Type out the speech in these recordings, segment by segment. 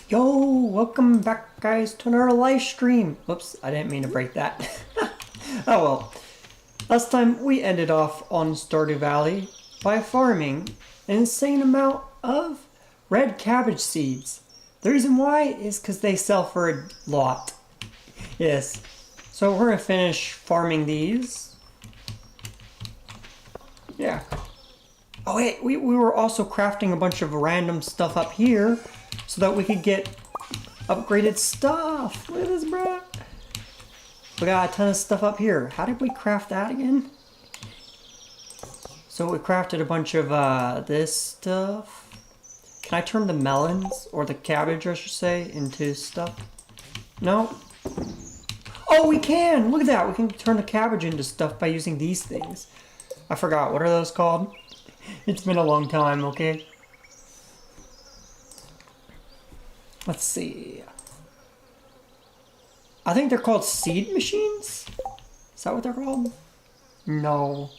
Yo, welcome back guys to another live stream. Whoops, I didn't mean to break that. Oh well. Last time we ended off on Stardew Valley by farming an insane amount of red cabbage seeds. The reason why is because they sell for a lot. Yes. So we're gonna finish farming these. Yeah. Oh wait, we were also crafting a bunch of random stuff up here so that we could get upgraded stuff. Look at this, bro. We got a ton of stuff up here. How did we craft that again? So we crafted a bunch of this stuff. Can I turn the melons, or the cabbage I should say, into stuff? No? Oh, we can! Look at that! We can turn the cabbage into stuff by using these things. I forgot. What are those called? It's been a long time, okay? Let's see. I think they're called seed machines? Is that what they're called? No.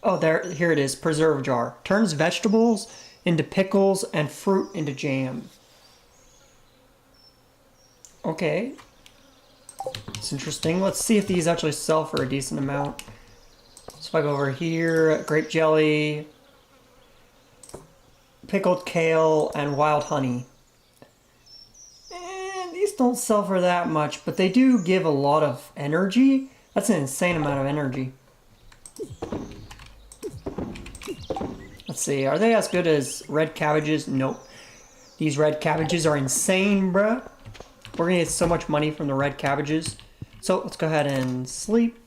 Oh, here it is. Preserve jar. Turns vegetables into pickles and fruit into jam. Okay. It's interesting. Let's see if these actually sell for a decent amount. So if I go over here, grape jelly, pickled kale, and wild honey. And these don't sell for that much, but they do give a lot of energy. That's an insane amount of energy. Let's see, are they as good as red cabbages? Nope. These red cabbages are insane, bruh. We're gonna get so much money from the red cabbages. So let's go ahead and sleep.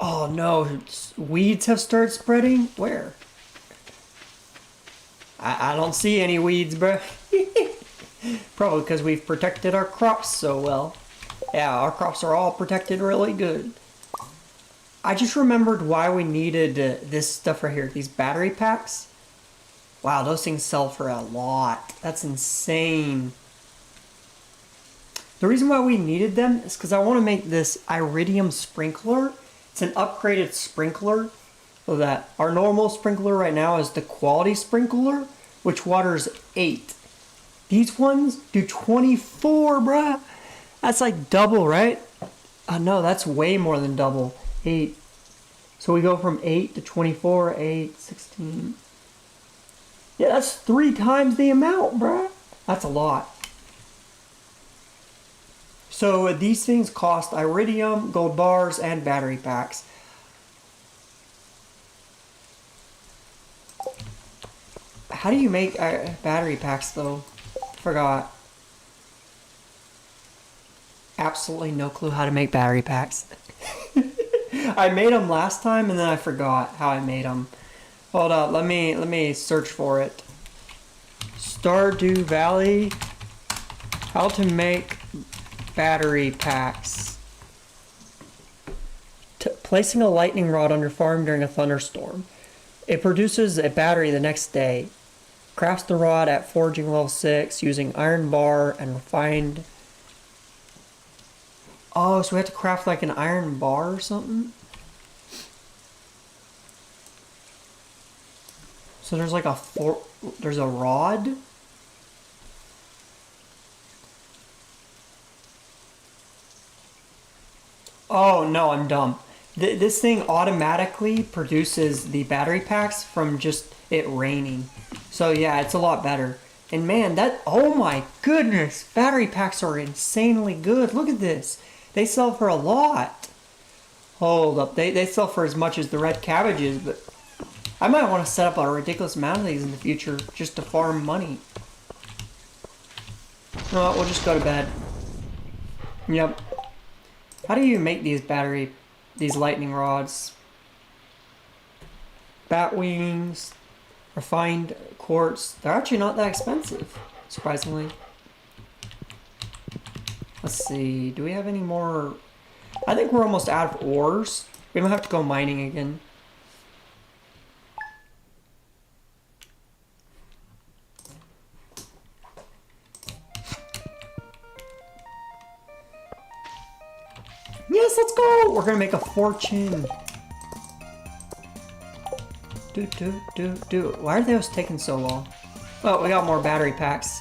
Oh no, weeds have started spreading? Where? I don't see any weeds, bro. Probably because we've protected our crops so well. Yeah, our crops are all protected really good. I just remembered why we needed this stuff right here, these battery packs. Wow, those things sell for a lot. That's insane. The reason why we needed them is because I want to make this iridium sprinkler. It's an upgraded sprinkler. So that our normal sprinkler right now is the quality sprinkler, which waters 8. These ones do 24, bruh. That's like double, right? No, that's way more than double. 8. So we go from 8 to 24, 8, 16. Yeah, that's 3 times the amount, bruh. That's a lot. So these things cost iridium, gold bars, and battery packs. How do you make battery packs though? Forgot. Absolutely no clue how to make battery packs. I made them last time and then I forgot how I made them. Hold up, let me search for it. Stardew Valley. How to make battery packs. Placing a lightning rod on your farm during a thunderstorm. It produces a battery the next day. Crafts the rod at forging level 6 using iron bar and refined. Oh, so we have to craft like an iron bar or something? So there's like there's a rod? Oh no, I'm dumb. This thing automatically produces the battery packs from just it raining. So yeah, it's a lot better. And man, oh my goodness, battery packs are insanely good. Look at this. They sell for a lot. Hold up, they sell for as much as the red cabbages, but I might want to set up a ridiculous amount of these in the future just to farm money. No, we'll just go to bed. Yep. How do you make these lightning rods? Bat wings, refined quartz. They're actually not that expensive, surprisingly. Let's see, do we have any more? I think we're almost out of ores. We don't have to go mining again. Yes, let's go! We're gonna make a fortune. Why are those taking so long? Oh, we got more battery packs.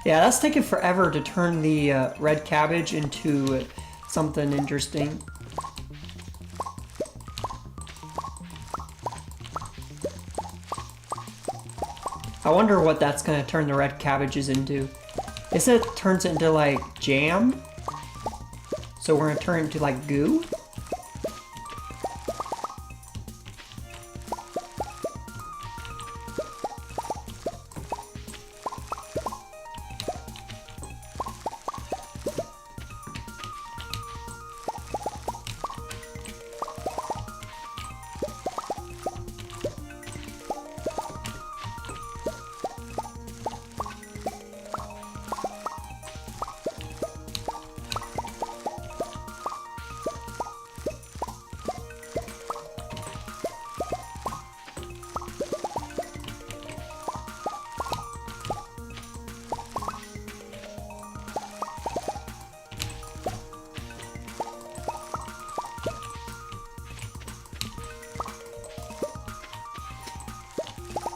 Yeah, that's taking forever to turn the red cabbage into something interesting. I wonder what that's gonna turn the red cabbages into. It said it turns it into like jam. So we're gonna turn it into like goo.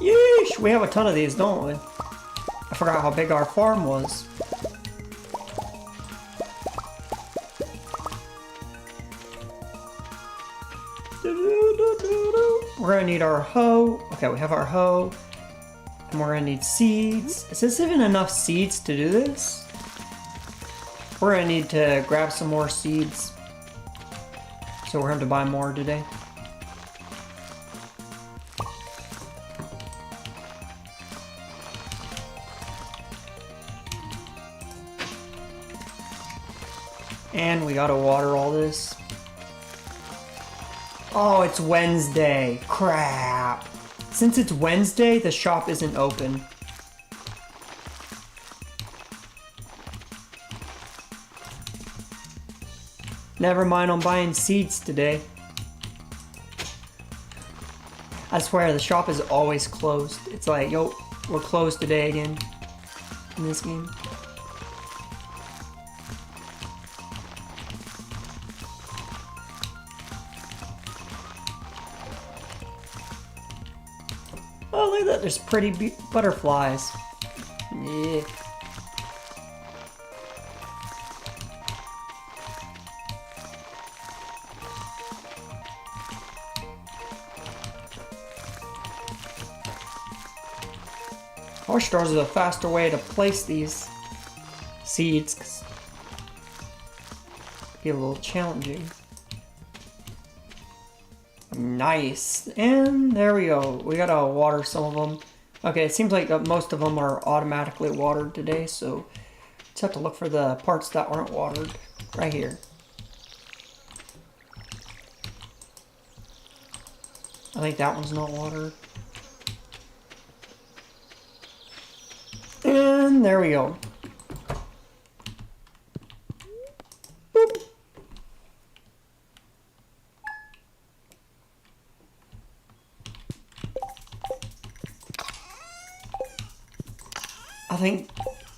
Yeesh! We have a ton of these, don't we? I forgot how big our farm was. We're gonna need our hoe. Okay, we have our hoe. And we're gonna need seeds. Is this even enough seeds to do this? We're gonna need to grab some more seeds. So we're gonna have to buy more today. And we gotta water all this. Oh, it's Wednesday. Crap. Since it's Wednesday, the shop isn't open. Never mind, I'm buying seeds today. I swear, the shop is always closed. It's like, yo, we're closed today again in this game. Oh, look at that. There's pretty butterflies. Yeah. Horse stores is a faster way to place these seeds. 'Cause it'd be a little challenging. Nice, and there we go. We gotta water some of them. Okay, it seems like most of them are automatically watered today, so just have to look for the parts that aren't watered right here. I think that one's not watered. And there we go. Boop. I think,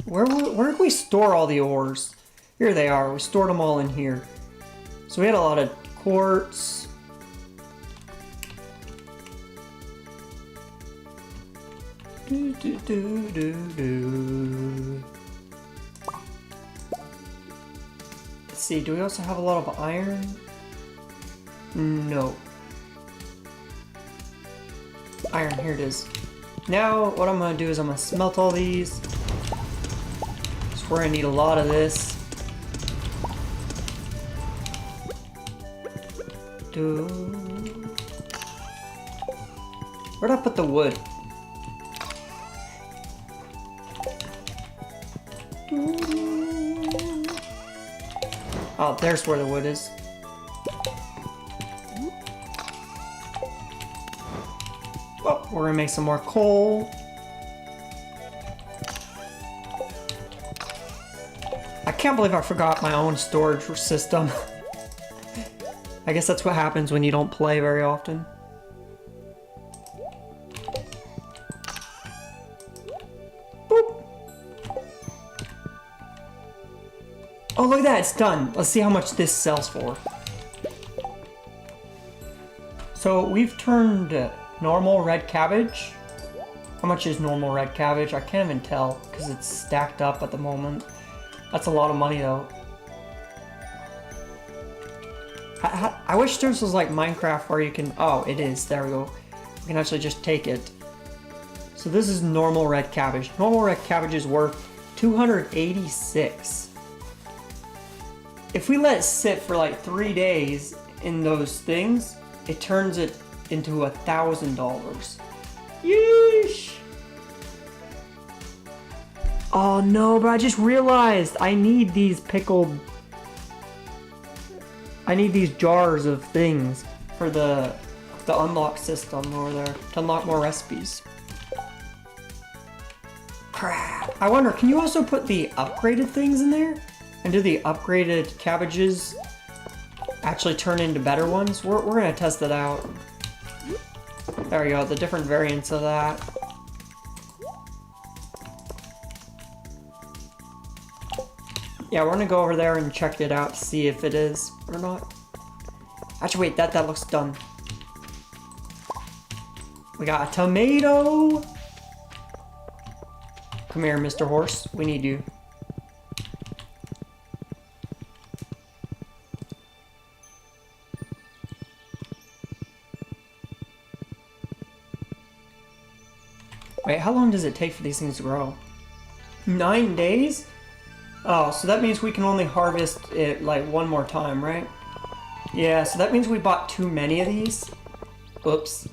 where did we store all the ores? Here they are. We stored them all in here. So we had a lot of quartz. Let's see, do we also have a lot of iron? No. Iron, here it is. Now, what I'm gonna do is I'm gonna smelt all these. So we're gonna need a lot of this. Where'd I put the wood? Oh, there's where the wood is. Oh, we're gonna make some more coal. I can't believe I forgot my own storage system. I guess that's what happens when you don't play very often. Boop. Oh, look at that, it's done. Let's see how much this sells for. So we've turned normal red cabbage. How much is normal red cabbage? I can't even tell because it's stacked up at the moment. That's a lot of money though. I wish this was like Minecraft where you can... Oh, it is. There we go. You can actually just take it. So this is normal red cabbage. Normal red cabbage is worth 286. If we let it sit for like 3 days in those things, it turns it into $1,000. Yeesh! Oh no, but I just realized I need these pickled... I need these jars of things for the unlock system over there to unlock more recipes. Crap. I wonder, can you also put the upgraded things in there? And do the upgraded cabbages actually turn into better ones? We're gonna test it out. There we go, the different variants of that. Yeah, we're gonna go over there and check it out to see if it is or not. Actually, wait, that looks done. We got a tomato. Come here, Mr. Horse. We need you. Wait, how long does it take for these things to grow? 9 days? Oh, so that means we can only harvest it like one more time, right? Yeah, so that means we bought too many of these. Oops.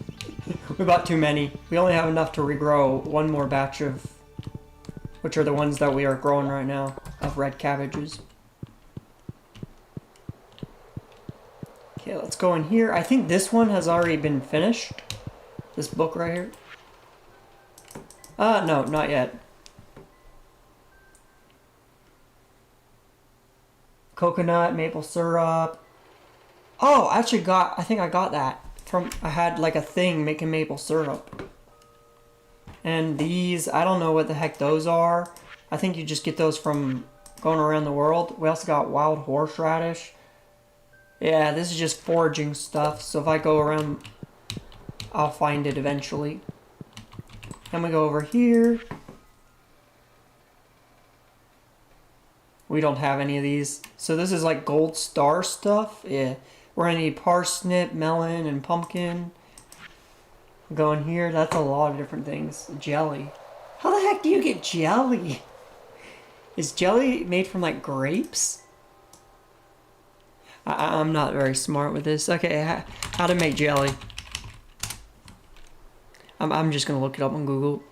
We bought too many. We only have enough to regrow one more batch of... which are the ones that we are growing right now, of red cabbages. Okay, let's go in here. I think this one has already been finished. This book right here. No, not yet. Coconut, maple syrup. Oh, I actually I think I got that from, I had like a thing making maple syrup. And these, I don't know what the heck those are. I think you just get those from going around the world. We also got wild horseradish. Yeah, this is just foraging stuff. So if I go around, I'll find it eventually. Then we go over here. We don't have any of these. So this is like gold star stuff. Yeah. We're gonna need parsnip, melon, and pumpkin. Go in here. That's a lot of different things. Jelly. How the heck do you get jelly? Is jelly made from like grapes? I'm not very smart with this. Okay, how to make jelly. I'm just gonna look it up on Google.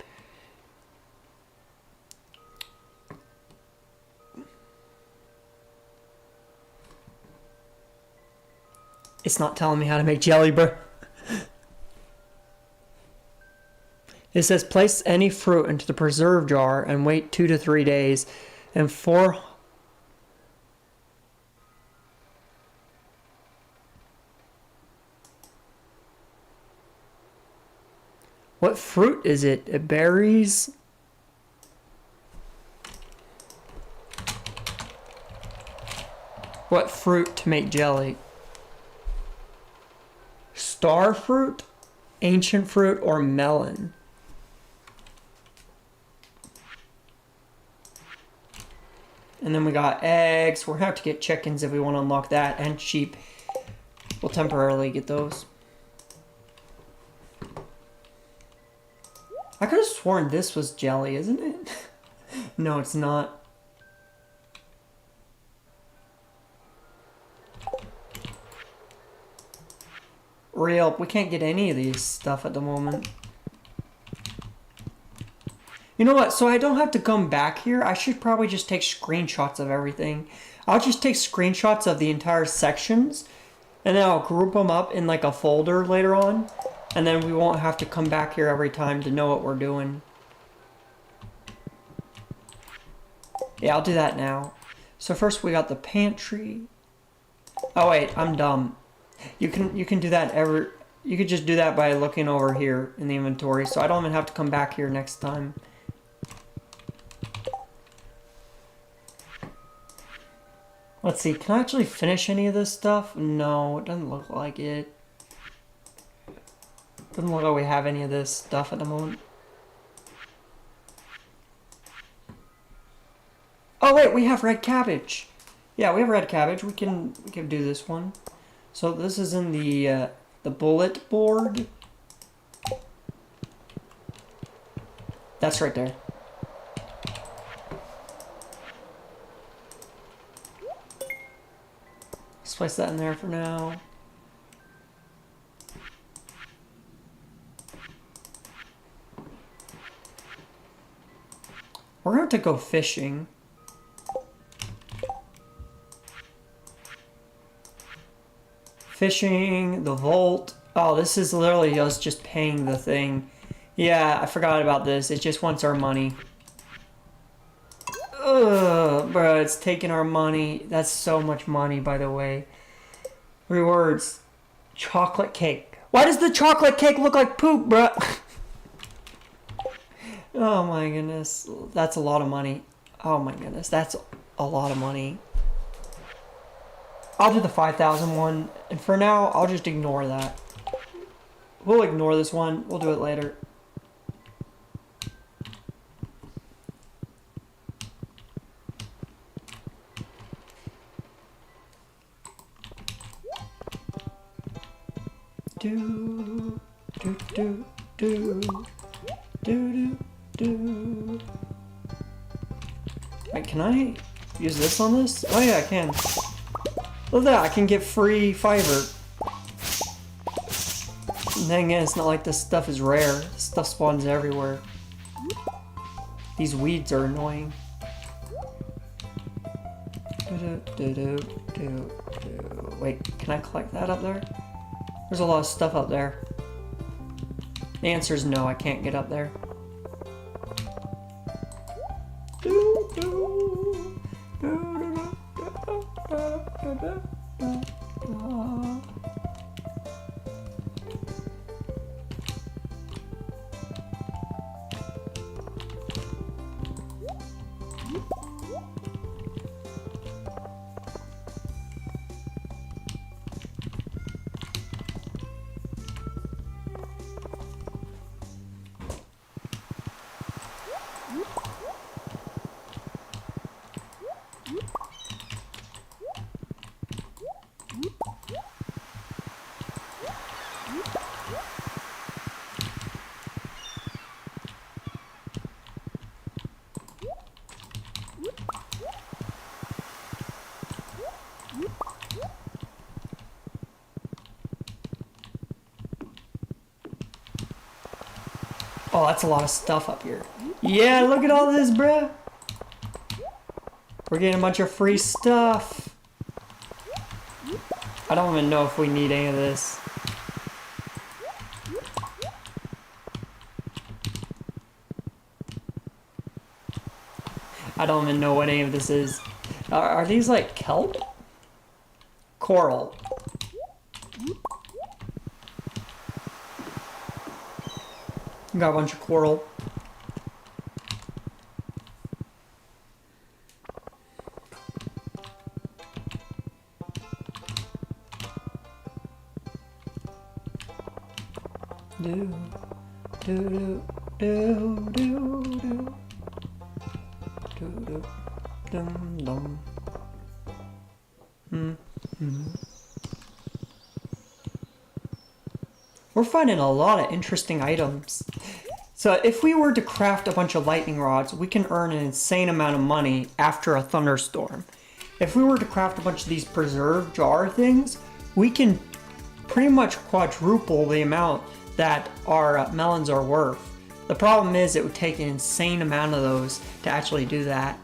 It's not telling me how to make jelly, bro. It says place any fruit into the preserve jar and wait 2 to 3 days and 4... What fruit is it? Berries? What fruit to make jelly? Star fruit, ancient fruit, or melon? And then we got eggs. We're gonna have to get chickens if we want to unlock that, and sheep. We'll temporarily get those. I could have sworn this was jelly, isn't it? No, it's not. Real, we can't get any of these stuff at the moment. You know what? So I don't have to come back here. I should probably just take screenshots of everything. I'll just take screenshots of the entire sections, and then I'll group them up in like a folder later on. And then we won't have to come back here every time to know what we're doing. Yeah, I'll do that now. So first we got the pantry. Oh wait, I'm dumb. You can do that you could just do that by looking over here in the inventory, so I don't even have to come back here next time. Let's see, can I actually finish any of this stuff? No, it doesn't look like it. Doesn't look like we have any of this stuff at the moment. Oh wait, we have red cabbage. Yeah, we have red cabbage. We can do this one. So this is in the bullet board. That's right there. Let's place that in there for now. We're going to go fishing. Fishing, the vault. Oh, this is literally us just paying the thing. Yeah, I forgot about this. It just wants our money. Ugh, bro, it's taking our money. That's so much money, by the way. Rewards. Chocolate cake. Why does the chocolate cake look like poop, bro? Oh my goodness. That's a lot of money. Oh my goodness. That's a lot of money. I'll do the 5,000 one. And for now, I'll just ignore that. We'll ignore this one. We'll do it later. Do, do, do, do, do, do, do. Wait, can I use this on this? Oh yeah, I can. Look at that, I can get free fiber. The thing is, it's not like this stuff is rare. This stuff spawns everywhere. These weeds are annoying. Wait, can I collect that up there? There's a lot of stuff up there. The answer is no, I can't get up there. Oh, that's a lot of stuff up here. Yeah, look at all this, bruh. We're getting a bunch of free stuff. I don't even know if we need any of this. I don't even know what any of this is. Are these like kelp? Coral. Got a bunch of coral. Do, do, do, do, do, do. Do, do, dum, dum. We're finding a lot of interesting items. So if we were to craft a bunch of lightning rods, we can earn an insane amount of money after a thunderstorm. If we were to craft a bunch of these preserve jar things, we can pretty much quadruple the amount that our melons are worth. The problem is it would take an insane amount of those to actually do that.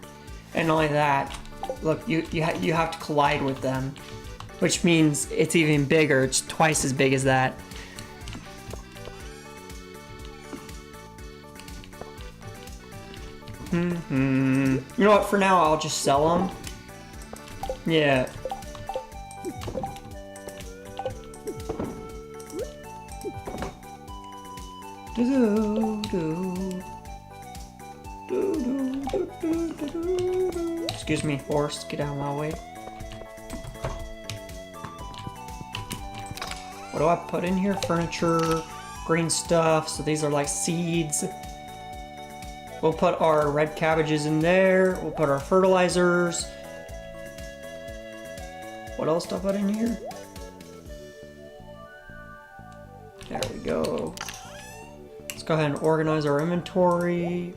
And not only that, look, you have to collide with them, which means it's even bigger. It's twice as big as that. You know what, for now I'll just sell them. Yeah. Excuse me, horse, get out of my way. What do I put in here? Furniture, green stuff. So these are like seeds. We'll put our red cabbages in there. We'll put our fertilizers. What else do I put in here? There we go. Let's go ahead and organize our inventory.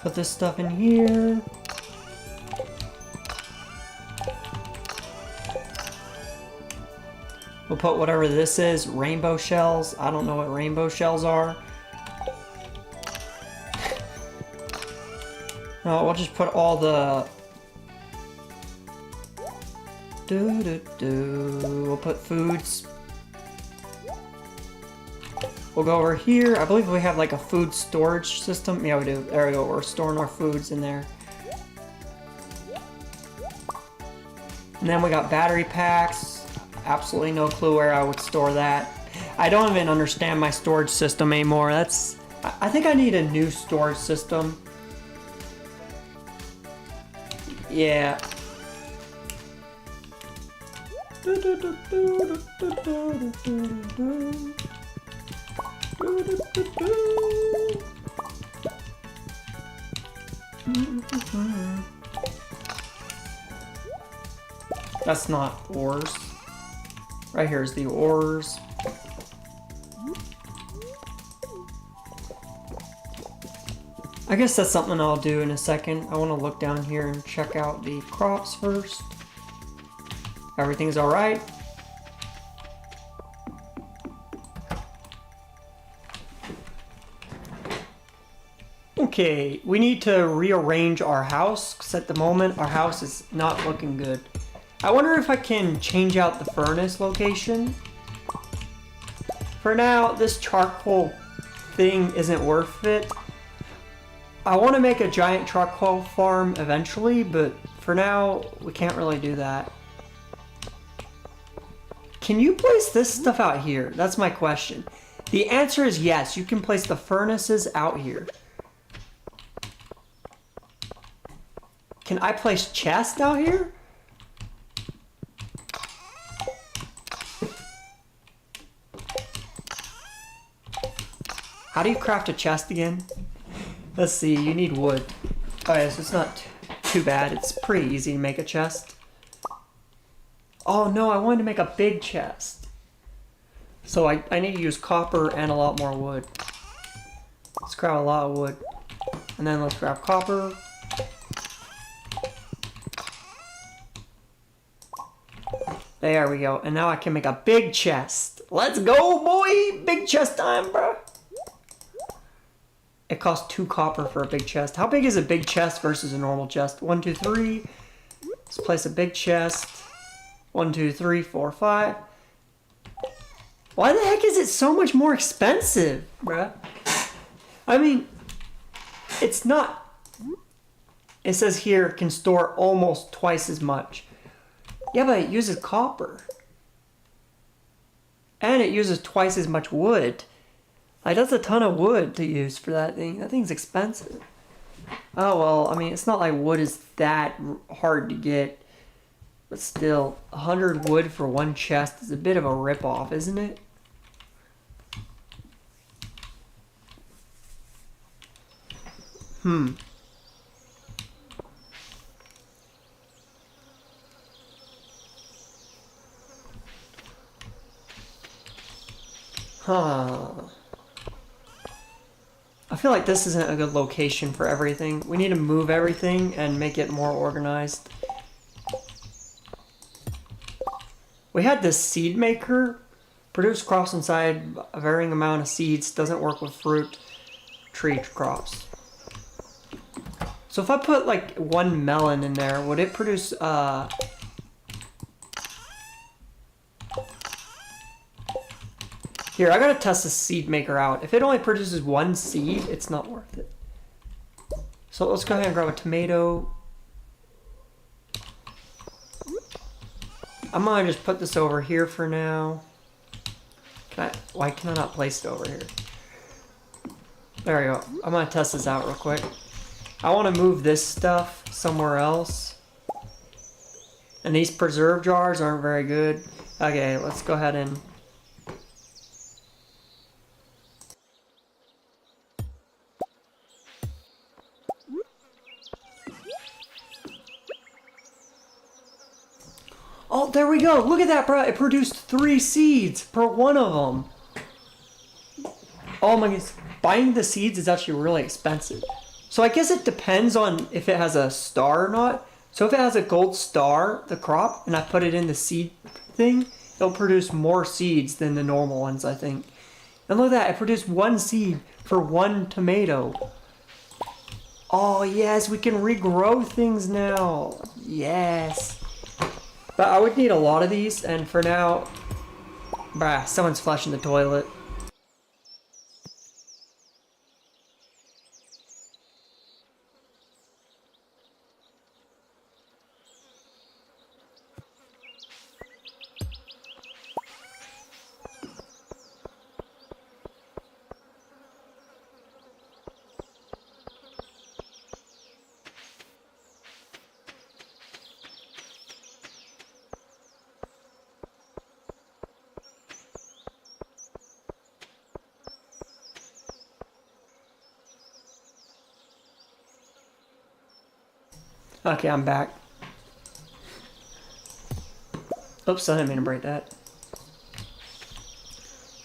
Put this stuff in here. We'll put whatever this is, rainbow shells. I don't know what rainbow shells are. No, we'll just put all the... We'll put foods. We'll go over here. I believe we have like a food storage system. Yeah, we do. There we go. We're storing our foods in there. And then we got battery packs. Absolutely no clue where I would store that. I don't even understand my storage system anymore. I think I need a new storage system. Yeah. That's not ores. Right here is the ores. I guess that's something I'll do in a second. I want to look down here and check out the crops first. Everything's alright. Okay, we need to rearrange our house because at the moment our house is not looking good. I wonder if I can change out the furnace location. For now, this charcoal thing isn't worth it. I want to make a giant charcoal farm eventually, but for now, we can't really do that. Can you place this stuff out here? That's my question. The answer is yes, you can place the furnaces out here. Can I place chests out here? How do you craft a chest again? Let's see, you need wood. Okay, so it's not too bad. It's pretty easy to make a chest. Oh no, I wanted to make a big chest. So I need to use copper and a lot more wood. Let's grab a lot of wood. And then let's grab copper. There we go. And now I can make a big chest. Let's go, boy! Big chest time, bro. It costs 2 copper for a big chest. How big is a big chest versus a normal chest? 1, 2, 3. Let's place a big chest. 1, 2, 3, 4, 5. Why the heck is it so much more expensive, bruh? I mean, it's not. It says here can store almost twice as much. Yeah, but it uses copper. And it uses twice as much wood. Like, that's a ton of wood to use for that thing. That thing's expensive. Oh, well, I mean, it's not like wood is that hard to get. But still, 100 wood for 1 chest is a bit of a rip-off, isn't it? I feel like this isn't a good location for everything. We need to move everything and make it more organized. We had this seed maker. Produce crops inside a varying amount of seeds. Doesn't work with fruit tree crops. So if I put like 1 melon in there, would it produce Here, I gotta test this seed maker out. If it only produces 1 seed, it's not worth it. So let's go ahead and grab a tomato. I'm gonna just put this over here for now. Why can I not place it over here? There we go. I'm gonna test this out real quick. I want to move this stuff somewhere else. And these preserve jars aren't very good. Okay, let's go ahead and... Oh, there we go. Look at that, bro. It produced 3 seeds per one of them. Oh my goodness. Buying the seeds is actually really expensive. So I guess it depends on if it has a star or not. So if it has a gold star, the crop, and I put it in the seed thing, it'll produce more seeds than the normal ones, I think. And look at that. It produced 1 seed for 1 tomato. Oh, yes. We can regrow things now. Yes. But I would need a lot of these, and for now, bruh, someone's flushing the toilet. Okay, I'm back. Oops, I didn't mean to break that.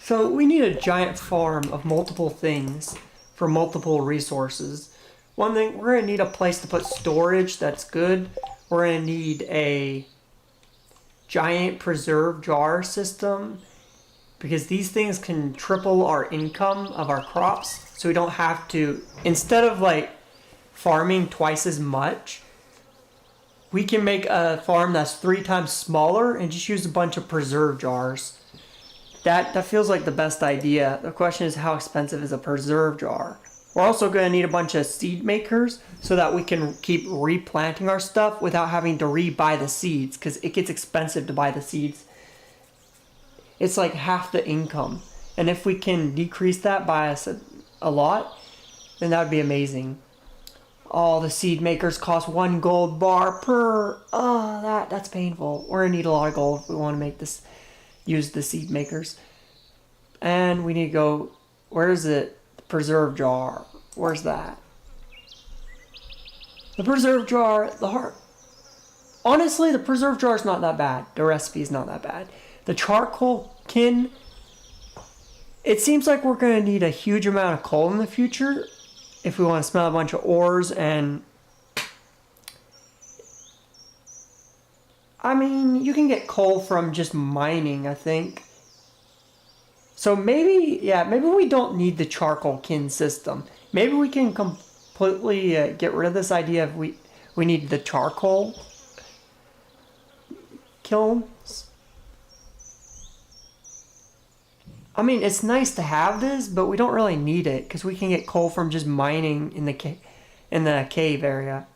So we need a giant farm of multiple things for multiple resources. One thing, we're going to need a place to put storage that's good. We're going to need a giant preserve jar system because these things can triple our income of our crops. So we don't have to, instead of like farming twice as much, we can make a farm that's 3 times smaller and just use a bunch of preserve jars. That feels like the best idea. The question is, how expensive is a preserve jar? We're also going to need a bunch of seed makers so that we can keep replanting our stuff without having to re-buy the seeds, because it gets expensive to buy the seeds. It's like half the income. And if we can decrease that by a lot, then that would be amazing. Oh, the seed makers cost 1 gold bar per... Oh, that's painful. We're going to need a lot of gold if we want to make this... Use the seed makers. And we need to go... Where is it? The preserve jar. Where's that? The preserve jar... The heart... Honestly, the preserve jar is not that bad. The recipe is not that bad. The charcoal kiln... It seems like we're going to need a huge amount of coal in the future if we want to smelt a bunch of ores, and I mean, you can get coal from just mining, I think. So maybe we don't need the charcoal kiln system. Maybe we can completely get rid of this idea of we need the charcoal kilns. I mean, it's nice to have this, but we don't really need it because we can get coal from just mining in the cave area.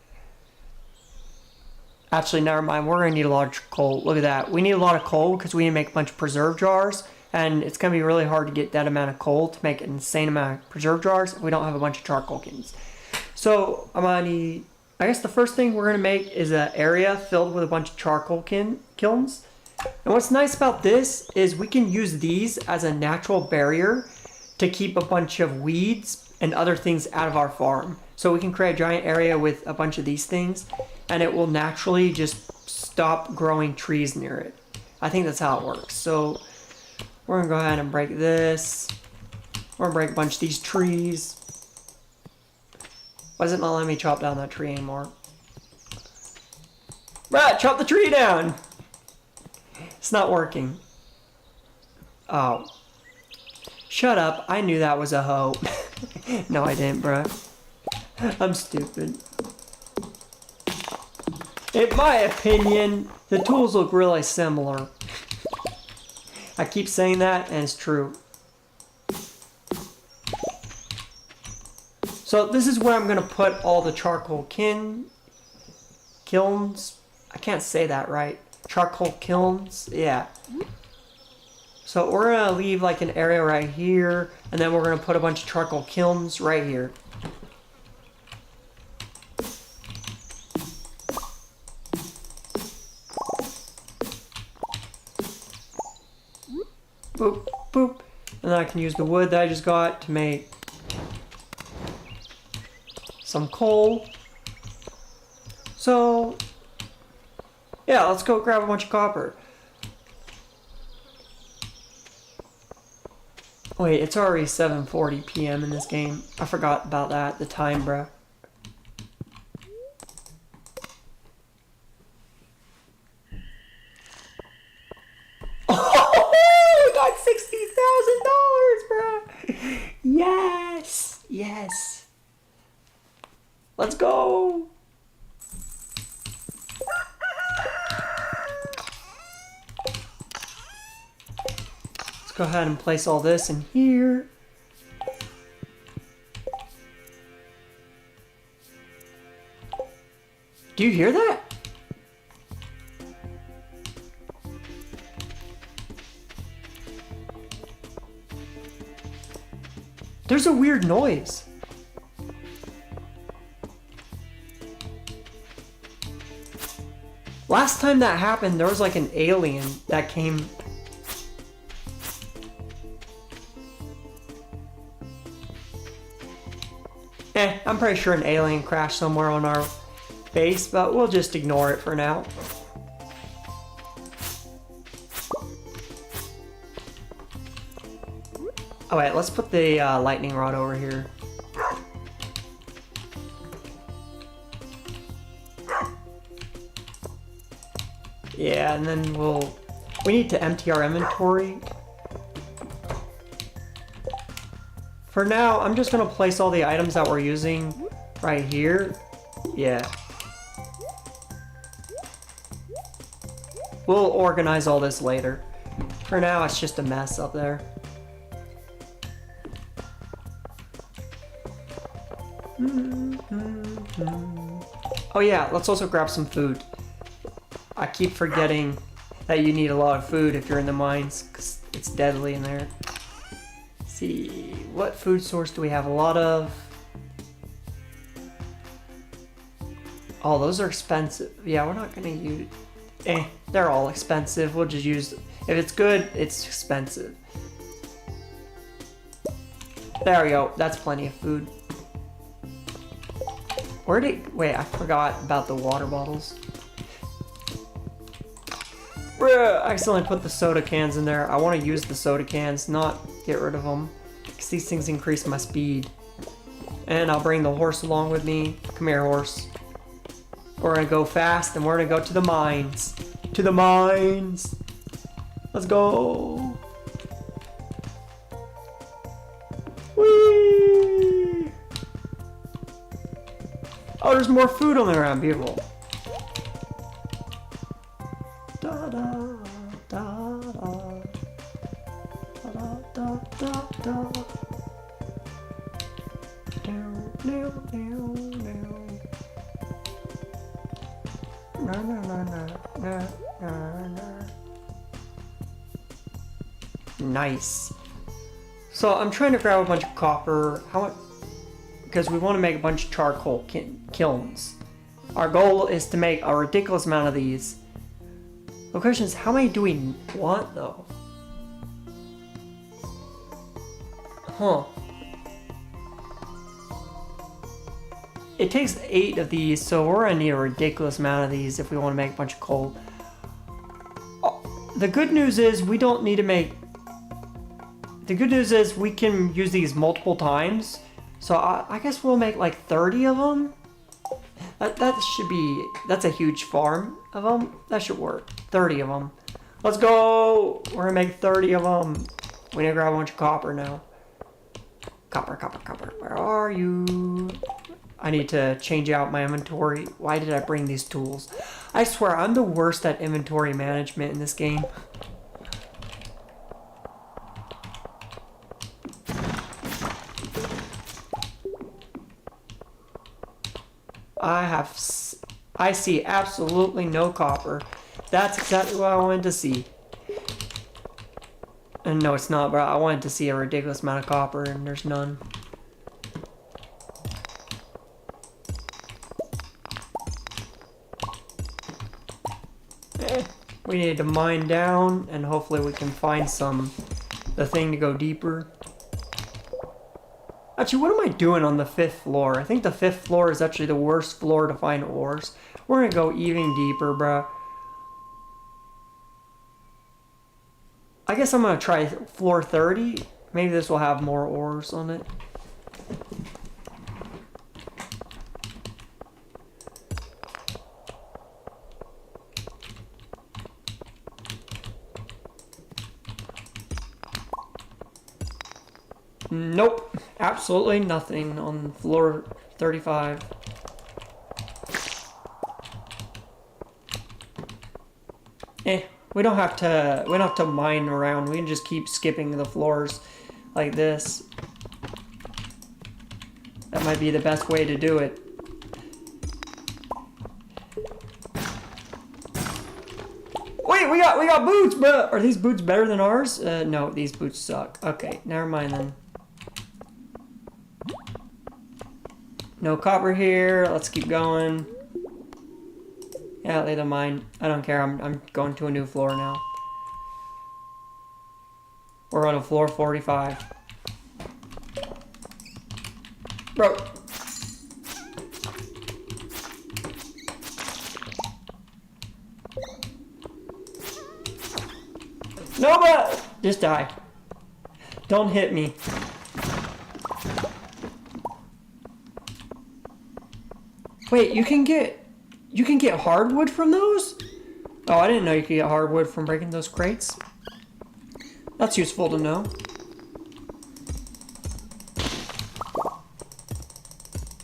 Actually, never mind. We're going to need a lot of coal. Look at that. We need a lot of coal because we need to make a bunch of preserve jars. And it's going to be really hard to get that amount of coal to make an insane amount of preserve jars. We don't have a bunch of charcoal kilns. So I'm going to need... I guess the first thing we're going to make is an area filled with a bunch of charcoal kilns. And what's nice about this is we can use these as a natural barrier to keep a bunch of weeds and other things out of our farm. So we can create a giant area with a bunch of these things, and it will naturally just stop growing trees near it. I think that's how it works. So we're going to go ahead and break this. We're going to break a bunch of these trees. Why does it not let me chop down that tree anymore? Right, chop the tree down! It's not working. Oh. Shut up. I knew that was a hoe. No, I didn't, bro. I'm stupid. In my opinion, the tools look really similar. I keep saying that, and it's true. So this is where I'm going to put all the charcoal kilns. I can't say that right. Charcoal kilns, yeah. So we're gonna leave like an area right here, and then we're gonna put a bunch of charcoal kilns right here. And then I can use the wood that I just got to make some coal. So, yeah, let's go grab a bunch of copper. Wait, it's already 7:40 p.m. in this game. I forgot about that, the time, bruh. Oh, we got $60,000, bruh! Yes! Yes! Let's go! Let's go ahead and place all this in here. Do you hear that? There's a weird noise. Last time that happened, there was like an alien that came. I'm pretty sure an alien crashed somewhere on our base, but we'll just ignore it for now. Oh wait, let's put the lightning rod over here. Yeah, and then we need to empty our inventory. For now, I'm just gonna place all the items that we're using right here. Yeah. We'll organize all this later. For now, it's just a mess up there. Oh yeah, let's also grab some food. I keep forgetting that you need a lot of food if you're in the mines, because it's deadly in there. Let's see, what food source do we have a lot of? Oh, those are expensive. Yeah, we're not gonna use... they're all expensive. We'll just use... If it's good, it's expensive. There we go. That's plenty of food. Wait, I forgot about the water bottles. Bruh, I accidentally put the soda cans in there. I want to use the soda cans, not get rid of them. Because these things increase my speed. And I'll bring the horse along with me. Come here, horse. We're going to go fast and we're going to go to the mines. To the mines! Let's go! Whee! Oh, there's more food on the ground. Beautiful. Da da da da da da da da. Down, down, down, down. Na na na na na na na. Nice. So I'm trying to grab a bunch of copper. How much? Because we want to make a bunch of charcoal kilns. Our goal is to make a ridiculous amount of these. The question is, how many do we want though? Huh. It takes 8 of these, so we're gonna need a ridiculous amount of these if we want to make a bunch of coal. The good news is we don't need to make... The good news is we can use these multiple times. So I guess we'll make like 30 of them. That should be... That's a huge farm of them. That should work. 30 of them. Let's go! We're gonna make 30 of them. We need to grab a bunch of copper now. Copper, copper, copper. Where are you? I need to change out my inventory. Why did I bring these tools? I swear, I'm the worst at inventory management in this game. I see absolutely no copper. That's exactly what I wanted to see. And no, it's not, but I wanted to see a ridiculous amount of copper, and there's none. We need to mine down, and hopefully we can find some the thing to go deeper. Actually, what am I doing on the 5th floor? I think the 5th floor is actually the worst floor to find ores. We're gonna go even deeper, bruh. I guess I'm gonna try floor 30. Maybe this will have more ores on it. Nope, absolutely nothing on floor 35. We don't have to mine around. We can just keep skipping the floors like this. That might be the best way to do it. Wait, we got boots, bro. Are these boots better than ours? No, these boots suck. Okay, never mind then. No copper here. Let's keep going. Yeah, they don't mind. I don't care. I'm going to a new floor now. We're on a floor 45. Bro. No, but just die. Don't hit me. Wait, you can get hardwood from those? Oh, I didn't know you could get hardwood from breaking those crates. That's useful to know.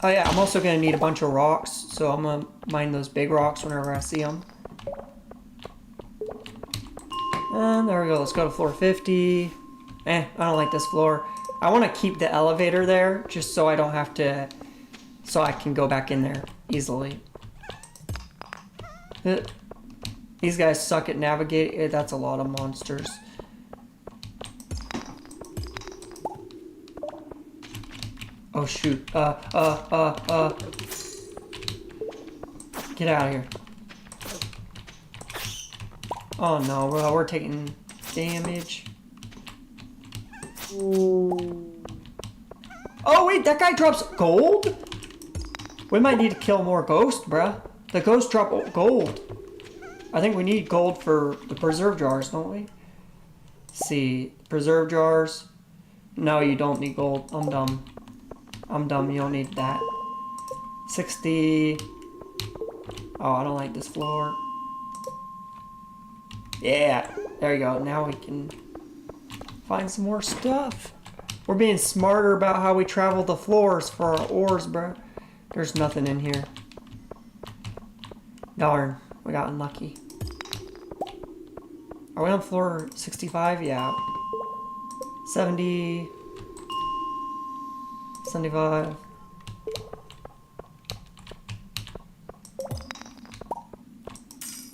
Oh yeah, I'm also gonna need a bunch of rocks, so I'm gonna mine those big rocks whenever I see them. And there we go, let's go to floor 50. I don't like this floor. I want to keep the elevator there, just so I don't have to, so I can go back in there easily. These guys suck at navigating. That's a lot of monsters. Oh shoot. Get out of here. Oh no, bro, we're taking damage. Ooh. Oh wait, that guy drops gold? We might need to kill more ghosts, bruh. The ghosts drop gold. I think we need gold for the preserve jars, don't we? Let's see, preserve jars. No, you don't need gold. I'm dumb. I'm dumb, you don't need that. 60. Oh, I don't like this floor. Yeah, there you go. Now we can find some more stuff. We're being smarter about how we travel the floors for our ores, bro. There's nothing in here. Darn, we got unlucky. Are we on floor 65? Yeah. 70. 75.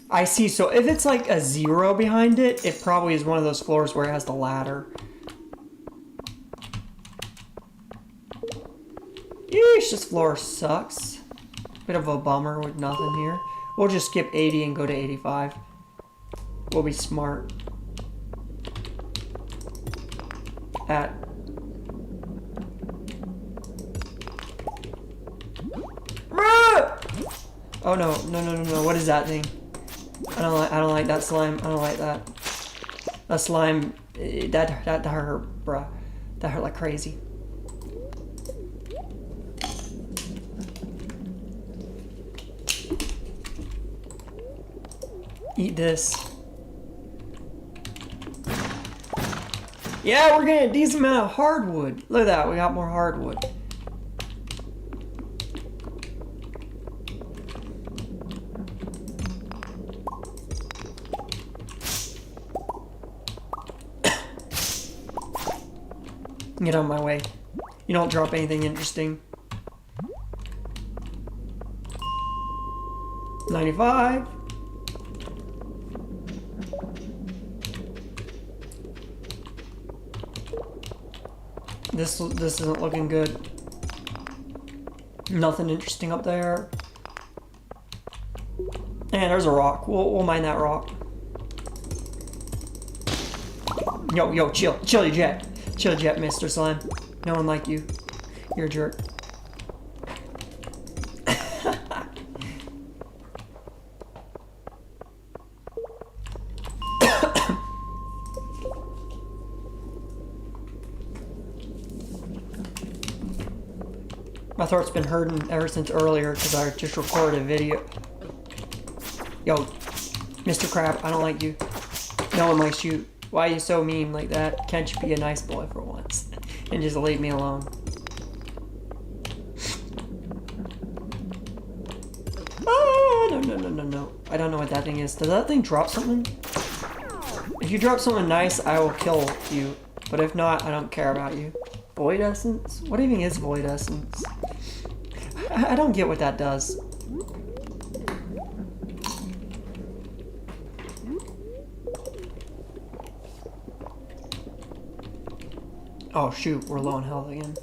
I see, so if it's like a 0 behind it, it probably is one of those floors where it has the ladder. Yeesh, this floor sucks. Bit of a bummer with nothing here. We'll just skip 80 and go to 85. We'll be smart. Oh no, no, what is that thing? I don't like that slime. I don't like that. That slime, that hurt, bruh. That hurt like crazy. Eat this. Yeah, we're getting a decent amount of hardwood. Look at that, we got more hardwood. Get out of my way. You don't drop anything interesting. 95. This isn't looking good. Nothing interesting up there. And there's a rock. We'll mine that rock. Yo, chill, jet, Mr. Slime. No one like you. You're a jerk. My throat's been hurting ever since earlier because I just recorded a video. Yo, Mr. Crab, I don't like you. No one likes you. Why are you so mean like that? Can't you be a nice boy for once? And just leave me alone. Ah, no. I don't know what that thing is. Does that thing drop something? If you drop something nice, I will kill you. But if not, I don't care about you. Void essence? What even is void essence? I don't get what that does. Oh shoot, we're low on health again.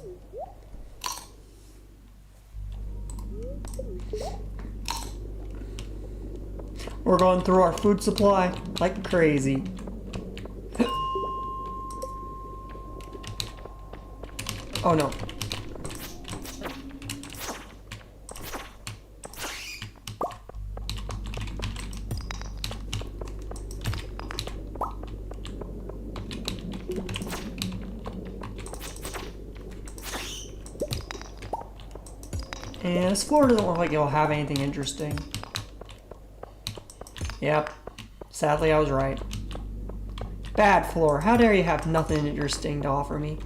We're going through our food supply like crazy. Oh no. And this floor doesn't look like it'll have anything interesting. Yep. Sadly, I was right. Bad floor. How dare you have nothing interesting to offer me?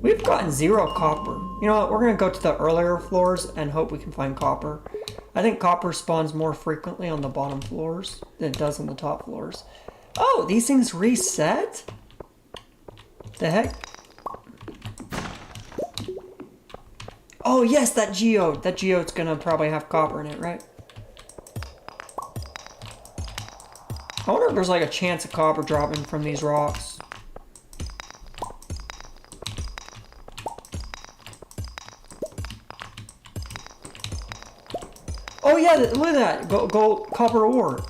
We've gotten 0 copper. You know what? We're going to go to the earlier floors and hope we can find copper. I think copper spawns more frequently on the bottom floors than it does on the top floors. Oh, these things reset? The heck? Oh yes, that geode. That geode's gonna probably have copper in it, right? I wonder if there's like a chance of copper dropping from these rocks. Oh yeah, look at that. Gold copper ore.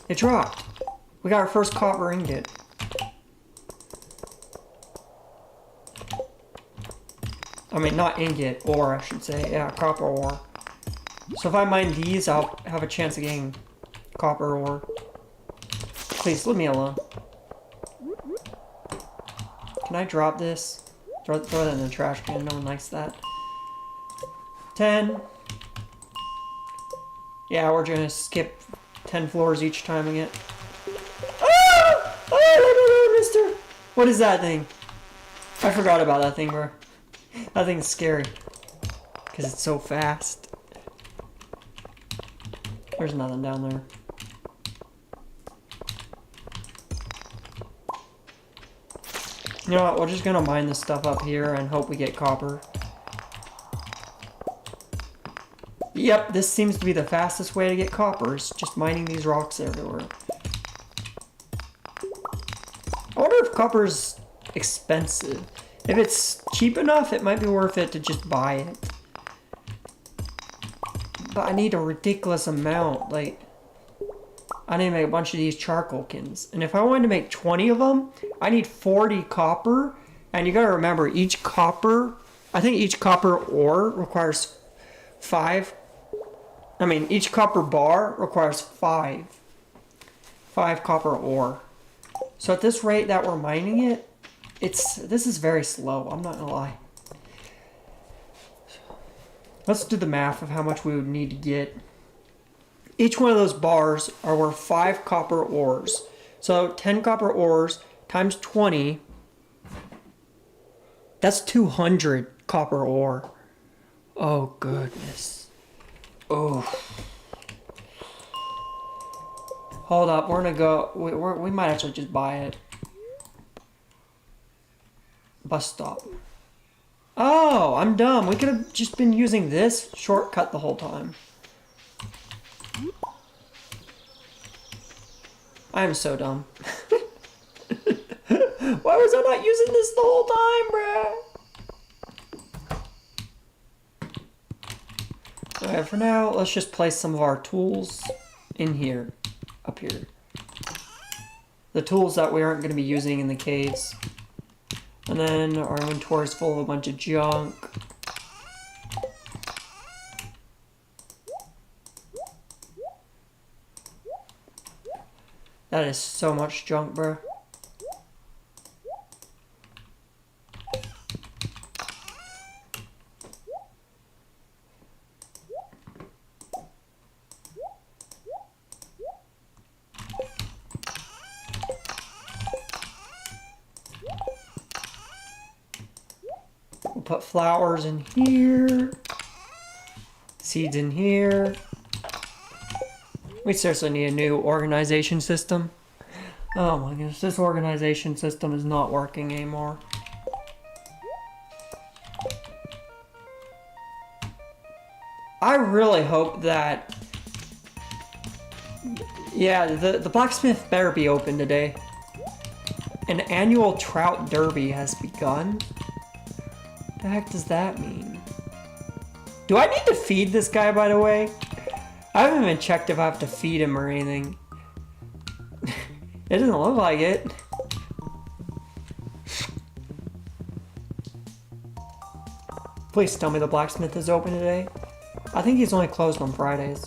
It dropped. We got our first copper ingot. I mean, not ingot, ore, I should say. Yeah, copper ore. So if I mine these, I'll have a chance of getting copper ore. Please, leave me alone. Can I drop this? Throw that in the trash can. No one likes that. 10. Yeah, we're gonna skip 10 floors each time again. Ah! Oh, mister! What is that thing? I forgot about that thing, bro. That thing's scary. Because it's so fast. There's nothing down there. You know what? We're just gonna mine this stuff up here and hope we get copper. Yep, this seems to be the fastest way to get copper. Is just mining these rocks everywhere. I wonder if copper's expensive. If it's cheap enough, it might be worth it to just buy it. But I need a ridiculous amount. Like, I need to make a bunch of these charcoal kilns. And if I wanted to make 20 of them, I need 40 copper. And you gotta remember, each copper, I think each copper ore requires 5. I mean, each copper bar requires 5 copper ore. So at this rate that we're mining it, this is very slow, I'm not gonna lie. Let's do the math of how much we would need to get. Each one of those bars are worth 5 copper ores. So 10 copper ores times 20, that's 200 copper ore. Oh goodness. Oh. Hold up, we're gonna go, we might actually just buy it. Bus stop. Oh, I'm dumb. We could have just been using this shortcut the whole time. I am so dumb. Why was I not using this the whole time, bruh? Alright, for now, let's just place some of our tools in here. Up here. the tools that we aren't going to be using in the caves. And then our inventory is full of a bunch of junk. That is so much junk, bro. We'll put flowers in here. Seeds in here. We seriously need a new organization system. Oh my goodness, this organization system is not working anymore. I really hope that... Yeah, the blacksmith better be open today. An annual trout derby has begun? What the heck does that mean? Do I need to feed this guy, by the way? I haven't even checked if I have to feed him or anything. It doesn't look like it. Please tell me the blacksmith is open today. I think he's only closed on Fridays.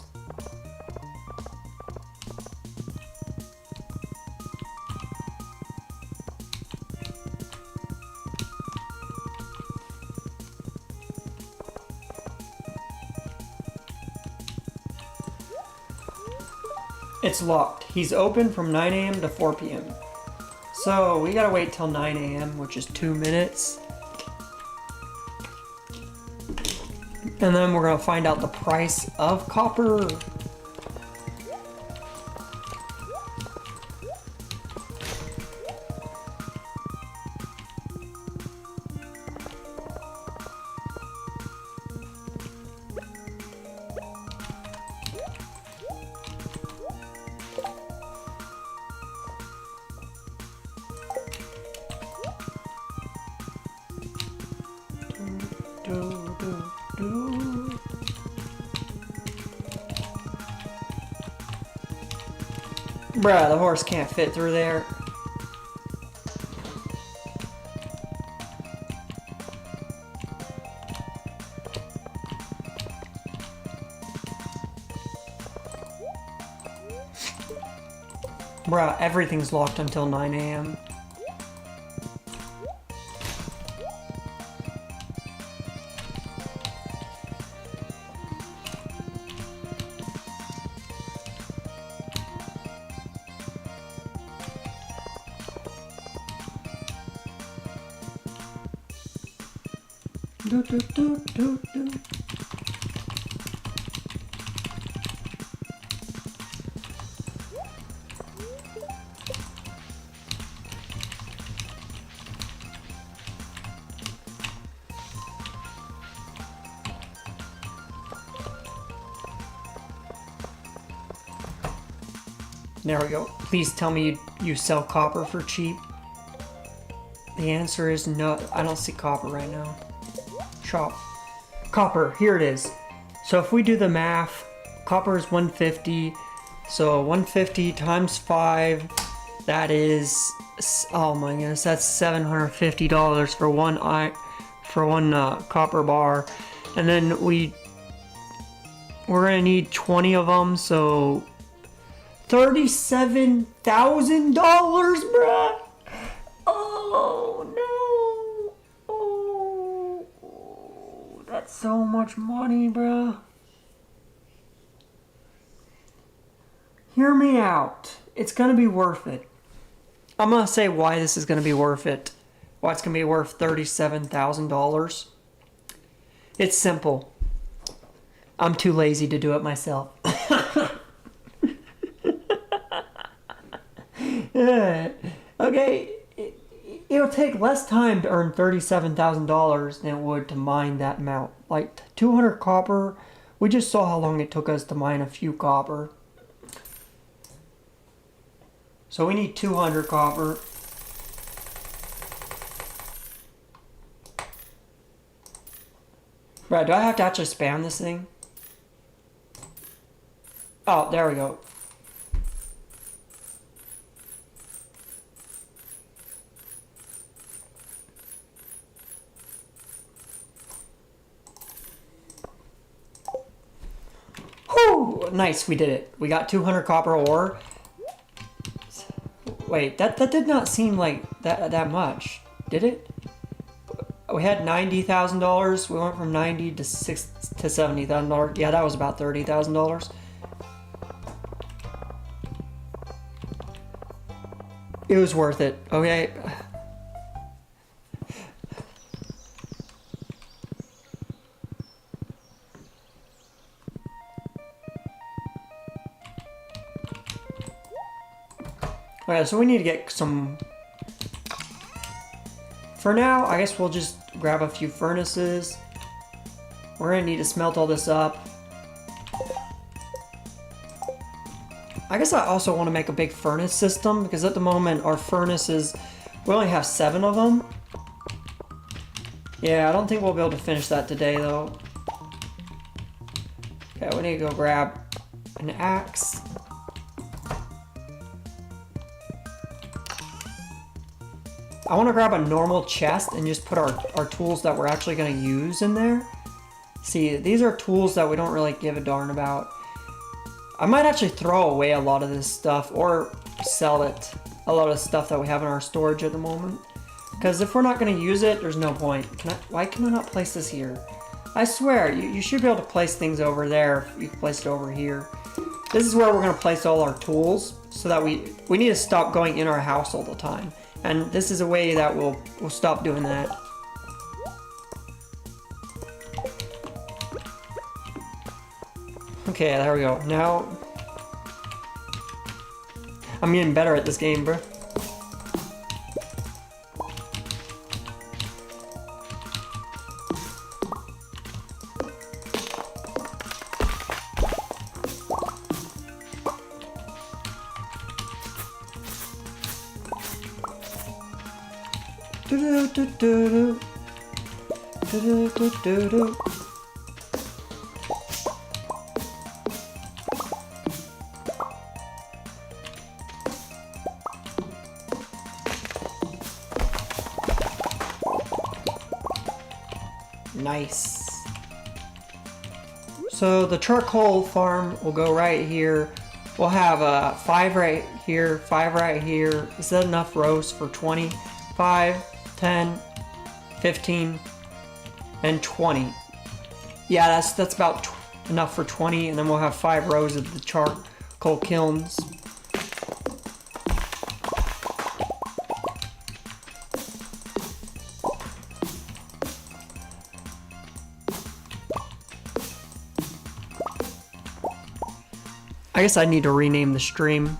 It's locked. He's open from 9 a.m. to 4 p.m. So we gotta wait till 9 a.m., which is 2 minutes. And then we're gonna find out the price of copper. Bruh, the horse can't fit through there. Bruh, everything's locked until 9 a.m. Do, do, do, do, do. There we go. Please tell me you sell copper for cheap. The answer is no. I don't see copper right now. Shop. Copper, here it is. So if we do the math, copper is 150. So 150 times 5, that is, oh my goodness, that's $750 for one copper bar. And then we're gonna need 20 of them, so $37,000, bruh. Oh no. That's so much money, bro. Hear me out. It's gonna be worth it. I'm gonna say why this is gonna be worth it. Why it's gonna be worth $37,000. It's simple. I'm too lazy to do it myself. Okay. It'll take less time to earn $37,000 than it would to mine that amount. Like 200 copper, we just saw how long it took us to mine a few copper. So we need 200 copper. Right, do I have to actually spam this thing? Oh, there we go. nice, we did it. We got 200 copper ore. Wait, that did not seem like that much, did it? We had $90,000. We went from 90 to $70,000. Yeah, that was about $30,000. It was worth it. Okay. Alright, so we need to get some... For now, I guess we'll just grab a few furnaces. We're gonna need to smelt all this up. I guess I also want to make a big furnace system, because at the moment our furnaces, we only have 7 of them. Yeah, I don't think we'll be able to finish that today though. Okay, we need to go grab an axe. I want to grab a normal chest and just put our tools that we're actually going to use in there. See, these are tools that we don't really give a darn about. I might actually throw away a lot of this stuff or sell it. A lot of stuff that we have in our storage at the moment. Because if we're not going to use it, there's no point. Why can I not place this here? I swear, you should be able to place things over there. You can place it over here. This is where we're going to place all our tools. So that we need to stop going in our house all the time. And this is a way that we'll stop doing that. Okay, there we go. Now, I'm getting better at this game, bro. Nice. So the charcoal farm will go right here. We'll have 5 right here, 5 right here. Is that enough rows for 20? 5, 10, 15, and 20. Yeah, that's about enough for 20, and then we'll have 5 rows of the charcoal kilns. I guess I need to rename the stream,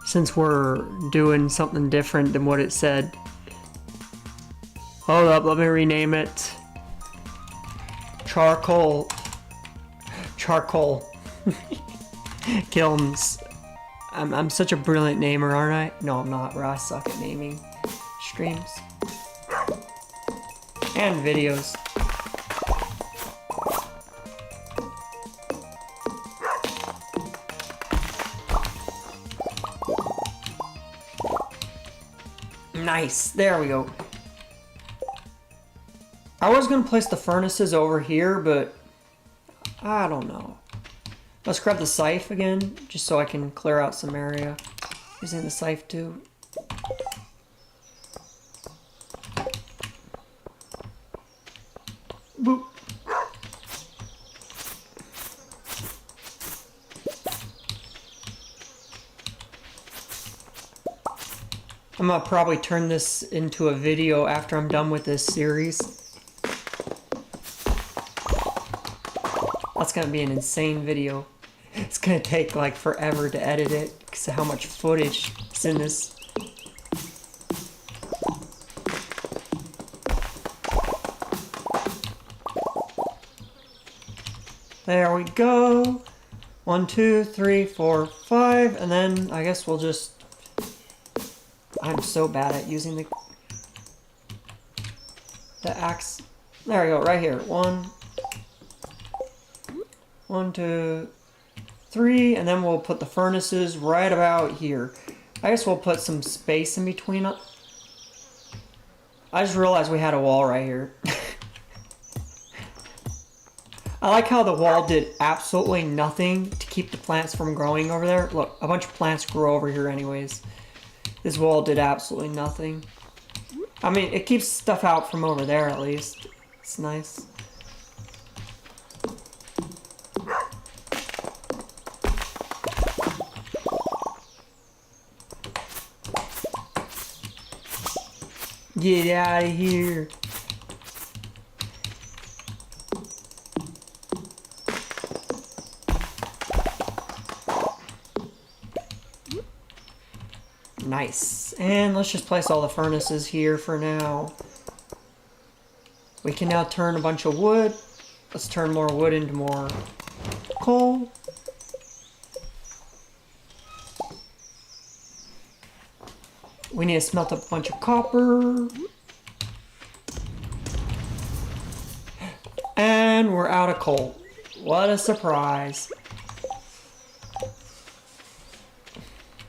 since we're doing something different than what it said. Hold up, let me rename it. Charcoal kilns. I'm such a brilliant namer, aren't I? No, I'm not, bro. I suck at naming streams and videos. Nice, there we go. I was gonna place the furnaces over here, but I don't know. Let's grab the scythe again, just so I can clear out some area. Using the scythe too. Boop. I'm gonna probably turn this into a video after I'm done with this series. That's gonna be an insane video. It's gonna take like forever to edit it because of how much footage is in this. There we go. 1, 2, 3, 4, 5, and then I guess we'll just... I'm so bad at using the axe. There we go, right here. 1, 2, 3, and then we'll put the furnaces right about here. I guess we'll put some space in between. I just realized we had a wall right here. I like how the wall did absolutely nothing to keep the plants from growing over there. Look, a bunch of plants grew over here anyways. This wall did absolutely nothing. I mean, it keeps stuff out from over there at least. It's nice. Get out of here. Nice. And let's just place all the furnaces here for now. We can now turn a bunch of wood. Let's turn more wood into more coal. We need to smelt up a bunch of copper. And we're out of coal. What a surprise.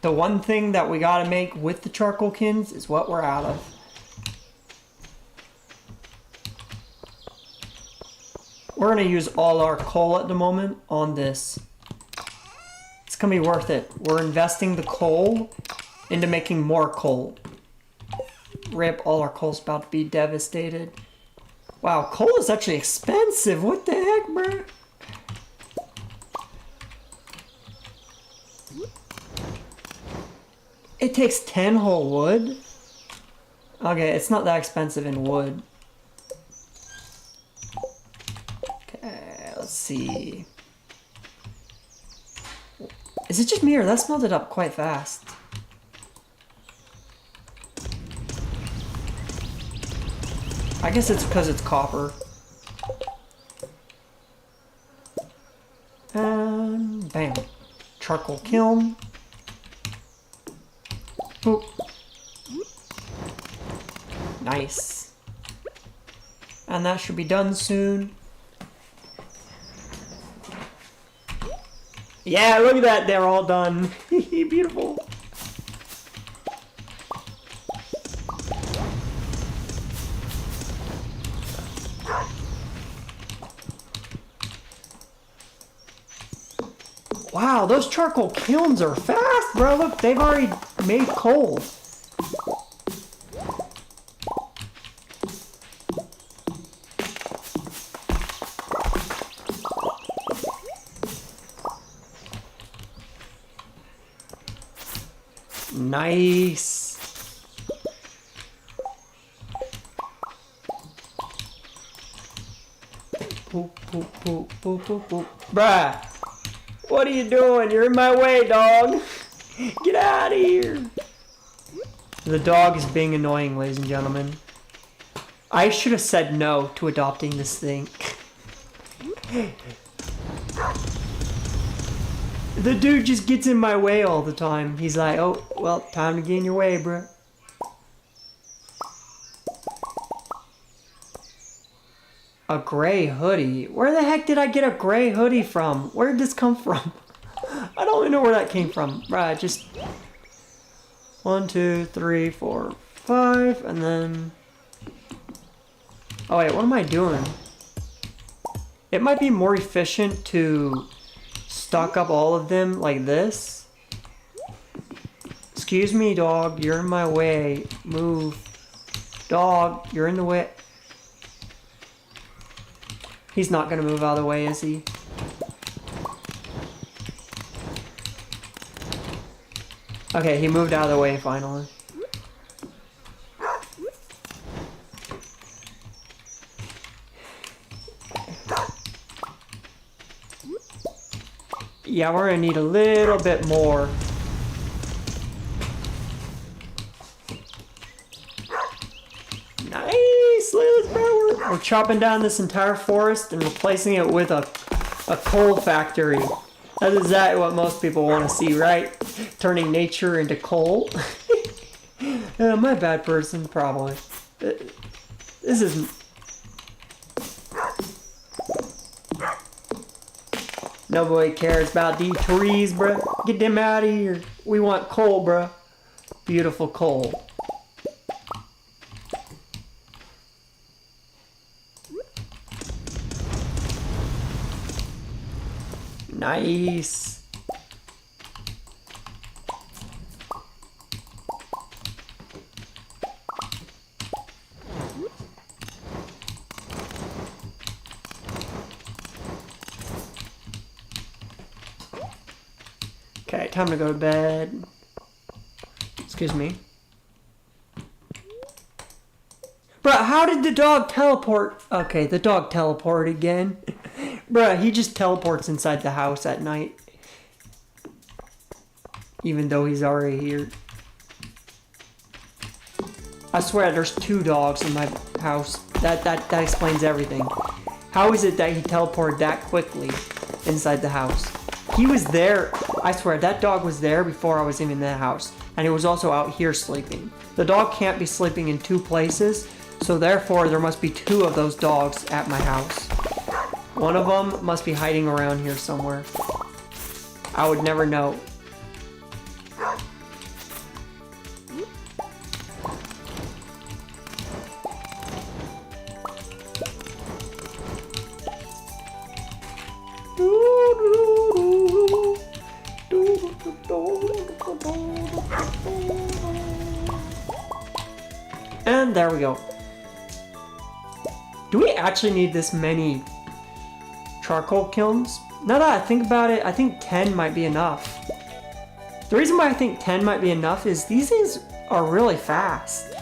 The one thing that we gotta make with the charcoal kilns is what we're out of. We're gonna use all our coal at the moment on this. It's gonna be worth it. We're investing the coal into making more coal. Rip, all our coal's about to be devastated. Wow, coal is actually expensive. What the heck, bro? It takes 10 whole wood? Okay, it's not that expensive in wood. Okay, let's see. Is it just me or that smelted up quite fast? I guess it's because it's copper. And bam. Charcoal kiln. Boop. Nice. And that should be done soon. Yeah, look at that. They're all done. Beautiful. Wow, those charcoal kilns are fast, bro. Look, they've already made coal. Nice. Boop, boop, boop, boop, boop, boop. Bruh. What are you doing? You're in my way, dog. Get out of here. The dog is being annoying, ladies and gentlemen. I should have said no to adopting this thing. The dude just gets in my way all the time. He's like, oh, well, time to get in your way, bro. A gray hoodie? Where the heck did I get a gray hoodie from? Where did this come from? I don't even know where that came from. Right, just 1, 2, 3, 4, 5, and then... Oh wait, what am I doing? It might be more efficient to stock up all of them like this. Excuse me, dog, you're in my way. Move. Dog, you're in the way. He's not gonna move out of the way, is he? Okay, he moved out of the way finally. Yeah, we're gonna need a little bit more. Nice! Let's go! We're chopping down this entire forest and replacing it with a coal factory. That's exactly what most people want to see, right? Turning nature into coal. Am I a bad person? Probably. This isn't... Nobody cares about these trees, bruh. Get them out of here. We want coal, bruh. Beautiful coal. Nice. Okay, time to go to bed. Excuse me. Bruh, how did the dog teleport? Okay, the dog teleported again. Bruh, he just teleports inside the house at night. Even though he's already here. I swear there's 2 dogs in my house. That explains everything. How is it that he teleported that quickly inside the house? He was there. I swear, that dog was there before I was even in the house. And he was also out here sleeping. The dog can't be sleeping in 2 places, so therefore there must be 2 of those dogs at my house. One of them must be hiding around here somewhere. I would never know. And there we go. Do we actually need this many charcoal kilns? Now that I think about it, I think 10 might be enough. The reason why I think 10 might be enough is these things are really fast.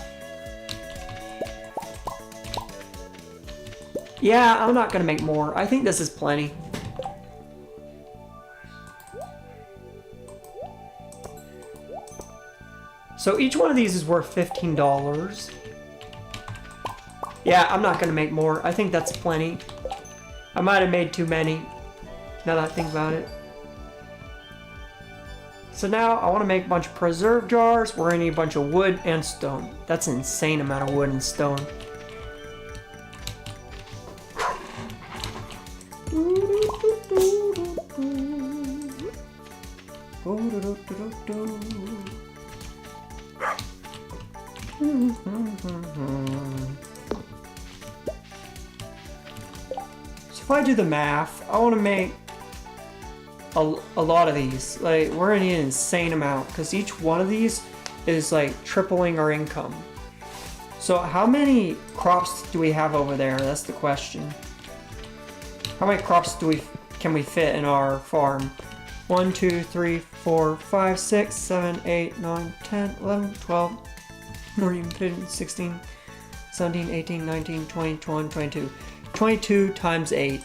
Yeah, I'm not gonna make more. I think this is plenty. So each one of these is worth $15. Yeah, I'm not gonna make more. I think that's plenty. I might have made too many, now that I think about it. So now I want to make a bunch of preserve jars. We're gonna need a bunch of wood and stone. That's an insane amount of wood and stone. So if I do the math, I want to make a lot of these. Like, we're gonna need an insane amount because each one of these is like tripling our income. So how many crops do we have over there? That's the question. How many crops can we fit in our farm? 1, 2, 3, 4, 5, 6, 7, 8, 9, 10, 11, 12, 14, 15, 16, 17, 18, 19, 20, 21, 22. 22 times 8.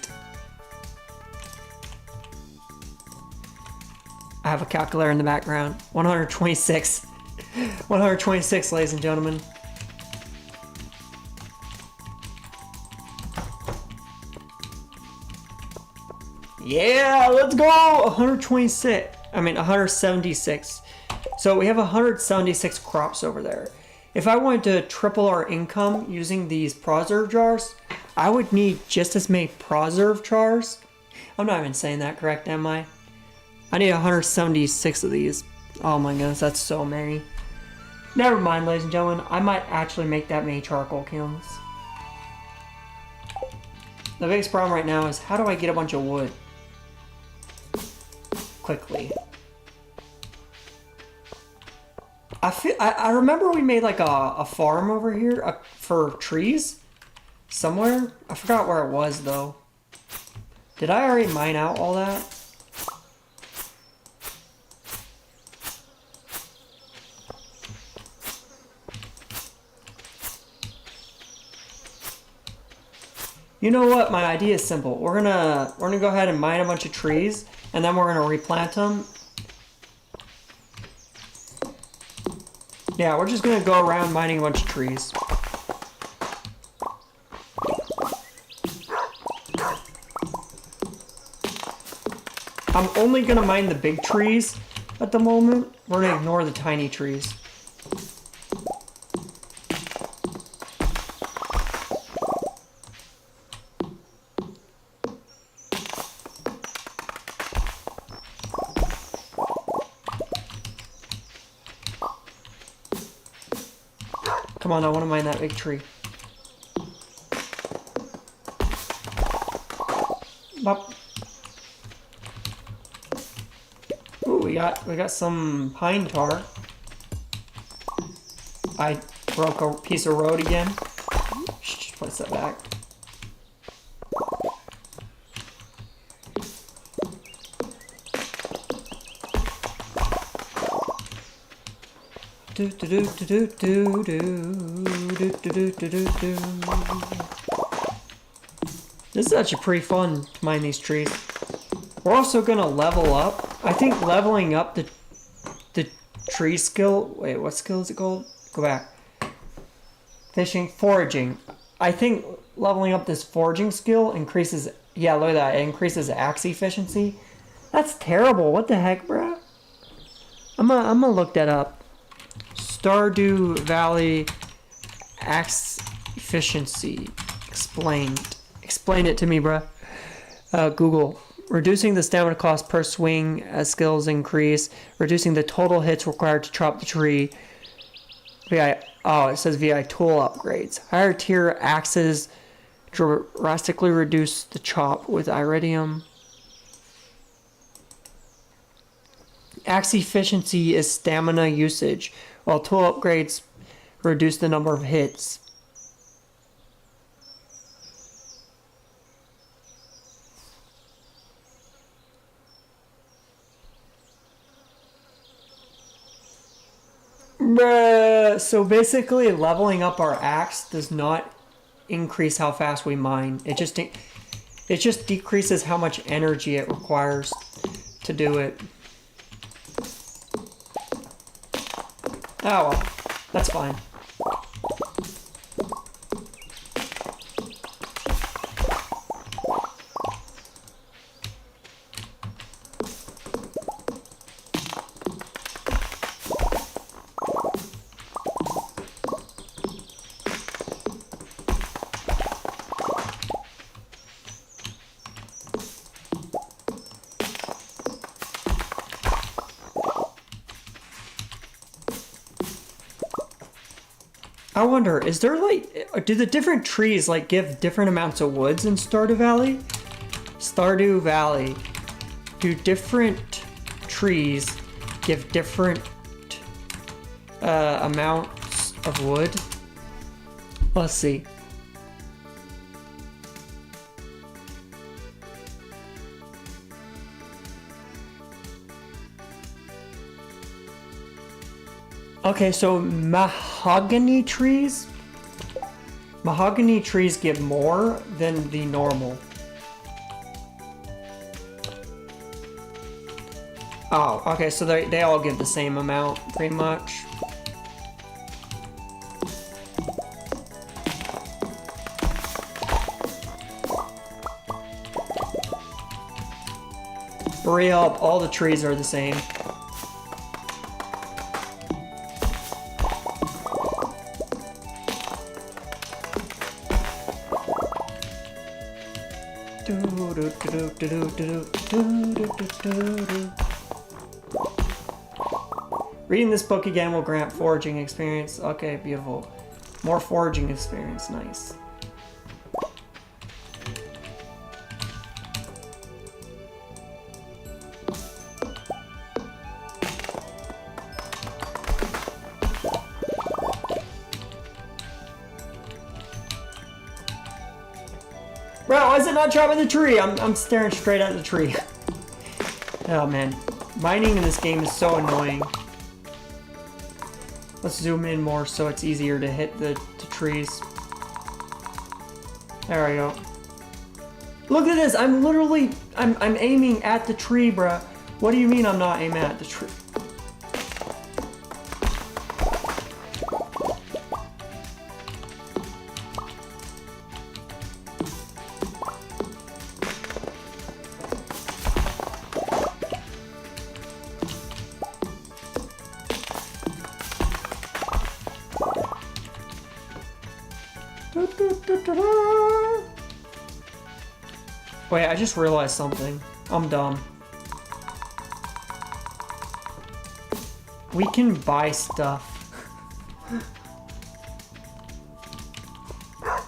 I have a calculator in the background. 126. 126, ladies and gentlemen. Yeah, let's go! 126. I mean, 176. So we have 176 crops over there. If I wanted to triple our income using these preserve jars, I would need just as many preserve jars. I'm not even saying that correct, am I? I need 176 of these. Oh my goodness, that's so many. Never mind, ladies and gentlemen. I might actually make that many charcoal kilns. The biggest problem right now is how do I get a bunch of wood quickly? I remember we made like a farm over here for trees somewhere. I forgot where it was though. Did I already mine out all that? You know what? My idea is simple. We're gonna go ahead and mine a bunch of trees, and then we're gonna replant them. Yeah, we're just gonna go around mining a bunch of trees. I'm only gonna mine the big trees at the moment. We're gonna ignore the tiny trees. Come on, I want to mine that big tree. Bop. got some pine tar. I broke a piece of road again. Just place that back. This is actually pretty fun to mine these trees. We're also gonna level up. I think leveling up the tree skill. Wait, what skill is it called? Go back. Fishing, foraging. I think leveling up this foraging skill increases. Yeah, look at that. It increases axe efficiency. That's terrible. What the heck, bruh? I'm gonna look that up. Stardew Valley axe efficiency explained. Explain it to me, bruh. Google. Reducing the stamina cost per swing as skills increase. Reducing the total hits required to chop the tree. It says VI tool upgrades. Higher tier axes drastically reduce the chop with iridium. Axe efficiency is stamina usage, while tool upgrades reduce the number of hits. Bruh. So basically leveling up our axe does not increase how fast we mine. It just decreases how much energy it requires to do it. Oh well, that's fine. I wonder, is there like, do the different trees like give different amounts of woods in Stardew Valley? Stardew Valley. Do different trees give different amounts of wood? Let's see. Okay, so mahogany trees give more than the normal. Oh, okay, so they all give the same amount, pretty much. Hurry up, all the trees are the same. Reading this book again will grant foraging experience. Okay, beautiful. More foraging experience, nice. Bro, why is it not chopping the tree? I'm staring straight at the tree. Oh man, mining in this game is so annoying. Let's zoom in more so it's easier to hit the trees. There we go. Look at this, I'm aiming at the tree, bruh. What do you mean I'm not aiming at the tree? Wait, I just realized something. I'm dumb. We can buy stuff.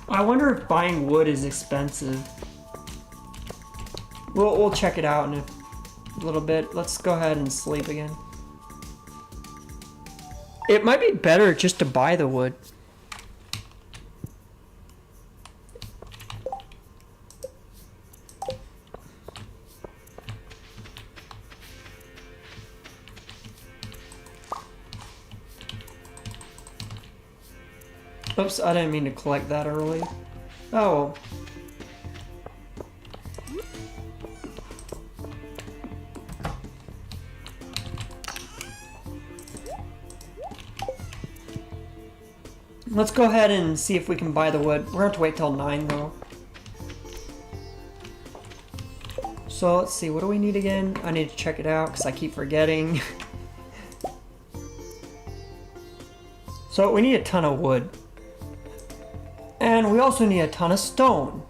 I wonder if buying wood is expensive. We'll check it out, and a little bit. Let's go ahead and sleep again. It might be better just to buy the wood. Oops, I didn't mean to collect that early. Oh. Let's go ahead and see if we can buy the wood. We're gonna have to wait till 9 though. So let's see, what do we need again? I need to check it out because I keep forgetting. So we need a ton of wood. And we also need a ton of stone.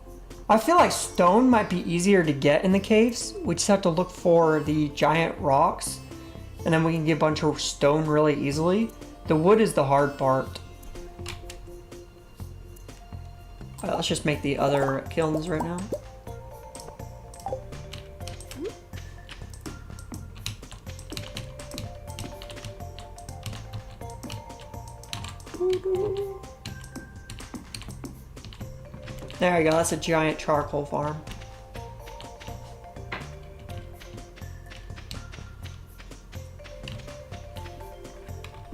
I feel like stone might be easier to get in the caves. We just have to look for the giant rocks, and then we can get a bunch of stone really easily. The wood is the hard part. Alright, let's just make the other kilns right now. There you go, that's a giant charcoal farm.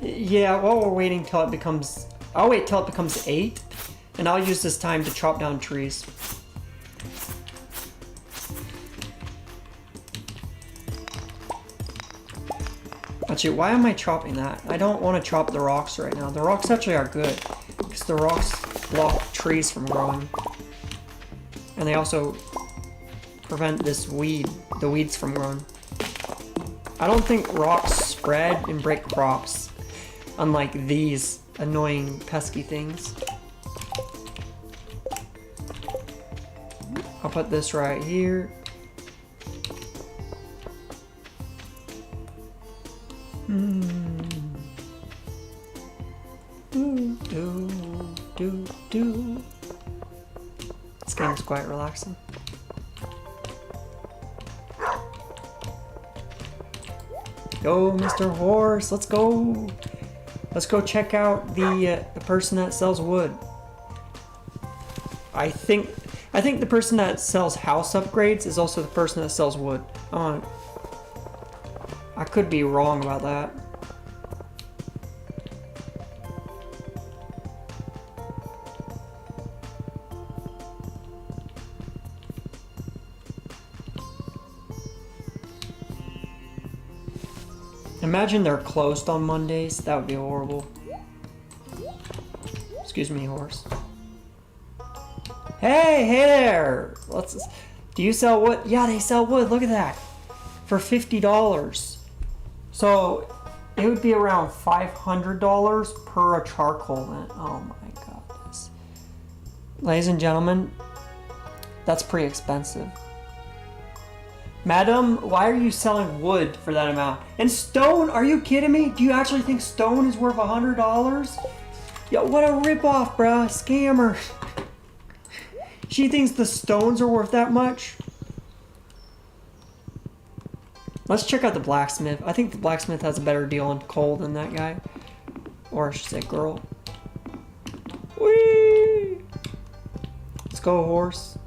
Yeah, while we're waiting till it becomes... I'll wait till it becomes 8, and I'll use this time to chop down trees. Actually, why am I chopping that? I don't want to chop the rocks right now. The rocks actually are good, because the rocks block trees from growing. And they also prevent the weeds from growing. I don't think rocks spread and break crops, unlike these annoying pesky things. I'll put this right here. This game's quite relaxing. Go, Mr. Horse, let's go. Let's go check out the person that sells wood. I think the person that sells house upgrades is also the person that sells wood. I could be wrong about that. Imagine they're closed on Mondays. That would be horrible. Excuse me, horse. Hey there! Do you sell wood? Yeah, they sell wood. Look at that. For $50. So it would be around $500 per charcoal vent. Oh my goodness. Ladies and gentlemen, that's pretty expensive. Madam, why are you selling wood for that amount? And stone? Are you kidding me? Do you actually think stone is worth $100? Yo, what a ripoff, bruh. Scammer. She thinks the stones are worth that much? Let's check out the blacksmith. I think the blacksmith has a better deal on coal than that guy. Or I should say girl. Whee! Let's go, horse.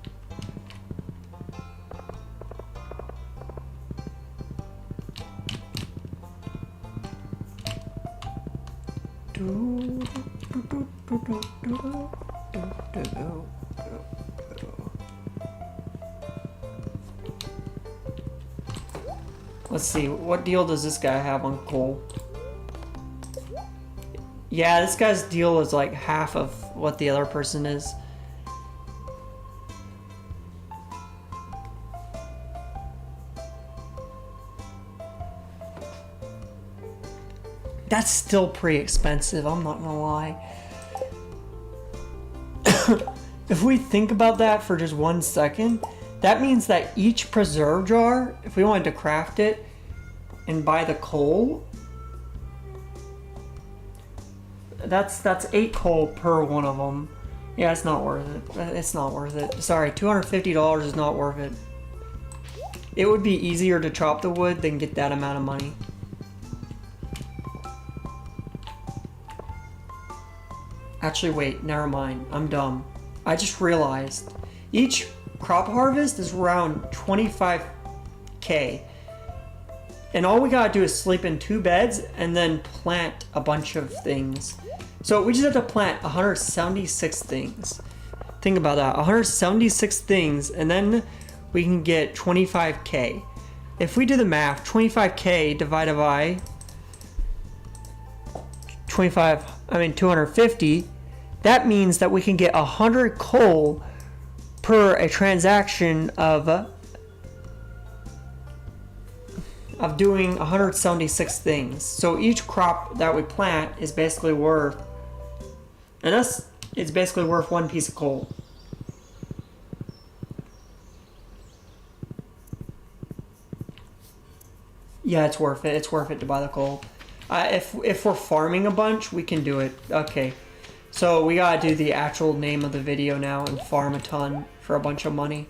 Let's see, what deal does this guy have on coal? Yeah, this guy's deal is like half of what the other person is. That's still pretty expensive, I'm not gonna lie. If we think about that for just 1 second, that means that each preserve jar, if we wanted to craft it and buy the coal, that's 8 coal per one of them. Yeah, it's not worth it. It's not worth it. Sorry, $250 is not worth it. it would be easier to chop the wood than get that amount of money. Actually, wait, never mind. I'm dumb. I just realized each crop harvest is around 25k. And all we gotta do is sleep in 2 beds and then plant a bunch of things. So we just have to plant 176 things. Think about that, 176 things, and then we can get 25k. If we do the math, 25k divided by 250, that means that we can get 100 coal per a transaction of doing 176 things. So each crop that we plant is basically worth, and it's basically worth 1 piece of coal. Yeah, it's worth it. It's worth it to buy the coal. If we're farming a bunch, we can do it. Okay, so we gotta do the actual name of the video now and farm a ton for a bunch of money.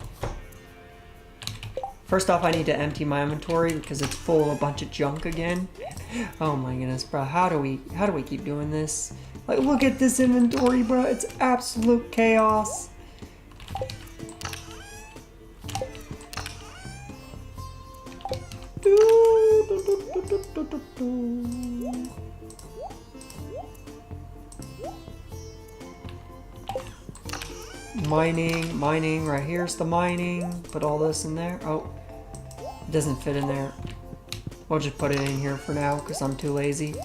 First off, I need to empty my inventory because it's full of a bunch of junk again. Oh my goodness, bro. How do we keep doing this? Like, look at this inventory, bro. It's absolute chaos. Mining, right here's the mining. Put all this in there. Oh, it doesn't fit in there. We'll just put it in here for now because I'm too lazy.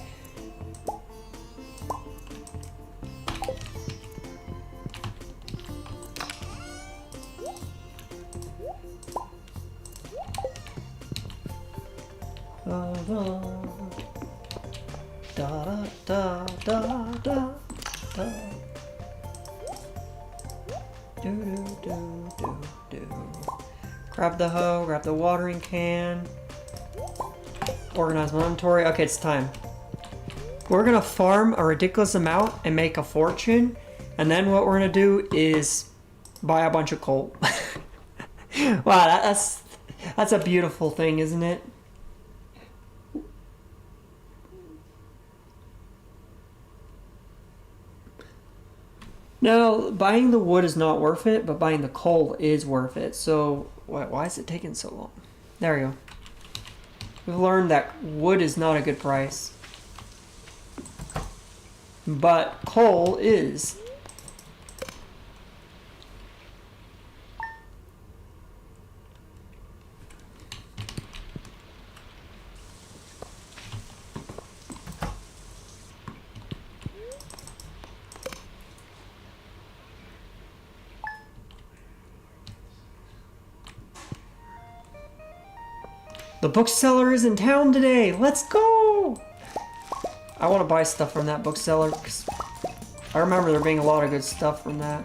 Grab the hoe, grab the watering can, organize my inventory. Okay, it's time. We're gonna farm a ridiculous amount and make a fortune, and then what we're gonna do is buy a bunch of coal. Wow, that's a beautiful thing, isn't it? Now, buying the wood is not worth it, but buying the coal is worth it. So, why is it taking so long? There we go. We've learned that wood is not a good price. But coal is. The bookseller is in town today. Let's go! I want to buy stuff from that bookseller because I remember there being a lot of good stuff from that.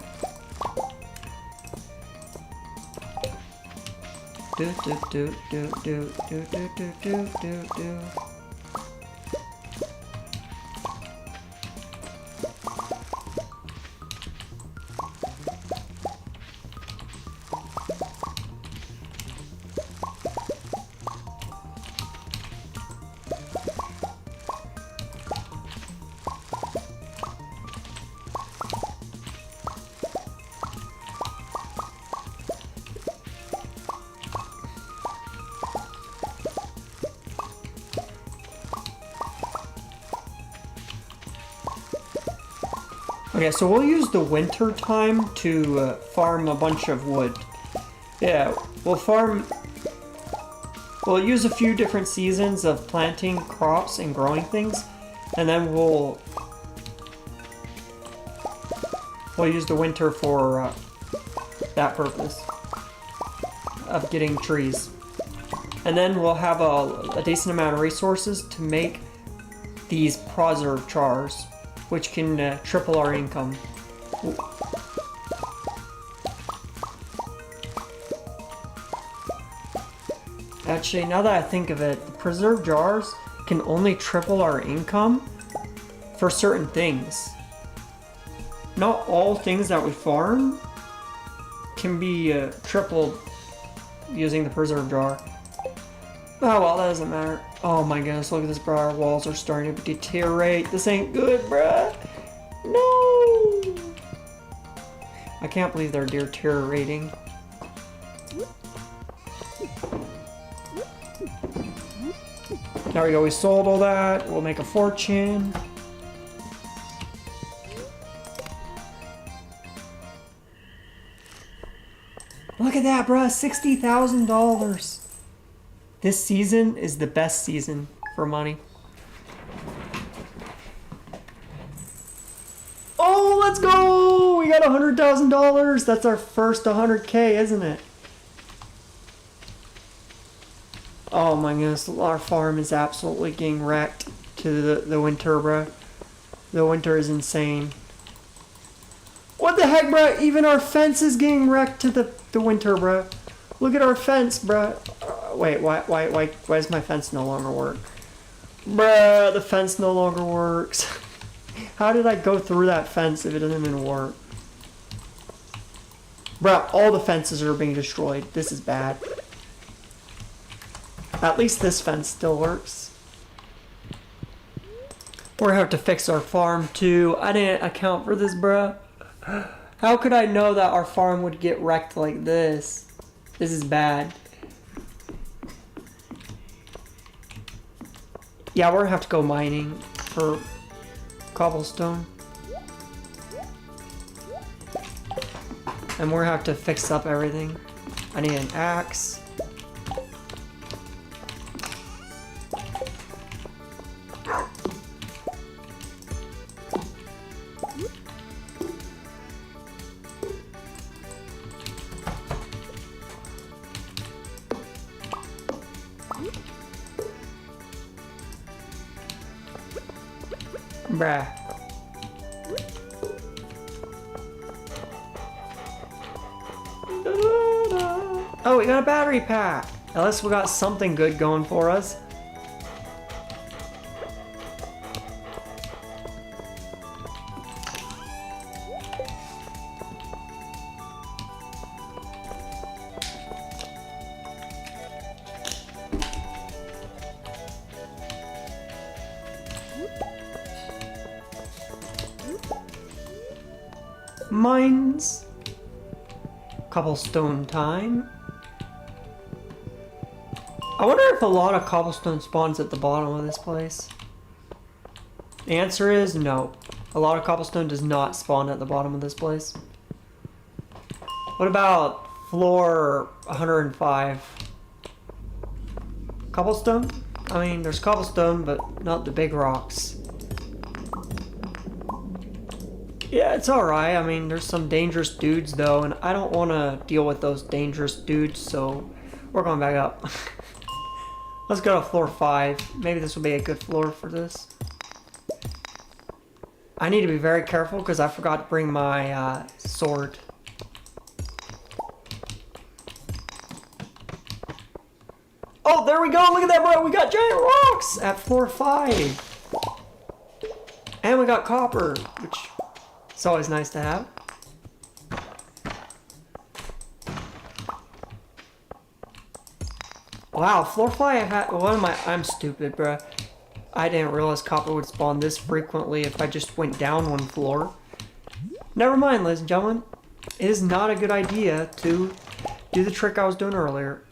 Do do do do do do do do do do do. Okay, so we'll use the winter time to farm a bunch of wood. Yeah, we'll use a few different seasons of planting crops and growing things, and then we'll use the winter for that purpose of getting trees. And then we'll have a decent amount of resources to make these preserve jars, which can triple our income. Actually, now that I think of it, the preserve jars can only triple our income for certain things. Not all things that we farm can be tripled using the preserve jar. Oh well, that doesn't matter. Oh my goodness, look at this, bro. Our walls are starting to deteriorate. This ain't good, bruh. No! I can't believe they're deteriorating. There we go, we sold all that. We'll make a fortune. Look at that, bruh. $60,000. This season is the best season for money. Oh, let's go! We got $100,000. That's our first 100K, isn't it? Oh my goodness, our farm is absolutely getting wrecked to the winter, bruh. The winter is insane. What the heck, bruh? Even our fence is getting wrecked to the winter, bruh. Look at our fence, bruh. Wait, why does my fence no longer work? Bruh, the fence no longer works. How did I go through that fence if it doesn't even work? Bruh, all the fences are being destroyed. This is bad. At least this fence still works. We're gonna have to fix our farm too. I didn't account for this, bruh. How could I know that our farm would get wrecked like this? This is bad. Yeah, we're gonna have to go mining for cobblestone. And we're gonna have to fix up everything. I need an axe. Bruh. Oh, we got a battery pack. At least we got something good going for us. Mines. Cobblestone time. I wonder if a lot of cobblestone spawns at the bottom of this place. The answer is no. A lot of cobblestone does not spawn at the bottom of this place. What about floor 105? Cobblestone? I mean, there's cobblestone, but not the big rocks. Yeah, it's alright. I mean, there's some dangerous dudes, though, and I don't want to deal with those dangerous dudes, so we're going back up. Let's go to floor 5. Maybe this will be a good floor for this. I need to be very careful because I forgot to bring my sword. Oh, there we go. Look at that, bro. We got giant rocks at floor 5. And we got copper, which is always nice to have. Wow, floor 5 had one of my. I'm stupid, bruh. I didn't realize copper would spawn this frequently if I just went down one floor. Never mind, ladies and gentlemen. It is not a good idea to do the trick I was doing earlier.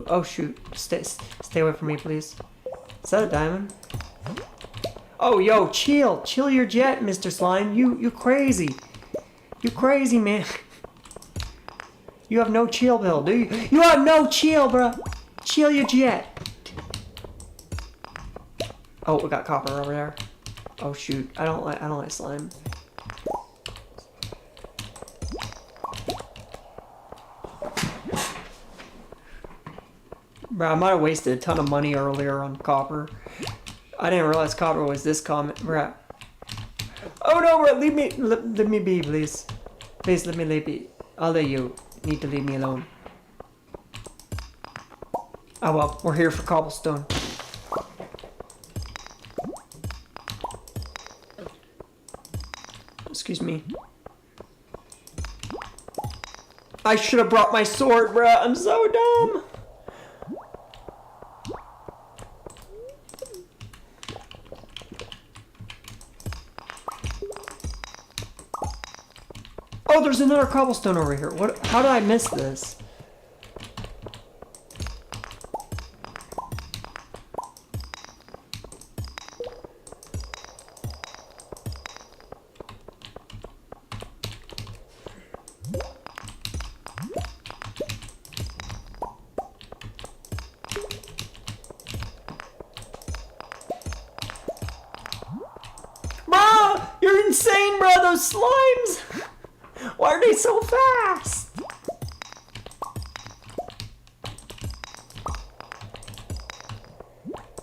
Oh shoot! Stay away from me, please. Is that a diamond? Oh yo, chill your jet, Mr. Slime. You crazy? You crazy, man? You have no chill, Bill, do you? You have no chill, bro. Chill your jet. Oh, we got copper over there. Oh shoot! I don't like slime. Bro, I might have wasted a ton of money earlier on copper. I didn't realize copper was this common. Bro. Oh no, bro, leave me be, please. Please let me be. I'll let you. Need to leave me alone. Oh well, we're here for cobblestone. Excuse me. I should have brought my sword, bruh. I'm so dumb. Oh, there's another cobblestone over here. What? How did I miss this? Bro, you're insane, bro. Those slimes. Why are they so fast?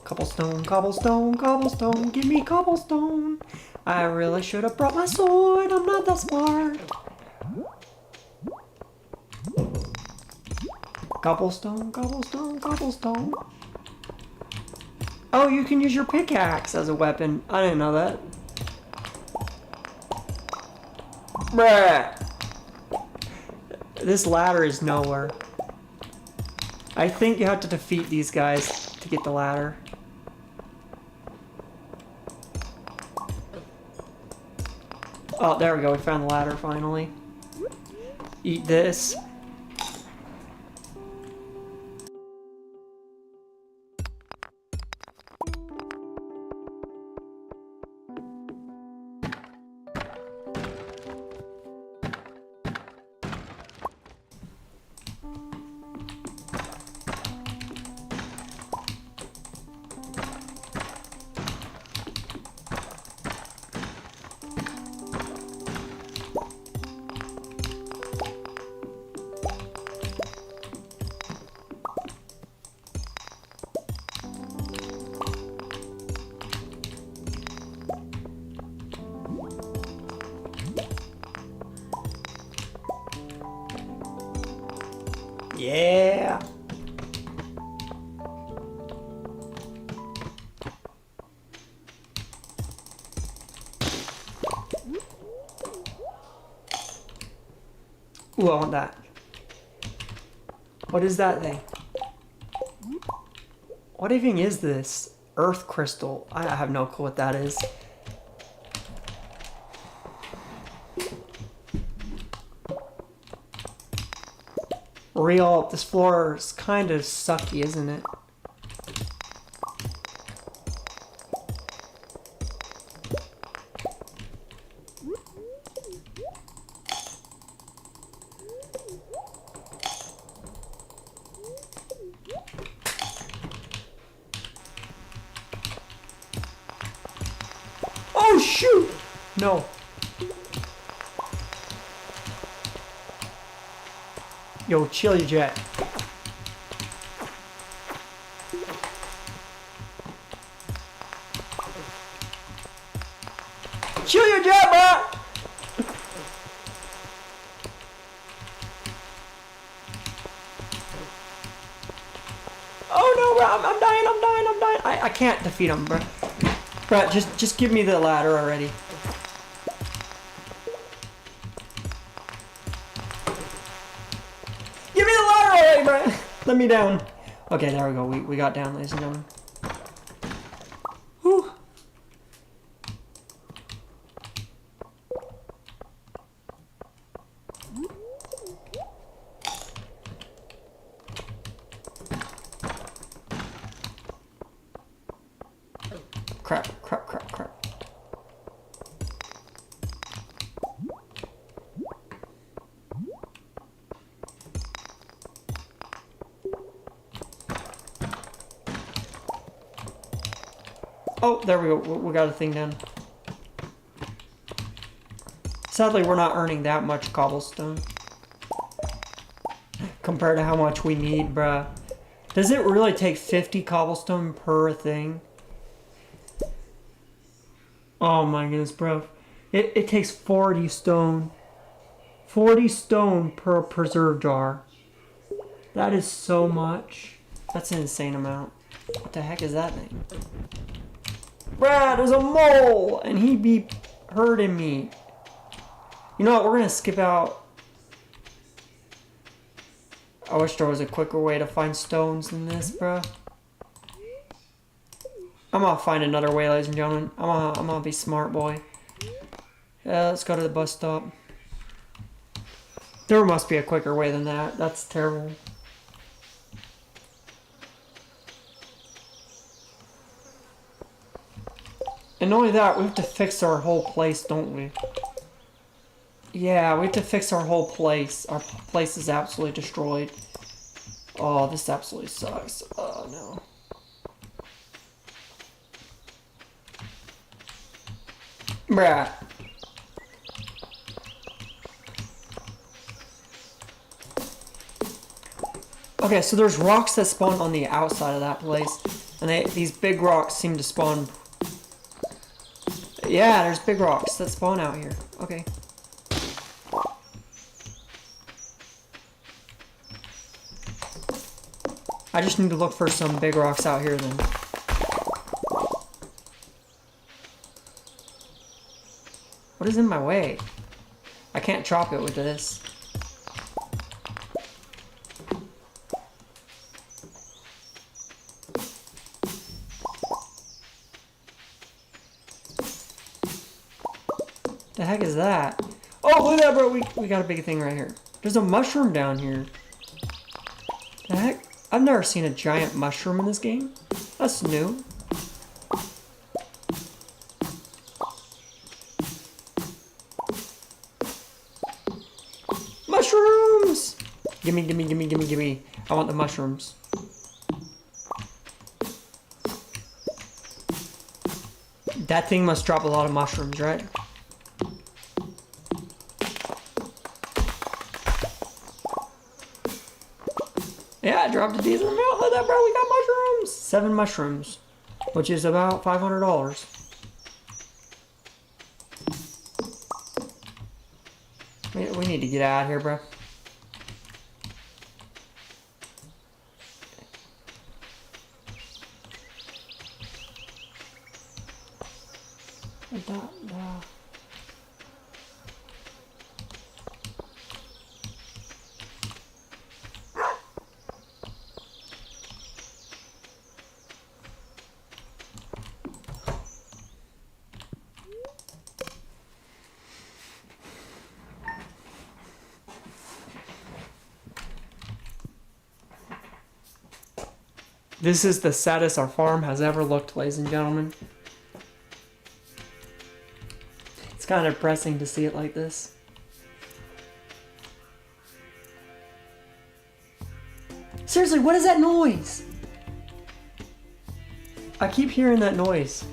Cobblestone, cobblestone, cobblestone. Give me cobblestone. I really should have brought my sword. I'm not that smart. Cobblestone, cobblestone, cobblestone. Oh, you can use your pickaxe as a weapon. I didn't know that. Bruh. This ladder is nowhere. I think you have to defeat these guys to get the ladder. Oh, there we go. We found the ladder finally. Eat this. Yeah. Ooh, I want that. What is that thing? What even is this? Earth crystal. I have no clue what that is. Real, this floor is kind of sucky, isn't it? Oh shoot! No. Yo, chill your jet. Chill your jet, bro! Oh no, bro, I'm dying. I can't defeat him, bro. Bro, just give me the ladder already. Give me the ladder already, bro! Let me down. Okay, there we go. We got down, ladies and gentlemen. Whew. Crap. Oh, there we go. We got a thing done. Sadly, we're not earning that much cobblestone compared to how much we need, bruh. Does it really take 50 cobblestone per thing? Oh my goodness, bro. It takes 40 stone 40 stone per preserve jar. That is so much. That's an insane amount. What the heck is that thing? Brad, there's a mole! And he be hurting me. You know what? We're gonna skip out. I wish there was a quicker way to find stones than this, bruh. I'm gonna find another way, ladies and gentlemen. I'm gonna be smart, boy. Yeah, let's go to the bus stop. There must be a quicker way than that. That's terrible. And not only that, we have to fix our whole place, don't we? Yeah, we have to fix our whole place. Our place is absolutely destroyed. Oh, this absolutely sucks. Oh, no. Bruh. Okay, so there's rocks that spawn on the outside of that place. And these big rocks seem to spawn... Yeah, there's big rocks that spawn out here. Okay. I just need to look for some big rocks out here then. What is in my way? I can't chop it with this. The heck is that? Oh, look at that, bro. We got a big thing right here. There's a mushroom down here. The heck? I've never seen a giant mushroom in this game. That's new. Mushrooms! Gimme, gimme, gimme, gimme, gimme. I want the mushrooms. That thing must drop a lot of mushrooms, right? Yeah, I dropped a decent amount. Look at that, bro. We got mushrooms. 7 mushrooms, which is about $500. We need to get out of here, bro. This is the saddest our farm has ever looked, ladies and gentlemen. It's kind of depressing to see it like this. Seriously, what is that noise? I keep hearing that noise.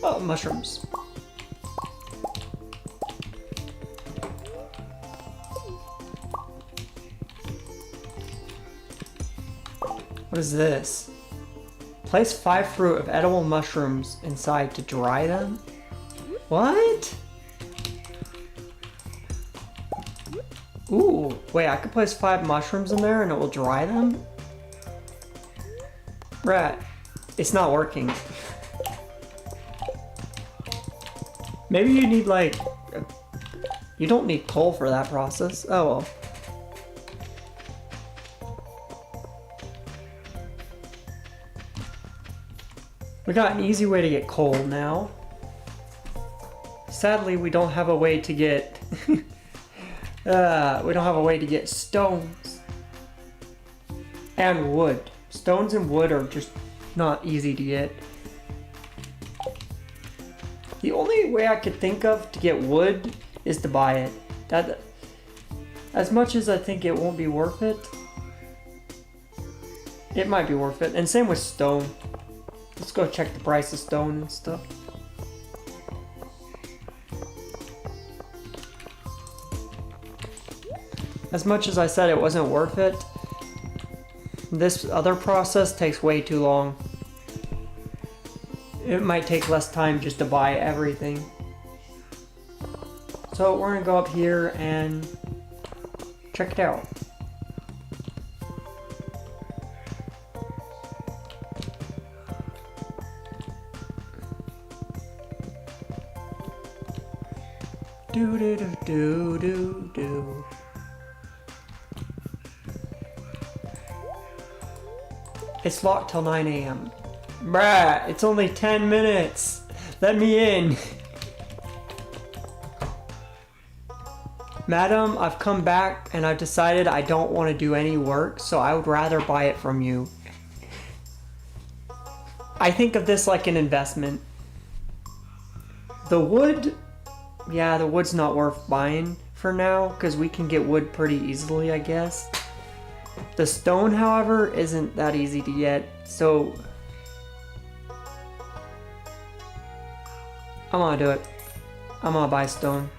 Oh, mushrooms. What is this? Place 5 fruit of edible mushrooms inside to dry them? What? Ooh, wait, I could place 5 mushrooms in there and it will dry them? Rat, it's not working. Maybe you need like... You don't need coal for that process. Oh well. We got an easy way to get coal now. Sadly, we don't have a way to get... we don't have a way to get stones. And wood. Stones and wood are just not easy to get. The only way I could think of to get wood is to buy it. That, as much as I think it won't be worth it, it might be worth it. And same with stone. Let's go check the price of stone and stuff. As much as I said it wasn't worth it, this other process takes way too long. It might take less time just to buy everything. So we're gonna go up here and check it out. Do do do do do do. It's locked till 9 a.m. Bruh, it's only 10 minutes. Let me in. Madam, I've come back and I've decided I don't want to do any work, so I would rather buy it from you. I think of this like an investment. The wood, yeah, the wood's not worth buying for now because we can get wood pretty easily, I guess. The stone, however, isn't that easy to get, so I'm gonna do it. I'm gonna buy stone.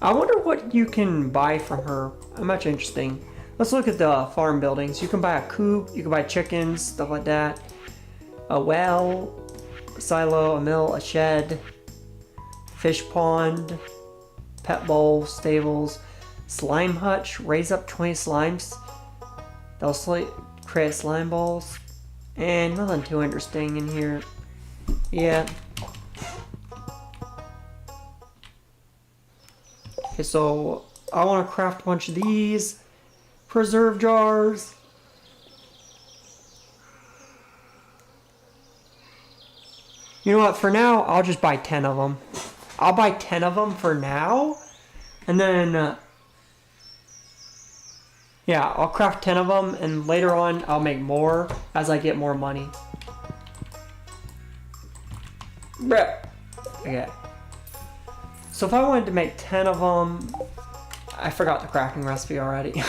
I wonder what you can buy from her. Much interesting. Let's look at the farm buildings. You can buy a coop, you can buy chickens, stuff like that. A well, a silo, a mill, a shed, fish pond, pet bowl, stables, slime hutch, raise up 20 slimes. They'll create slime balls. And nothing too interesting in here. Yeah. Okay, so I want to craft a bunch of these preserve jars. You know what? For now, I'll just buy 10 of them. I'll buy 10 of them for now. And then, yeah, I'll craft 10 of them. And later on, I'll make more as I get more money. Okay. So if I wanted to make 10 of them, I forgot the crafting recipe already.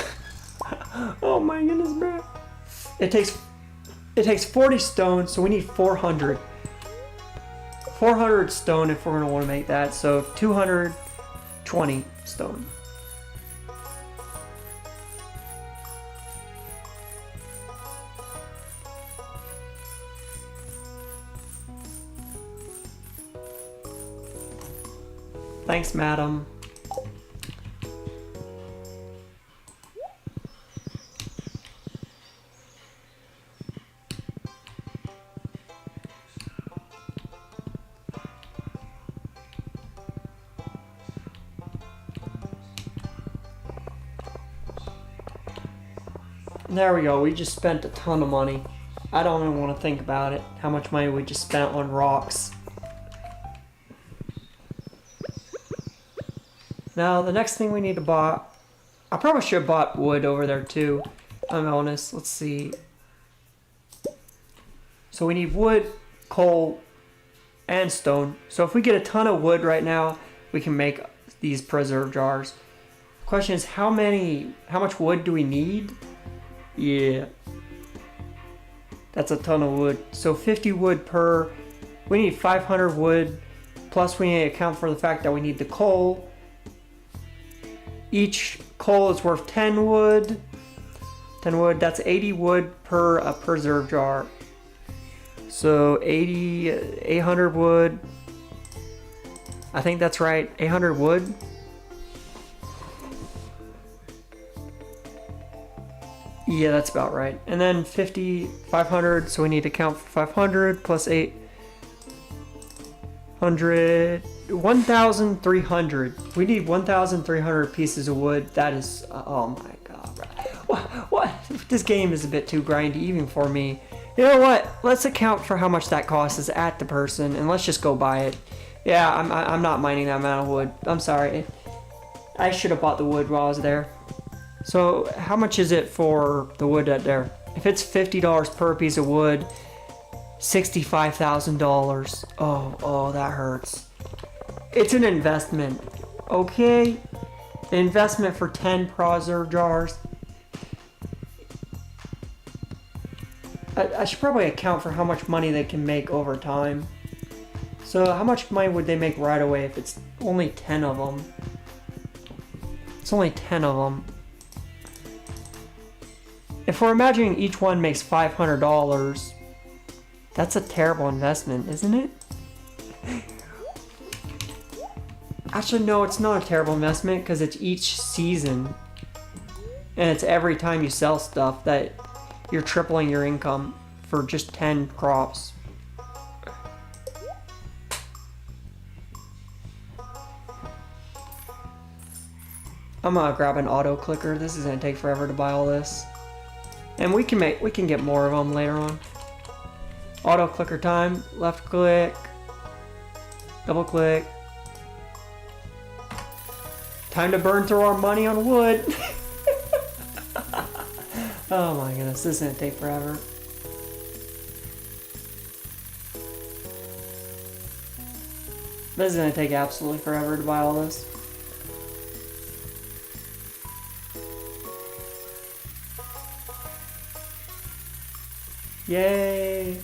Oh my goodness, bro. It takes 40 stone, so we need 400. 400 stone if we're gonna want to make that, so 220 stone. Thanks, madam. There we go, we just spent a ton of money. I don't even want to think about it, how much money we just spent on rocks. Now, the next thing we need to buy... I probably should have bought wood over there too, I'm honest. Let's see. So we need wood, coal, and stone. So if we get a ton of wood right now, we can make these preserve jars. The question is, how much wood do we need? Yeah. That's a ton of wood. So 50 wood per... We need 500 wood, plus we need to account for the fact that we need the coal. Each coal is worth 10 wood. 10 wood, that's 80 wood per preserve jar. So 800 wood. I think that's right, 800 wood. Yeah, that's about right. And then 500, so we need to count for 500 plus 800, 1,300. We need 1,300 pieces of wood. That is, oh my god. What? This game is a bit too grindy even for me. You know what? Let's account for how much that costs at the person and let's just go buy it. Yeah, I'm not mining that amount of wood. I'm sorry. I should have bought the wood while I was there. So how much is it for the wood out there? If it's $50 per piece of wood, $65,000. Oh, that hurts. It's an investment, okay? An investment for 10 preserve jars. I should probably account for how much money they can make over time. So how much money would they make right away if it's only 10 of them? It's only 10 of them. If we're imagining each one makes $500, that's a terrible investment, isn't it? Actually, no, it's not a terrible investment because it's each season. And it's every time you sell stuff that you're tripling your income for just 10 crops. I'm gonna grab an auto clicker. This is gonna take forever to buy all this. And we can get more of them later on. Auto clicker time. Left click. Double click. Time to burn through our money on wood. Oh my goodness, this is gonna take forever. This is gonna take absolutely forever to buy all this. Yay!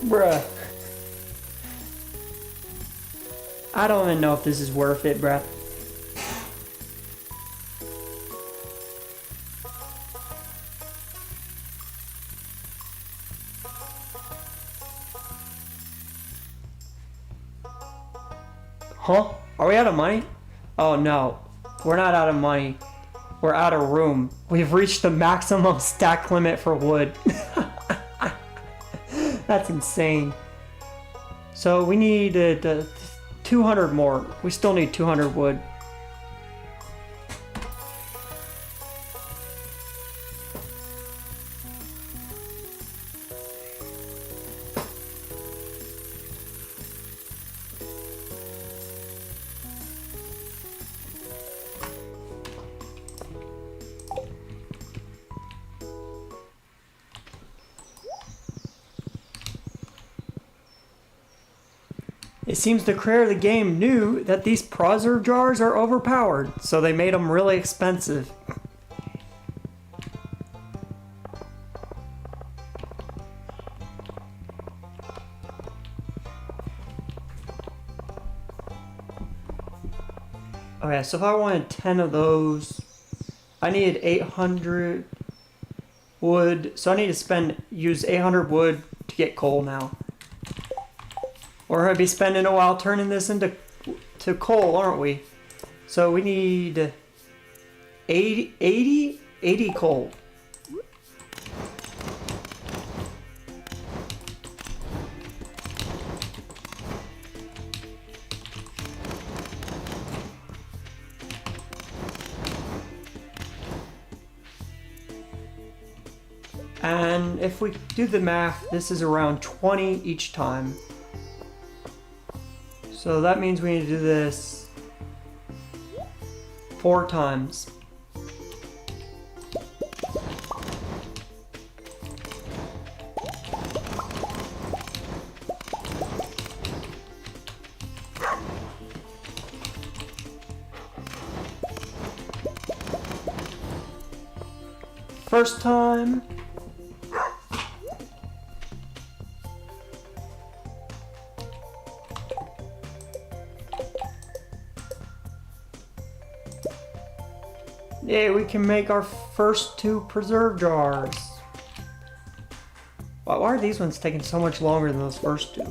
Bruh. I don't even know if this is worth it, bruh. Huh? Are we out of money? Oh no. We're not out of money. We're out of room. We've reached the maximum stack limit for wood. That's insane. So we need 200 more. We still need 200 wood. It seems the creator of the game knew that these preserve jars are overpowered, so they made them really expensive. Okay, so if I wanted 10 of those, I needed 800 wood, so I need to use 800 wood to get coal now. We're going to be spending a while turning this into coal, aren't we? So we need 80 coal. And if we do the math, this is around 20 each time. So that means we need to do this 4 times. First time. Yeah, we can make our first 2 preserve jars. Why are these ones taking so much longer than those first 2?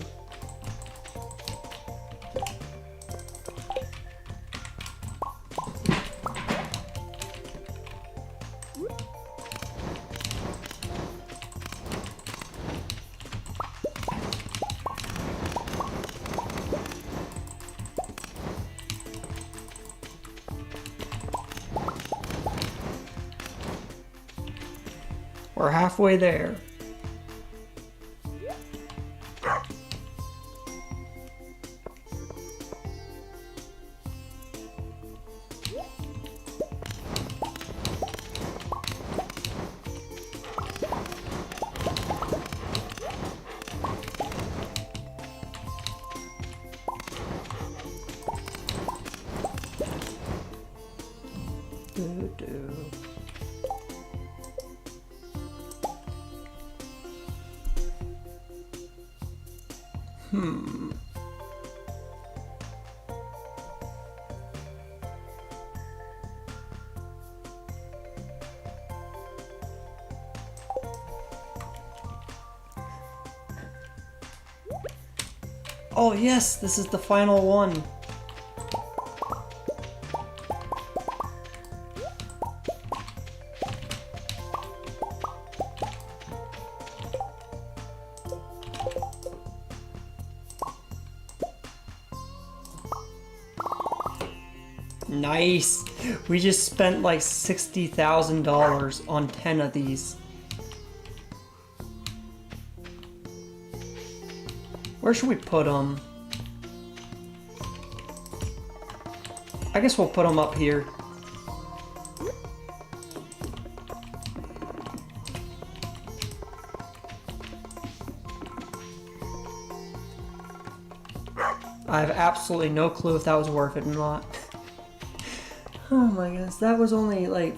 We're halfway there. Oh yes, this is the final one. Nice. We just spent like $60,000 on 10 of these. Where should we put them? I guess we'll put them up here. I have absolutely no clue if that was worth it or not. Oh my goodness, that was only like...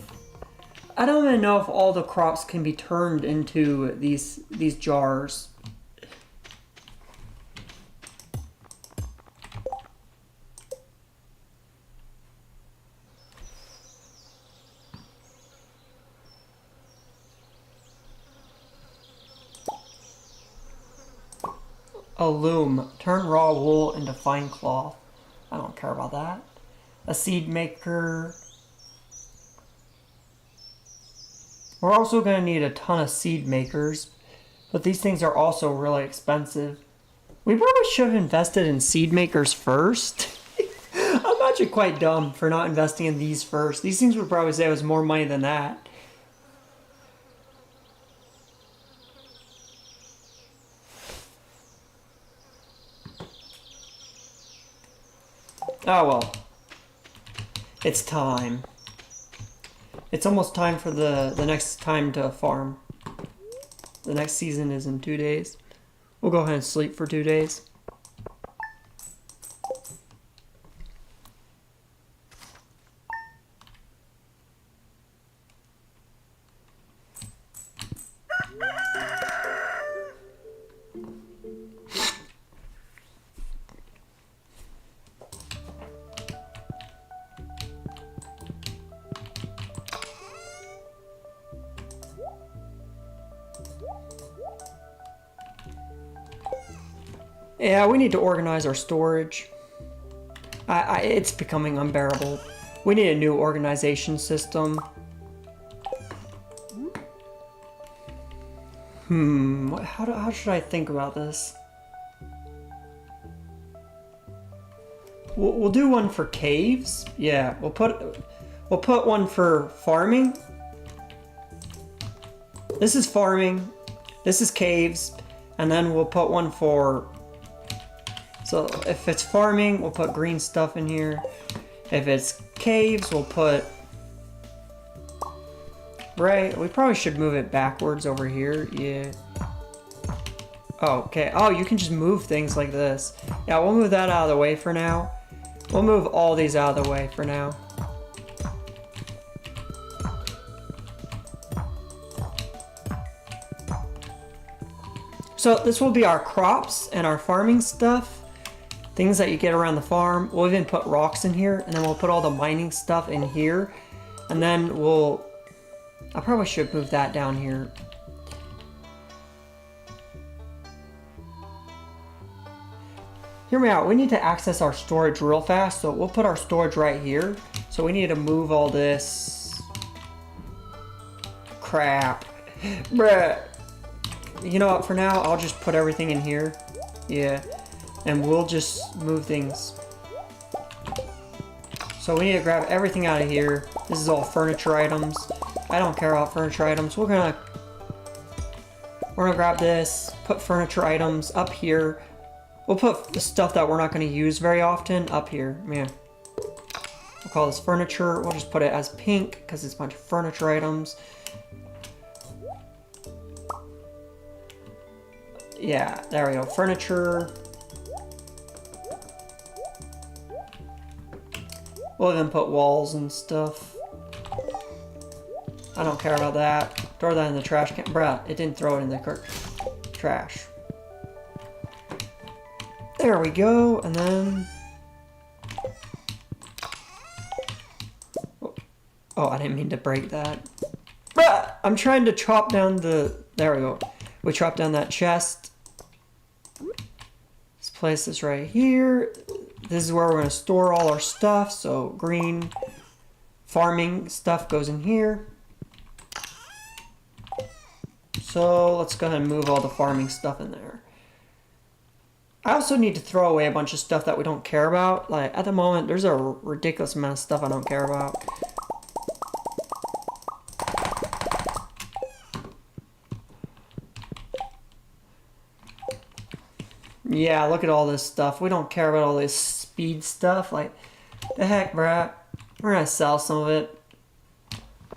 I don't even know if all the crops can be turned into these jars. A loom. Turn raw wool into fine cloth. I don't care about that. A seed maker. We're also going to need a ton of seed makers, but these things are also really expensive. We probably should have invested in seed makers first. I'm actually quite dumb for not investing in these first. These things would probably save us more money than that. Oh well. It's time. It's almost time for the next time to farm. The next season is in 2 days. We'll go ahead and sleep for 2 days. Yeah, we need to organize our storage. It's becoming unbearable. We need a new organization system. How should I think about this? We'll do one for caves. Yeah, we'll put one for farming. This is farming. This is caves, and then we'll put one for. So if it's farming, we'll put green stuff in here. If it's caves, we'll put... Right, we probably should move it backwards over here. Yeah. Oh, okay. Oh, you can just move things like this. Yeah, we'll move that out of the way for now. We'll move all these out of the way for now. So this will be our crops and our farming stuff. Things that you get around the farm. We'll even put rocks in here, and then we'll put all the mining stuff in here. And then I probably should move that down here. Hear me out. We need to access our storage real fast, so we'll put our storage right here. So we need to move all this crap. Bruh. You know what, for now, I'll just put everything in here. Yeah. And we'll just move things. So we need to grab everything out of here. This is all furniture items. I don't care about furniture items. We're gonna grab this, put furniture items up here. We'll put the stuff that we're not gonna use very often up here. Yeah. We'll call this furniture. We'll just put it as pink because it's a bunch of furniture items. Yeah, there we go. Furniture. We'll even put walls and stuff. I don't care about that. Throw that in the trash can. Bruh, it didn't throw it in the trash. There we go, and then... Oh, I didn't mean to break that. I'm trying to chop down the... There we go. We chop down that chest. Let's place this right here. This is where we're going to store all our stuff. So green farming stuff goes in here. So let's go ahead and move all the farming stuff in there. I also need to throw away a bunch of stuff that we don't care about. Like, at the moment, there's a ridiculous amount of stuff I don't care about. Yeah, look at all this stuff. We don't care about all this speed stuff. Like, the heck, bruh. We're gonna sell some of it.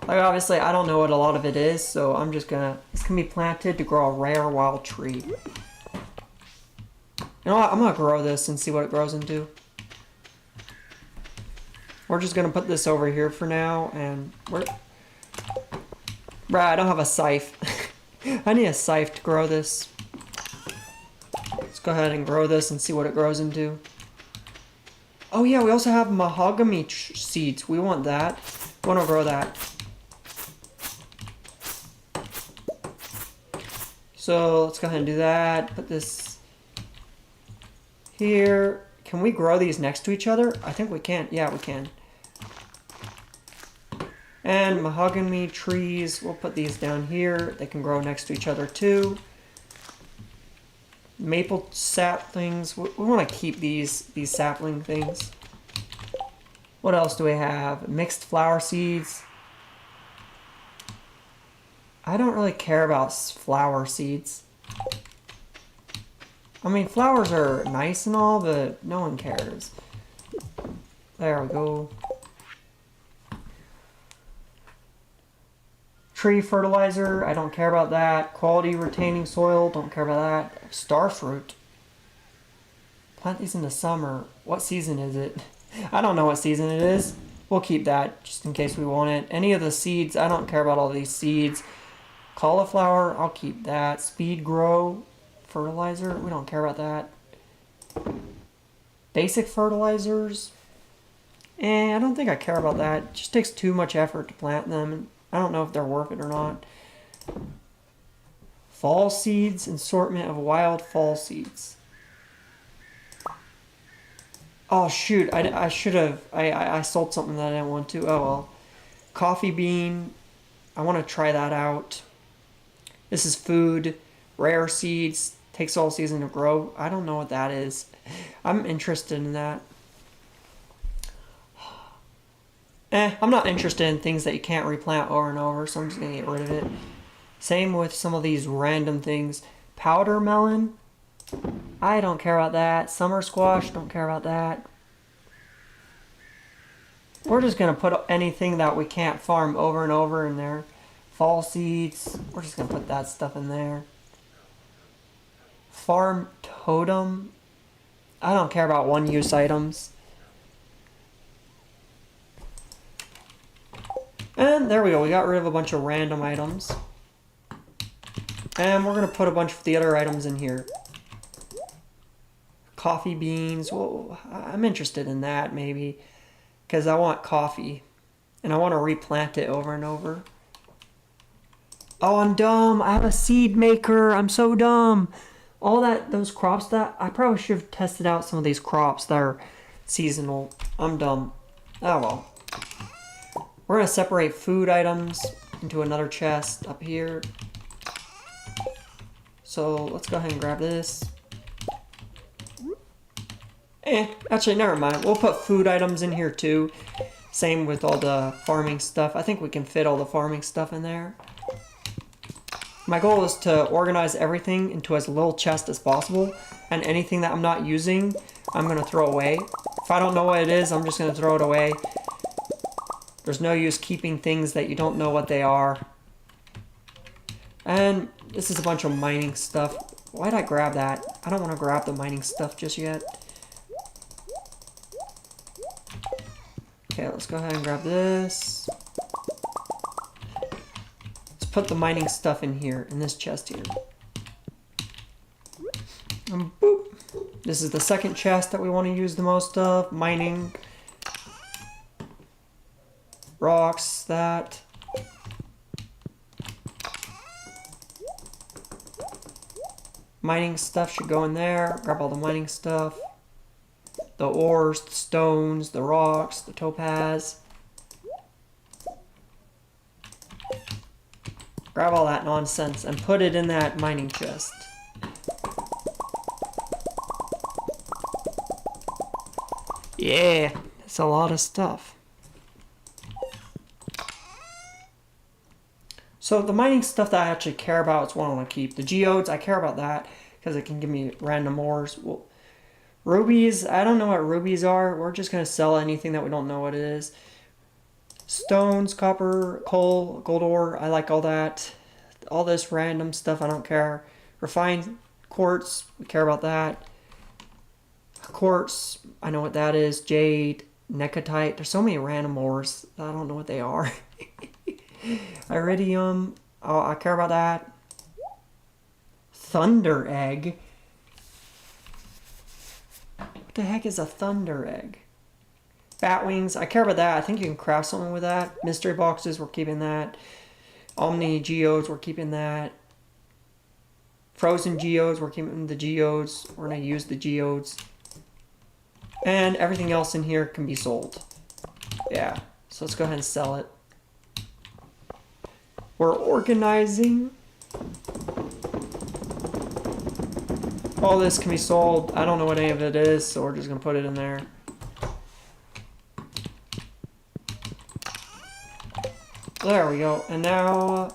Like, obviously, I don't know what a lot of it is, so I'm just gonna... It's gonna be planted to grow a rare wild tree. You know what? I'm gonna grow this and see what it grows into. We're just gonna put this over here for now, and we're... Bruh, I don't have a scythe. I need a scythe to grow this. Let's go ahead and grow this and see what it grows into. Oh yeah, we also have mahogany seeds. We want that. We want to grow that. So let's go ahead and do that. Put this here. Can we grow these next to each other? I think we can. Yeah, we can. And mahogany trees, we'll put these down here. They can grow next to each other too. Maple saplings, we want to keep these sapling things. What else do we have? Mixed flower seeds. I don't really care about flower seeds. I mean, flowers are nice and all, but no one cares. There we go. Tree fertilizer, I don't care about that. Quality retaining soil, don't care about that. Starfruit. Plant these in the summer. What season is it? I don't know what season it is. We'll keep that just in case we want it. Any of the seeds, I don't care about all these seeds. Cauliflower, I'll keep that. Speed grow fertilizer, we don't care about that. Basic fertilizers, I don't think I care about that. It just takes too much effort to plant them. I don't know if they're worth it or not. Fall seeds, assortment of wild fall seeds. Oh shoot, I should have, I sold something that I didn't want to. Oh well. Coffee bean, I want to try that out. This is food, rare seeds, takes all season to grow. I don't know what that is. I'm interested in that. I'm not interested in things that you can't replant over and over, so I'm just going to get rid of it. Same with some of these random things. Powder melon, I don't care about that. Summer squash, don't care about that. We're just going to put anything that we can't farm over and over in there. Fall seeds, we're just going to put that stuff in there. Farm totem, I don't care about one-use items. And there we go, we got rid of a bunch of random items. And we're going to put a bunch of the other items in here. Coffee beans, well, I'm interested in that maybe. Because I want coffee. And I want to replant it over and over. Oh, I'm dumb, I have a seed maker, I'm so dumb. All that, those crops that, I probably should have tested out some of these crops that are seasonal. I'm dumb. Oh well. We're going to separate food items into another chest up here. So let's go ahead and grab this. Actually, never mind. We'll put food items in here too. Same with all the farming stuff. I think we can fit all the farming stuff in there. My goal is to organize everything into as little chest as possible. And anything that I'm not using, I'm going to throw away. If I don't know what it is, I'm just going to throw it away. There's no use keeping things that you don't know what they are. And this is a bunch of mining stuff. Why'd I grab that? I don't want to grab the mining stuff just yet. Okay, let's go ahead and grab this. Let's put the mining stuff in here, in this chest here. And boop. This is the second chest that we want to use the most of. Mining. Rocks, that. Mining stuff should go in there. Grab all the mining stuff. The ores, the stones, the rocks, the topaz. Grab all that nonsense and put it in that mining chest. Yeah, that's a lot of stuff. So the mining stuff that I actually care about is what I want to keep. The geodes, I care about that because it can give me random ores. Well, rubies, I don't know what rubies are. We're just going to sell anything that we don't know what it is. Stones, copper, coal, gold ore, I like all that. All this random stuff, I don't care. Refined quartz, we care about that. Quartz, I know what that is. Jade, necotite, there's so many random ores, I don't know what they are. Iridium, oh, I care about that. Thunder egg. What the heck is a thunder egg? Bat wings, I care about that. I think you can craft something with that. Mystery boxes, we're keeping that. Omni geodes, we're keeping that. Frozen geodes, we're keeping the geodes. We're going to use the geodes. And everything else in here can be sold. Yeah, so let's go ahead and sell it. We're organizing. All this can be sold. I don't know what any of it is, so we're just going to put it in there. There we go. And now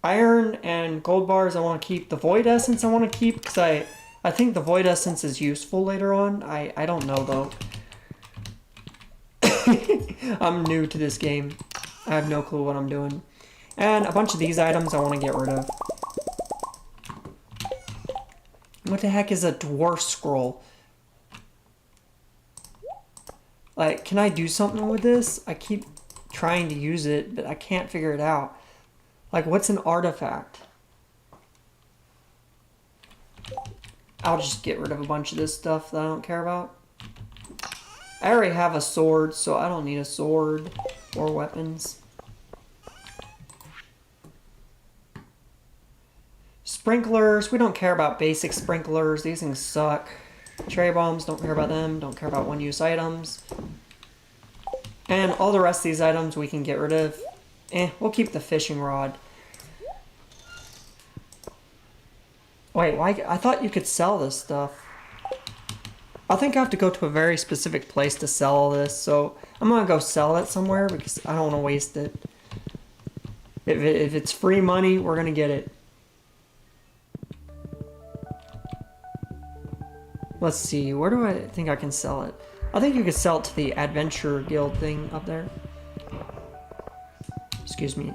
iron and gold bars I want to keep. The void essence I want to keep because I think the void essence is useful later on. I don't know though. I'm new to this game. I have no clue what I'm doing. And a bunch of these items I want to get rid of. What the heck is a dwarf scroll? Like, can I do something with this? I keep trying to use it, but I can't figure it out. Like, what's an artifact? I'll just get rid of a bunch of this stuff that I don't care about. I already have a sword, so I don't need a sword or weapons. Sprinklers, we don't care about basic sprinklers. These things suck. Cherry bombs, don't care about them. Don't care about one-use items. And all the rest of these items we can get rid of. We'll keep the fishing rod. Wait, why? I thought you could sell this stuff. I think I have to go to a very specific place to sell all this, so I'm gonna go sell it somewhere because I don't want to waste it. If it's free money, we're gonna get it. Let's see, where do I think I can sell it? I think you could sell it to the Adventure Guild thing up there. Excuse me.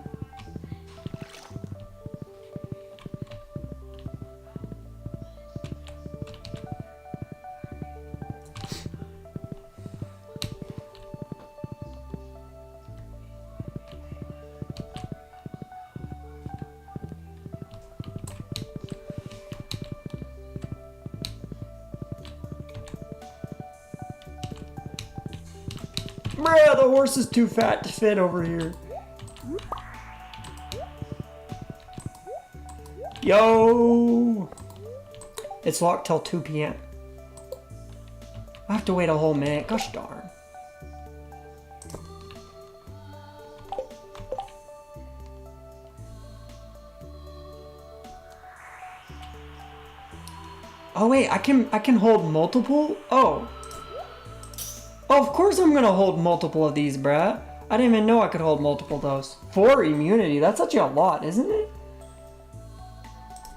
Bruh, the horse is too fat to fit over here. Yo! It's locked till 2 p.m. I have to wait a whole minute. Gosh darn. Oh wait, I can hold multiple? Oh. Oh, of course I'm gonna hold multiple of these, bruh. I didn't even know I could hold multiple of those. 4 immunity, that's actually a lot, isn't it?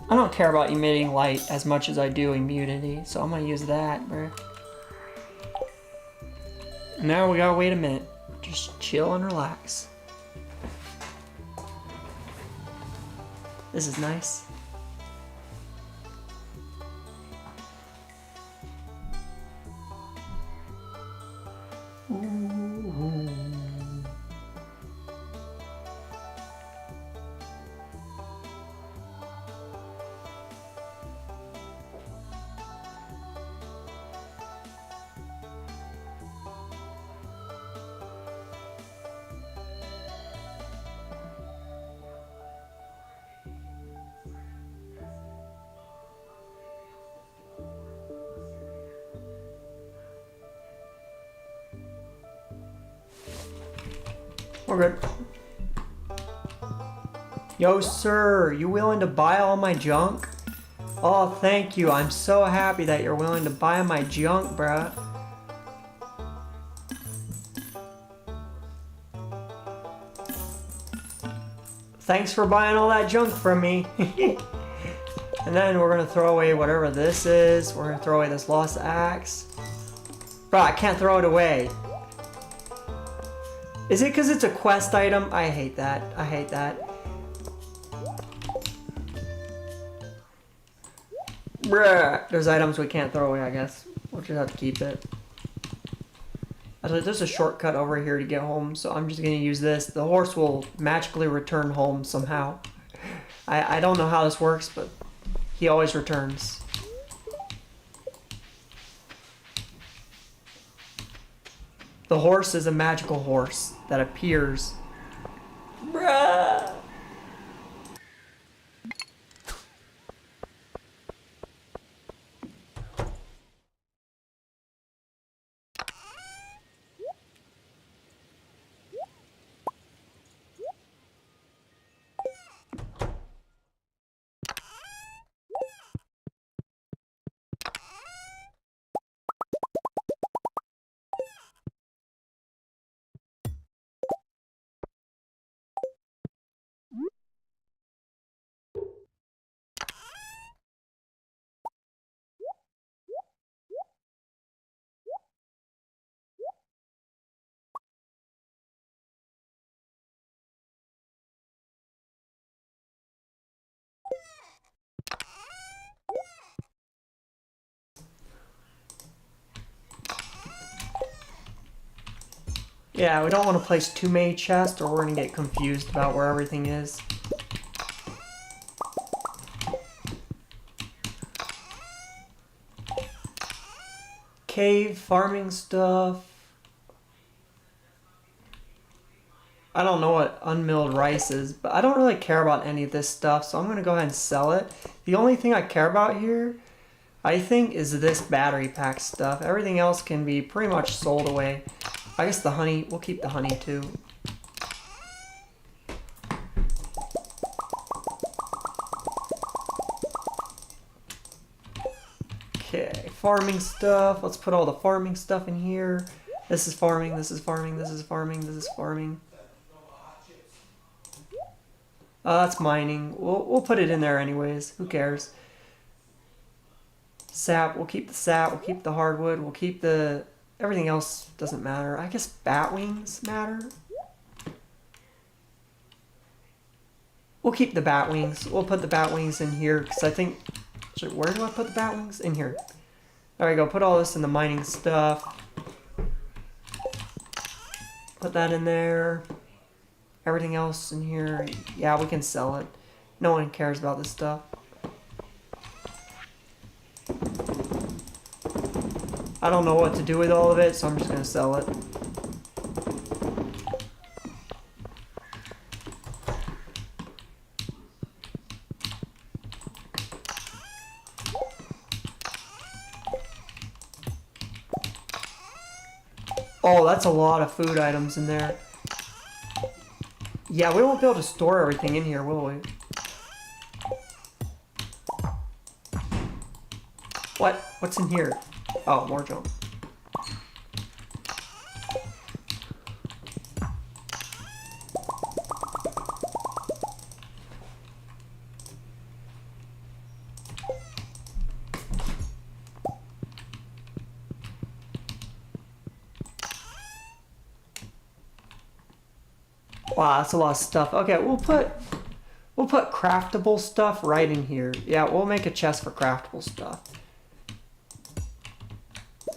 I don't care about emitting light as much as I do immunity, so I'm gonna use that, bruh. Now we gotta wait a minute. Just chill and relax. This is nice. Ooh. We're good. Yo, sir, you willing to buy all my junk? Oh, thank you. I'm so happy that you're willing to buy my junk, bruh. Thanks for buying all that junk from me. And then we're gonna throw away whatever this is. We're gonna throw away this lost axe. Bro, I can't throw it away. Is it because it's a quest item? I hate that. I hate that. Bruh. There's items we can't throw away, I guess. We'll just have to keep it. Actually, there's a shortcut over here to get home, so I'm just gonna use this. The horse will magically return home somehow. I don't know how this works, but he always returns. The horse is a magical horse that appears. Bruh! Yeah, we don't want to place too many chests or we're going to get confused about where everything is. Cave, farming stuff. I don't know what unmilled rice is, but I don't really care about any of this stuff, so I'm going to go ahead and sell it. The only thing I care about here, I think, is this battery pack stuff. Everything else can be pretty much sold away. I guess the honey, we'll keep the honey too. Okay, farming stuff. Let's put all the farming stuff in here. This is farming, this is farming, this is farming, this is farming. That's mining. We'll put it in there anyways. Who cares? Sap, we'll keep the sap, we'll keep the hardwood, we'll keep the... Everything else doesn't matter. I guess bat wings matter. We'll keep the bat wings. We'll put the bat wings in here because I think... Where do I put the bat wings? In here. There we go. Put all this in the mining stuff. Put that in there. Everything else in here. Yeah, we can sell it. No one cares about this stuff. I don't know what to do with all of it, so I'm just going to sell it. Oh, that's a lot of food items in there. Yeah, we won't be able to store everything in here, will we? What? What's in here? Oh, more junk. Wow, that's a lot of stuff. Okay, we'll put craftable stuff right in here. Yeah, we'll make a chest for craftable stuff.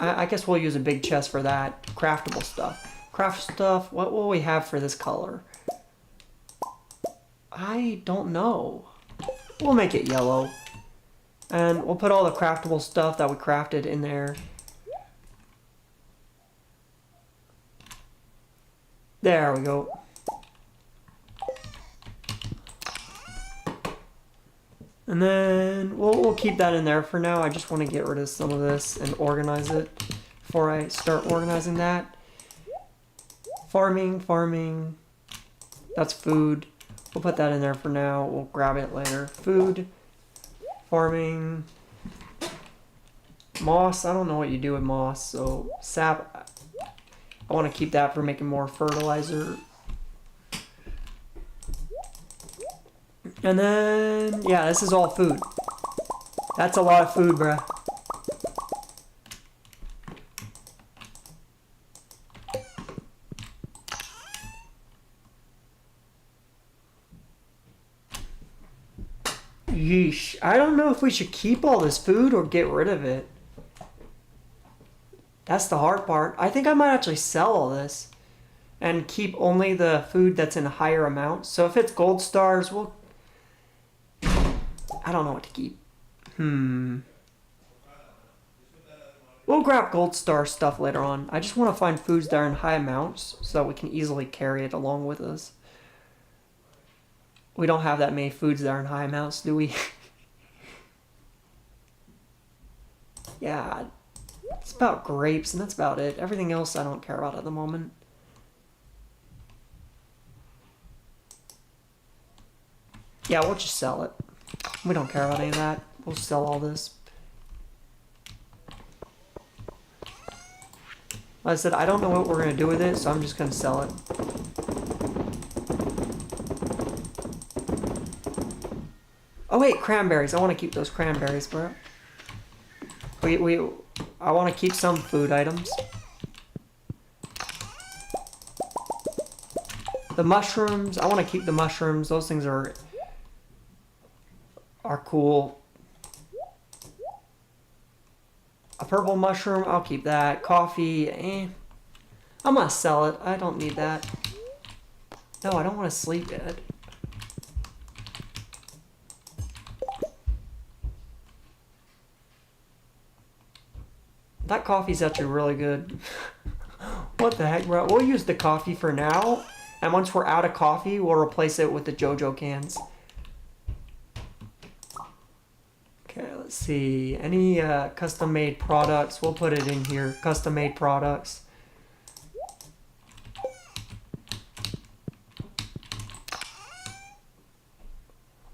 I guess we'll use a big chest for that. Craftable stuff. Craft stuff, what will we have for this color? I don't know. We'll make it yellow. And we'll put all the craftable stuff that we crafted in there. There we go. And then we'll keep that in there for now. I just want to get rid of some of this and organize it before I start organizing that. Farming, farming. That's food. We'll put that in there for now. We'll grab it later. Food. Farming. Moss. I don't know what you do with moss. So sap. I want to keep that for making more fertilizer. And then, yeah, this is all food. That's a lot of food, bruh. Yeesh. I don't know if we should keep all this food or get rid of it. That's the hard part. I think I might actually sell all this and keep only the food that's in higher amounts. So if it's gold stars, we'll... I don't know what to keep. We'll grab gold star stuff later on. I just want to find foods that are in high amounts so that we can easily carry it along with us. We don't have that many foods that are in high amounts, do we? Yeah, it's about grapes and that's about it. Everything else I don't care about at the moment. Yeah, we'll just sell it. We don't care about any of that. We'll sell all this. Like I said, I don't know what we're going to do with it, so I'm just going to sell it. Oh wait, cranberries. I want to keep those cranberries, bro. I want to keep some food items. The mushrooms, I want to keep the mushrooms. Those things are cool. A purple mushroom, I'll keep that. Coffee, I'm gonna sell it. I don't need that. No, I don't want to sleep yet. That coffee's actually really good. What the heck, bro? We'll use the coffee for now, and once we're out of coffee, we'll replace it with the JoJo cans. Okay, let's see. Any custom-made products? We'll put it in here. Custom-made products.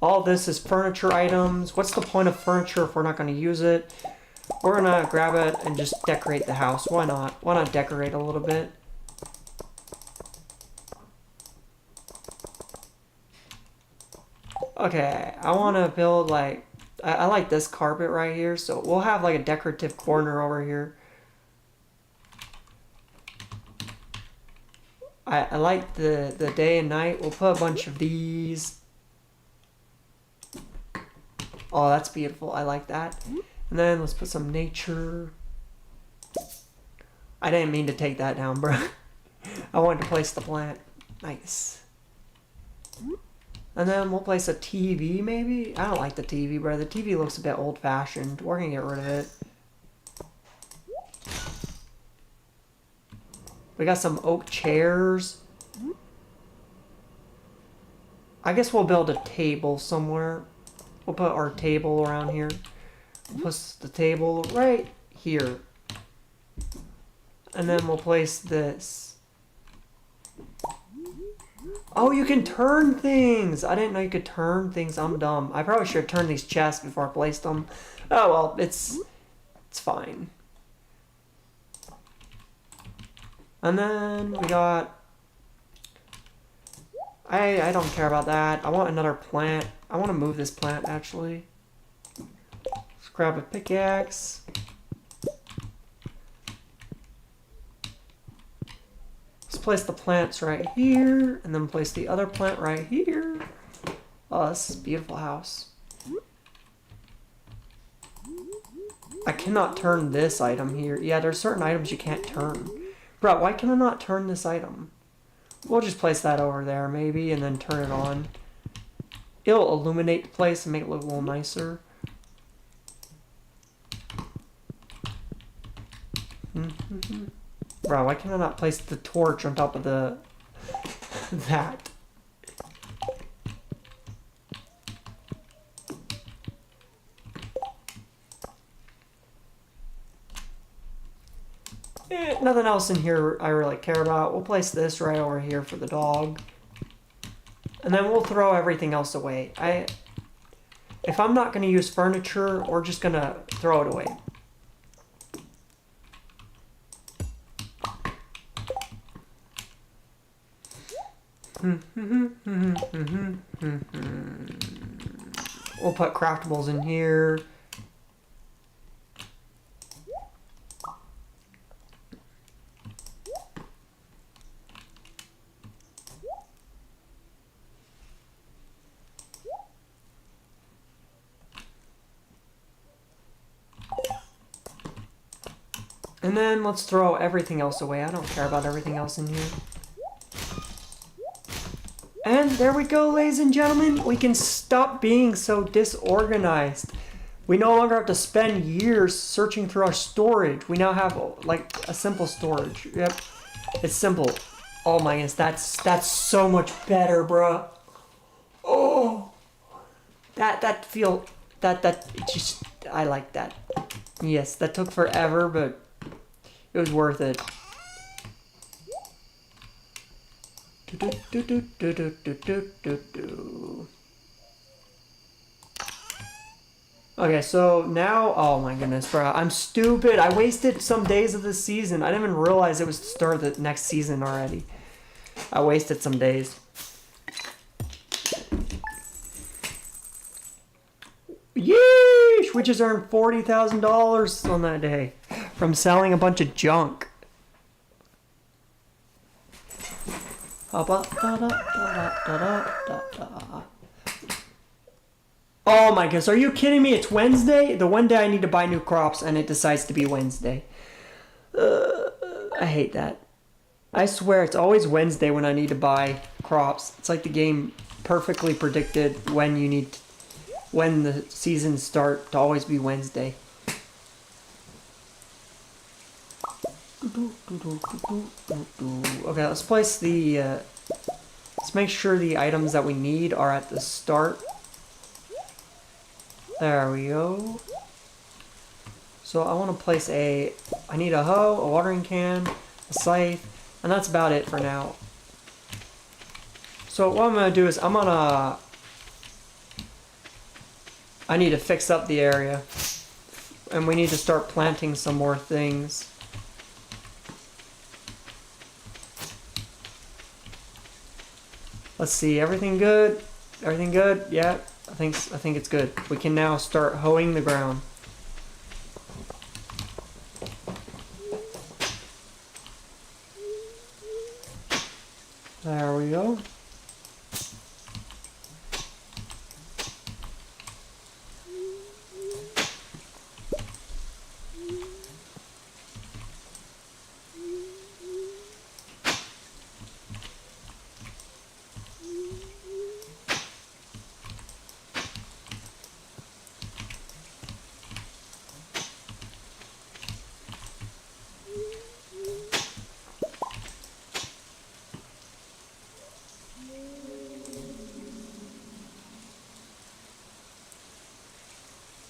All this is furniture items. What's the point of furniture if we're not going to use it? We're going to grab it and just decorate the house. Why not? Why not decorate a little bit? Okay, I want to build like... I like this carpet right here, so we'll have like a decorative corner over here. I like the day and night. We'll put a bunch of these. Oh, that's beautiful. I like that. And then let's put some nature. I didn't mean to take that down, bro. I wanted to place the plant. Nice. And then we'll place a TV, maybe? I don't like the TV, bro. The TV looks a bit old-fashioned. We're gonna get rid of it. We got some oak chairs. I guess we'll build a table somewhere. We'll put our table around here. We'll put the table right here. And then we'll place this. Oh, you can turn things! I didn't know you could turn things. I'm dumb. I probably should have turned these chests before I placed them. Oh well, it's fine. And then we got... I don't care about that. I want another plant. I want to move this plant, actually. Let's grab a pickaxe. Let's place the plants right here, and then place the other plant right here. Oh, this is a beautiful house. I cannot turn this item here. Yeah, there's certain items you can't turn. Bro, why can I not turn this item? We'll just place that over there, maybe, and then turn it on. It'll illuminate the place and make it look a little nicer. Bro, why can I not place the torch on top of the... that? Nothing else in here I really care about. We'll place this right over here for the dog. And then we'll throw everything else away. If I'm not going to use furniture, we're just going to throw it away. We'll put craftables in here. And then let's throw everything else away. I don't care about everything else in here. And there we go, ladies and gentlemen. We can stop being so disorganized. We no longer have to spend years searching through our storage. We now have like a simple storage. Yep, it's simple. Oh my goodness, that's so much better, bruh. Oh, that it just, I like that. Yes, that took forever, but it was worth it. Okay, so now, oh my goodness, bro, I'm stupid. I wasted some days of this season. I didn't even realize it was the start of the next season already. I wasted some days. Yeesh! We just earned $40,000 on that day from selling a bunch of junk. Oh my goodness, are you kidding me? It's Wednesday? The one day I need to buy new crops and it decides to be Wednesday. I hate that. I swear it's always Wednesday when I need to buy crops. It's like the game perfectly predicted when the seasons start to always be Wednesday. Okay, let's place the let's make sure the items that we need are at the start. There we go. So I want to place I need a hoe, a watering can, a scythe, and that's about it for now. So what I'm going to do is I need to fix up the area. And we need to start planting some more things. Let's see, everything good? Everything good? Yeah, I think it's good. We can now start hoeing the ground. There we go.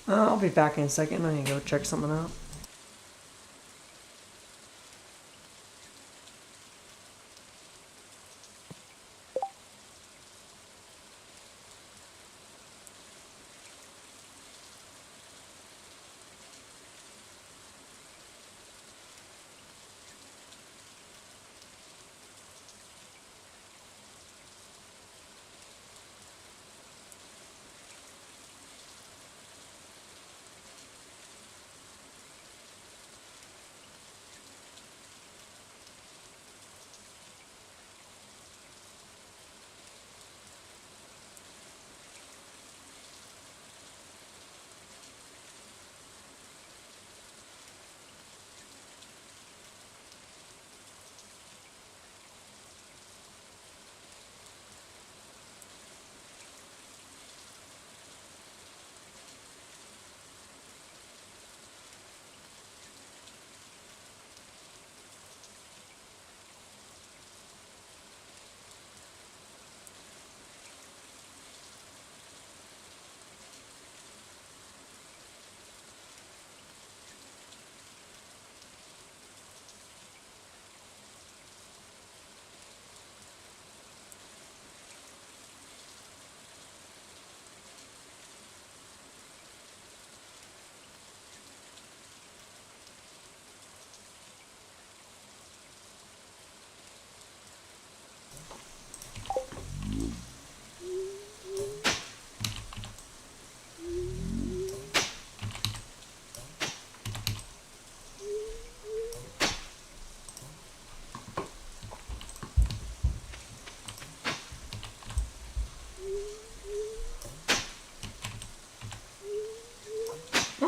I'll be back in a second. I need to go check something out.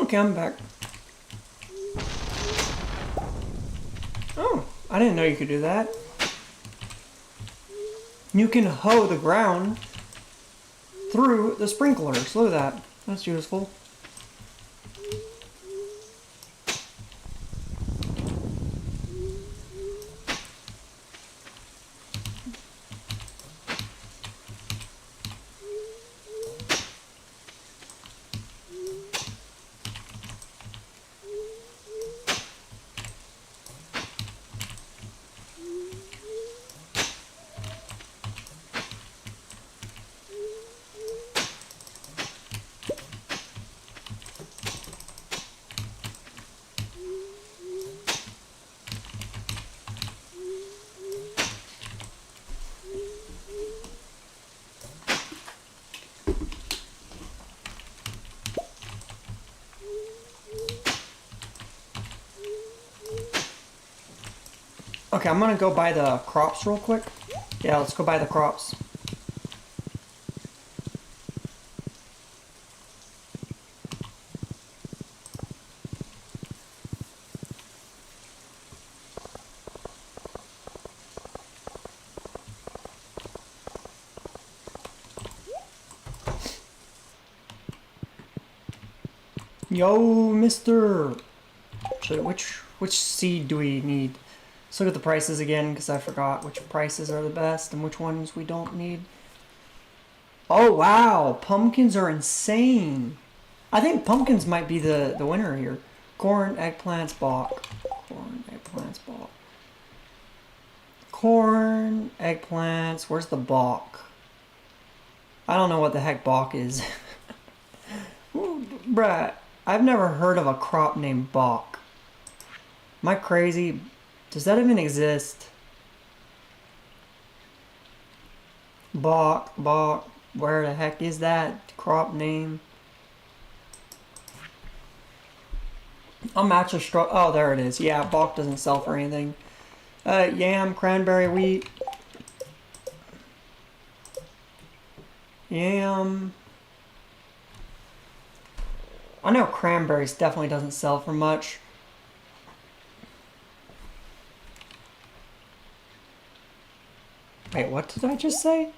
Okay, I'm back. Oh, I didn't know you could do that. You can hoe the ground through the sprinklers. Look at that. That's useful. Okay, I'm gonna go buy the crops real quick. Yeah, let's go buy the crops. Yo, mister! So which seed do we need? Let's look at the prices again, because I forgot which prices are the best and which ones we don't need. Oh, wow! Pumpkins are insane! I think pumpkins might be the winner here. Corn, eggplants, bok. Corn, eggplants, bok. Corn, eggplants. Where's the bok? I don't know what the heck bok is. Ooh, bruh, I've never heard of a crop named bok. Am I crazy? Does that even exist? Bok, bok. Where the heck is that crop name? I'm actually struck. Oh, there it is. Yeah, bok doesn't sell for anything. Yam, cranberry, wheat. Yam. I know cranberries definitely doesn't sell for much. Wait, what did I just say?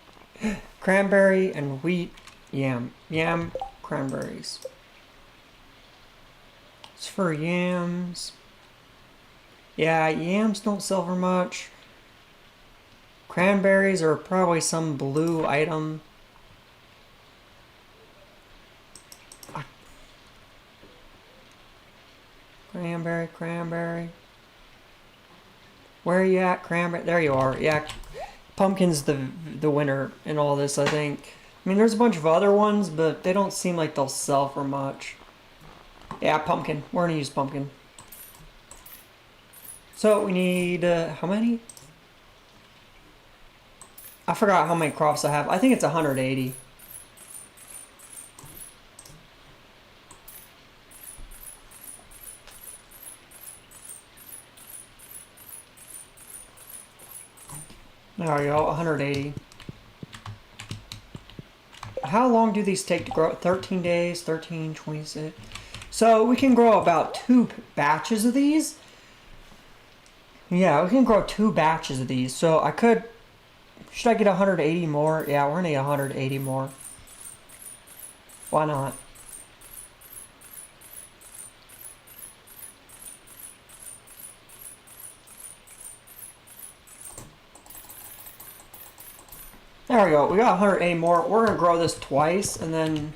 Cranberry and wheat, yam. Yam, cranberries. It's for yams. Yeah, yams don't sell for much. Cranberries are probably some blue item. Cranberry, cranberry. Where are you at, cranberry? There you are. Yeah, pumpkin's the winner in all this, I think. I mean, there's a bunch of other ones, but they don't seem like they'll sell for much. Yeah, pumpkin. We're gonna use pumpkin. So we need, how many? I forgot how many crops I have. I think it's 180. There we go, 180. How long do these take to grow? 13 days, 13, 26. So we can grow about 2 batches of these. Yeah, we can grow 2 batches of these. So I could, should I get 180 more? Yeah, we're gonna need 180 more. Why not? There we go. We got 180 more. We're going to grow this twice, and then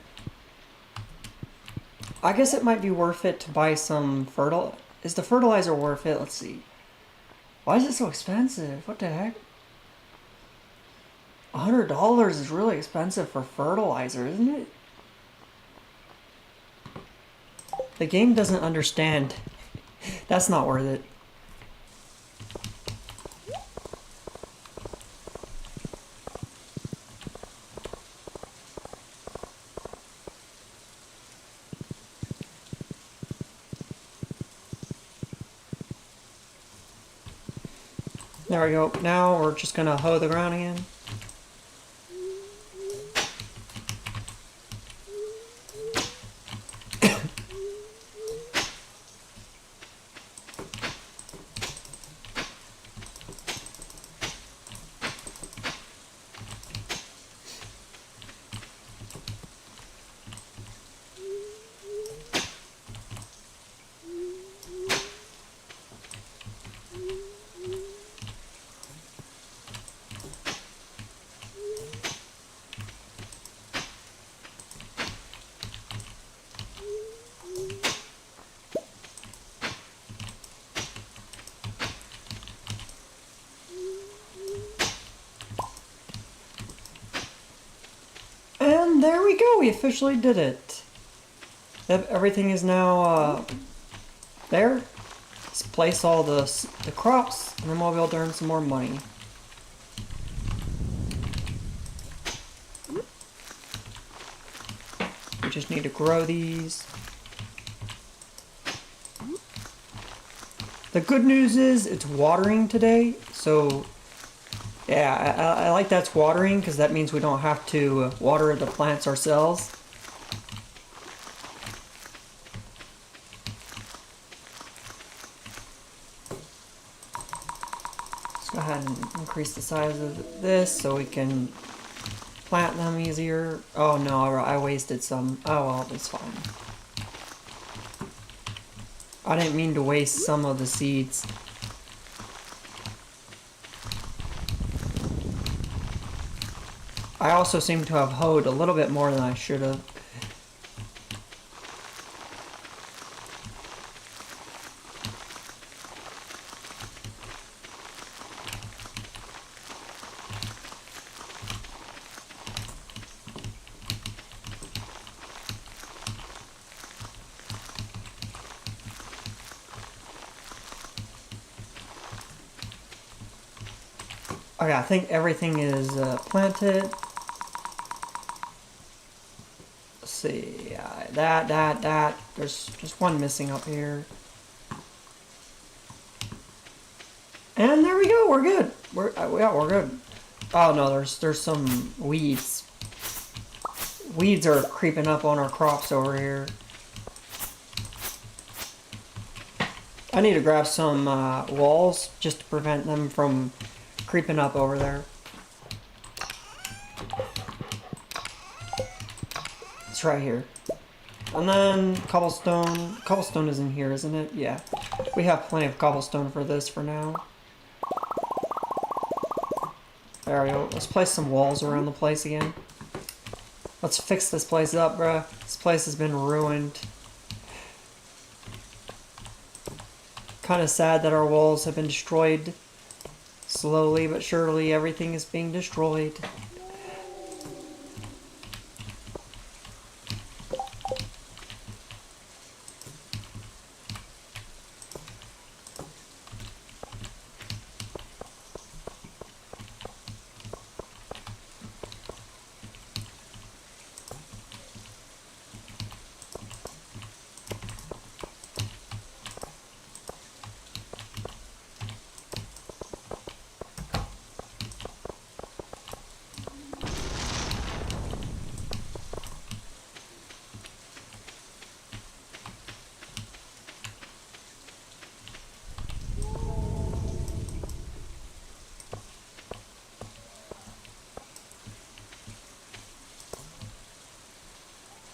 I guess it might be worth it to buy some fertilizer. Is the fertilizer worth it? Let's see. Why is it so expensive? What the heck? $100 is really expensive for fertilizer, isn't it? The game doesn't understand. That's not worth it. There we go. Now we're just gonna hoe the ground again. we go. We officially did it. Everything is now there. Let's place all the crops, and then we'll be able to earn some more money. We just need to grow these. The good news is it's watering today, so yeah, I like that's watering because that means we don't have to water the plants ourselves. Let's go ahead and increase the size of this so we can plant them easier. Oh no, I wasted some. Oh well, that's fine. I didn't mean to waste some of the seeds. I also seem to have hoed a little bit more than I should have. Okay, I think everything is planted. Let's see, that. There's just one missing up here. And there we go, we're good. Yeah, we're good. Oh no, there's some weeds. Weeds are creeping up on our crops over here. I need to grab some walls just to prevent them from creeping up over there. It's right here. And then cobblestone. Cobblestone is in here, isn't it? Yeah. We have plenty of cobblestone for this for now. There we go. Let's place some walls around the place again. Let's fix this place up, bruh. This place has been ruined. Kind of sad that our walls have been destroyed. Slowly but surely, everything is being destroyed.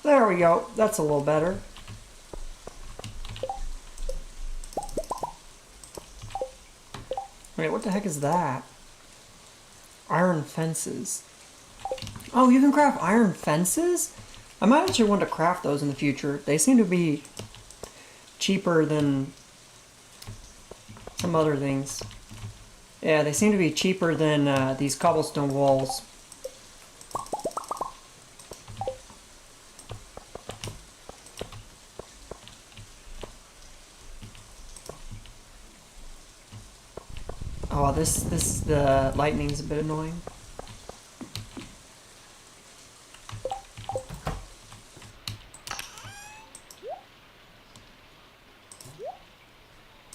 There we go. That's a little better. Wait, what the heck is that? Iron fences. Oh, you can craft iron fences? I might actually want to craft those in the future. They seem to be cheaper than some other things. Yeah, they seem to be cheaper than these cobblestone walls. Oh, the lightning's a bit annoying.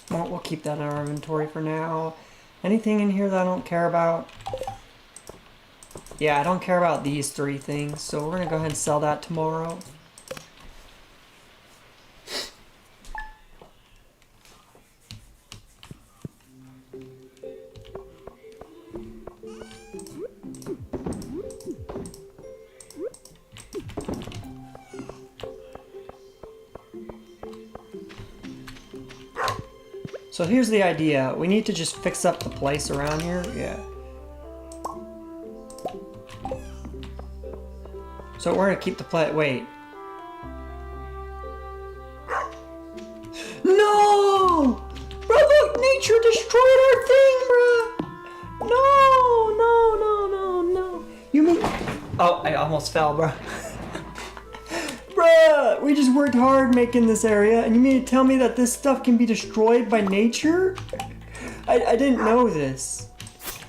Well, we'll keep that in our inventory for now. Anything in here that I don't care about? Yeah, I don't care about these three things, so we're gonna go ahead and sell that tomorrow. So here's the idea. We need to just fix up the place around here. Yeah. So we're gonna keep the plate. Wait. No! Bro, look! Nature destroyed our thing, bro! No! No! You mean... Oh, I almost fell, bro. We just worked hard making this area, and you mean to tell me that this stuff can be destroyed by nature? I didn't know this.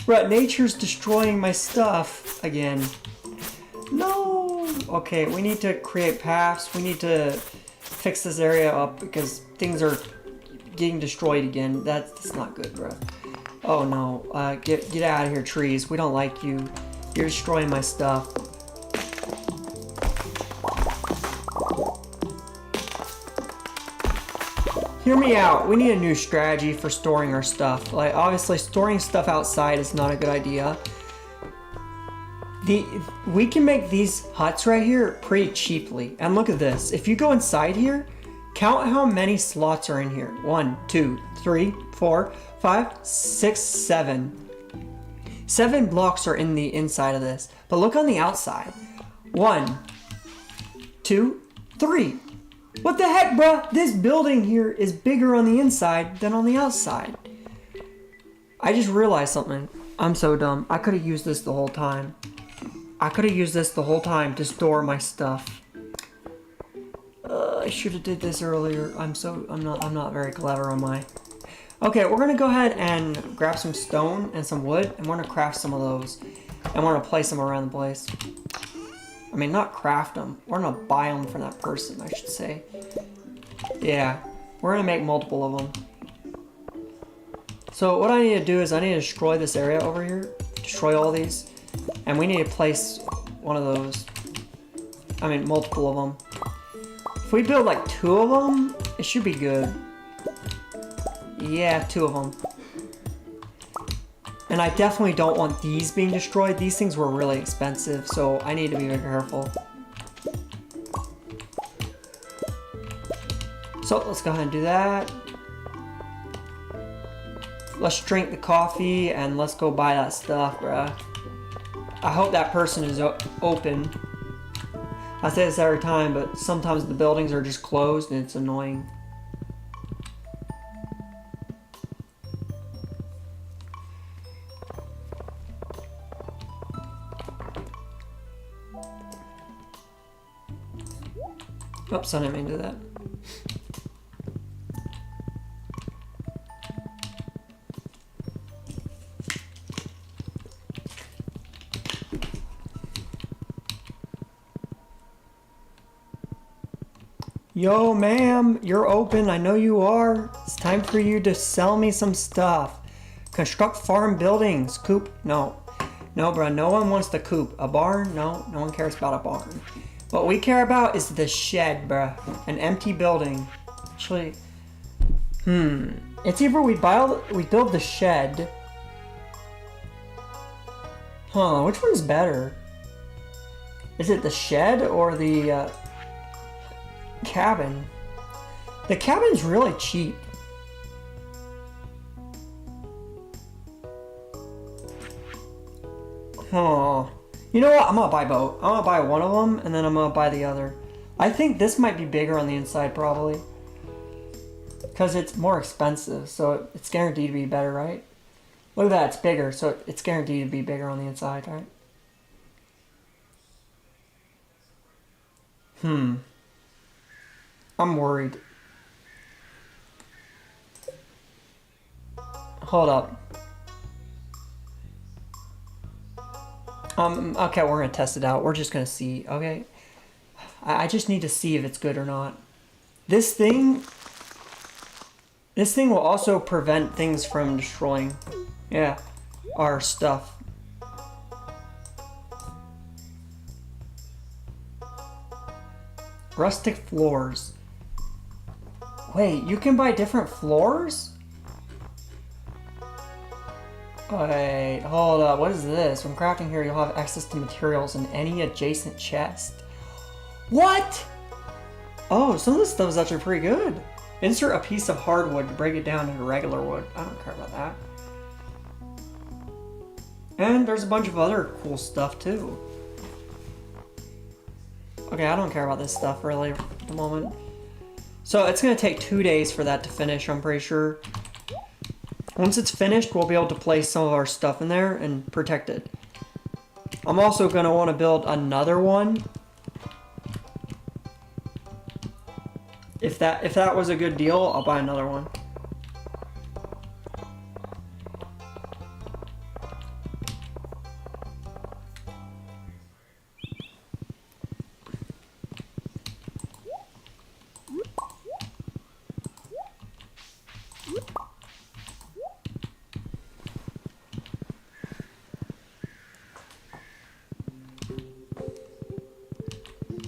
Right, nature's destroying my stuff again. No! Okay, we need to create paths. We need to fix this area up because things are getting destroyed again. That's not good, bro. Oh no, get out of here, trees. We don't like you. You're destroying my stuff. Hear me out. We need a new strategy for storing our stuff. Like, obviously, storing stuff outside is not a good idea. We can make these huts right here pretty cheaply. And look at this. If you go inside here, count how many slots are in here. 1, 2, 3, 4, 5, 6, 7. 7 blocks are in the inside of this. But look on the outside. 1, 2, 3. What the heck, bruh? This building here is bigger on the inside than on the outside. I just realized something. I'm so dumb. I could have used this the whole time. I could have used this the whole time to store my stuff. I should have did this earlier. I'm not very clever, am I? Okay, we're gonna go ahead and grab some stone and some wood, and we're gonna craft some of those. And we're gonna place them around the place. I mean, not craft them. We're gonna buy them from that person, I should say. Yeah, we're gonna make multiple of them. So what I need to do is I need to destroy this area over here. Destroy all these. And we need to place one of those. I mean, multiple of them. If we build like 2 of them, it should be good. Yeah, 2 of them. And I definitely don't want these being destroyed. These things were really expensive, so I need to be very careful. So let's go ahead and do that. Let's drink the coffee and let's go buy that stuff, bruh. I hope that person is open. I say this every time, but sometimes the buildings are just closed and it's annoying. Oops, I didn't mean to do that. Yo, ma'am, you're open. I know you are. It's time for you to sell me some stuff. Construct farm buildings. Coop? No. No, bro. No one wants the coop. A barn? No. No one cares about a barn. What we care about is the shed, bruh. An empty building. Actually, it's either we build the shed. Huh, which one's better? Is it the shed or the cabin? The cabin's really cheap. Huh. You know what? I'm gonna buy both. I'm gonna buy one of them, and then I'm gonna buy the other. I think this might be bigger on the inside, probably. Because it's more expensive, so it's guaranteed to be better, right? Look at that, it's bigger, so it's guaranteed to be bigger on the inside, right? I'm worried. Hold up. Okay, we're gonna test it out. We're just gonna see, okay? I just need to see if it's good or not. This thing will also prevent things from destroying, yeah, our stuff. Rustic floors. Wait, you can buy different floors? Wait, hold up, what is this? When crafting here, you'll have access to materials in any adjacent chest. What? Oh, some of this stuff is actually pretty good. Insert a piece of hardwood to break it down into regular wood. I don't care about that. And there's a bunch of other cool stuff too. Okay, I don't care about this stuff really at the moment. So it's gonna take 2 days for that to finish, I'm pretty sure. Once it's finished, we'll be able to place some of our stuff in there and protect it. I'm also gonna wanna build another one. If that was a good deal, I'll buy another one.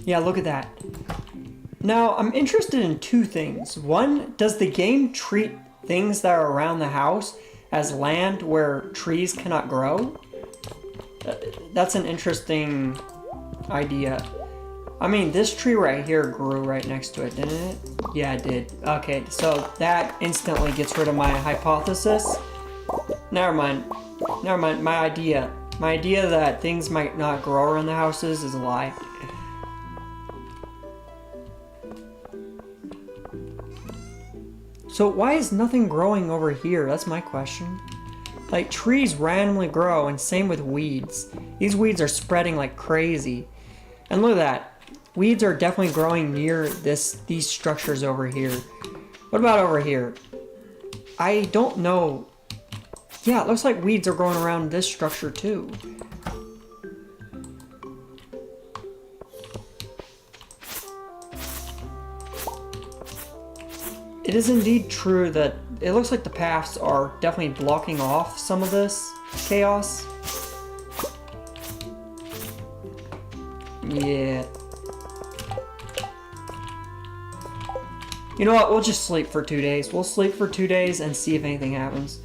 Yeah, look at that. Now, I'm interested in two things. One, does the game treat things that are around the house as land where trees cannot grow? That's an interesting idea. I mean, this tree right here grew right next to it, didn't it? Yeah, it did. Okay, so that instantly gets rid of my hypothesis. Never mind. Never mind. My idea that things might not grow around the houses is a lie. So why is nothing growing over here? That's my question. Like, trees randomly grow, and same with weeds. These weeds are spreading like crazy. And look at that. Weeds are definitely growing near these structures over here. What about over here? I don't know. Yeah, it looks like weeds are growing around this structure too. It is indeed true that it looks like the paths are definitely blocking off some of this chaos. Yeah. You know what? We'll just sleep for 2 days. We'll sleep for 2 days and see if anything happens.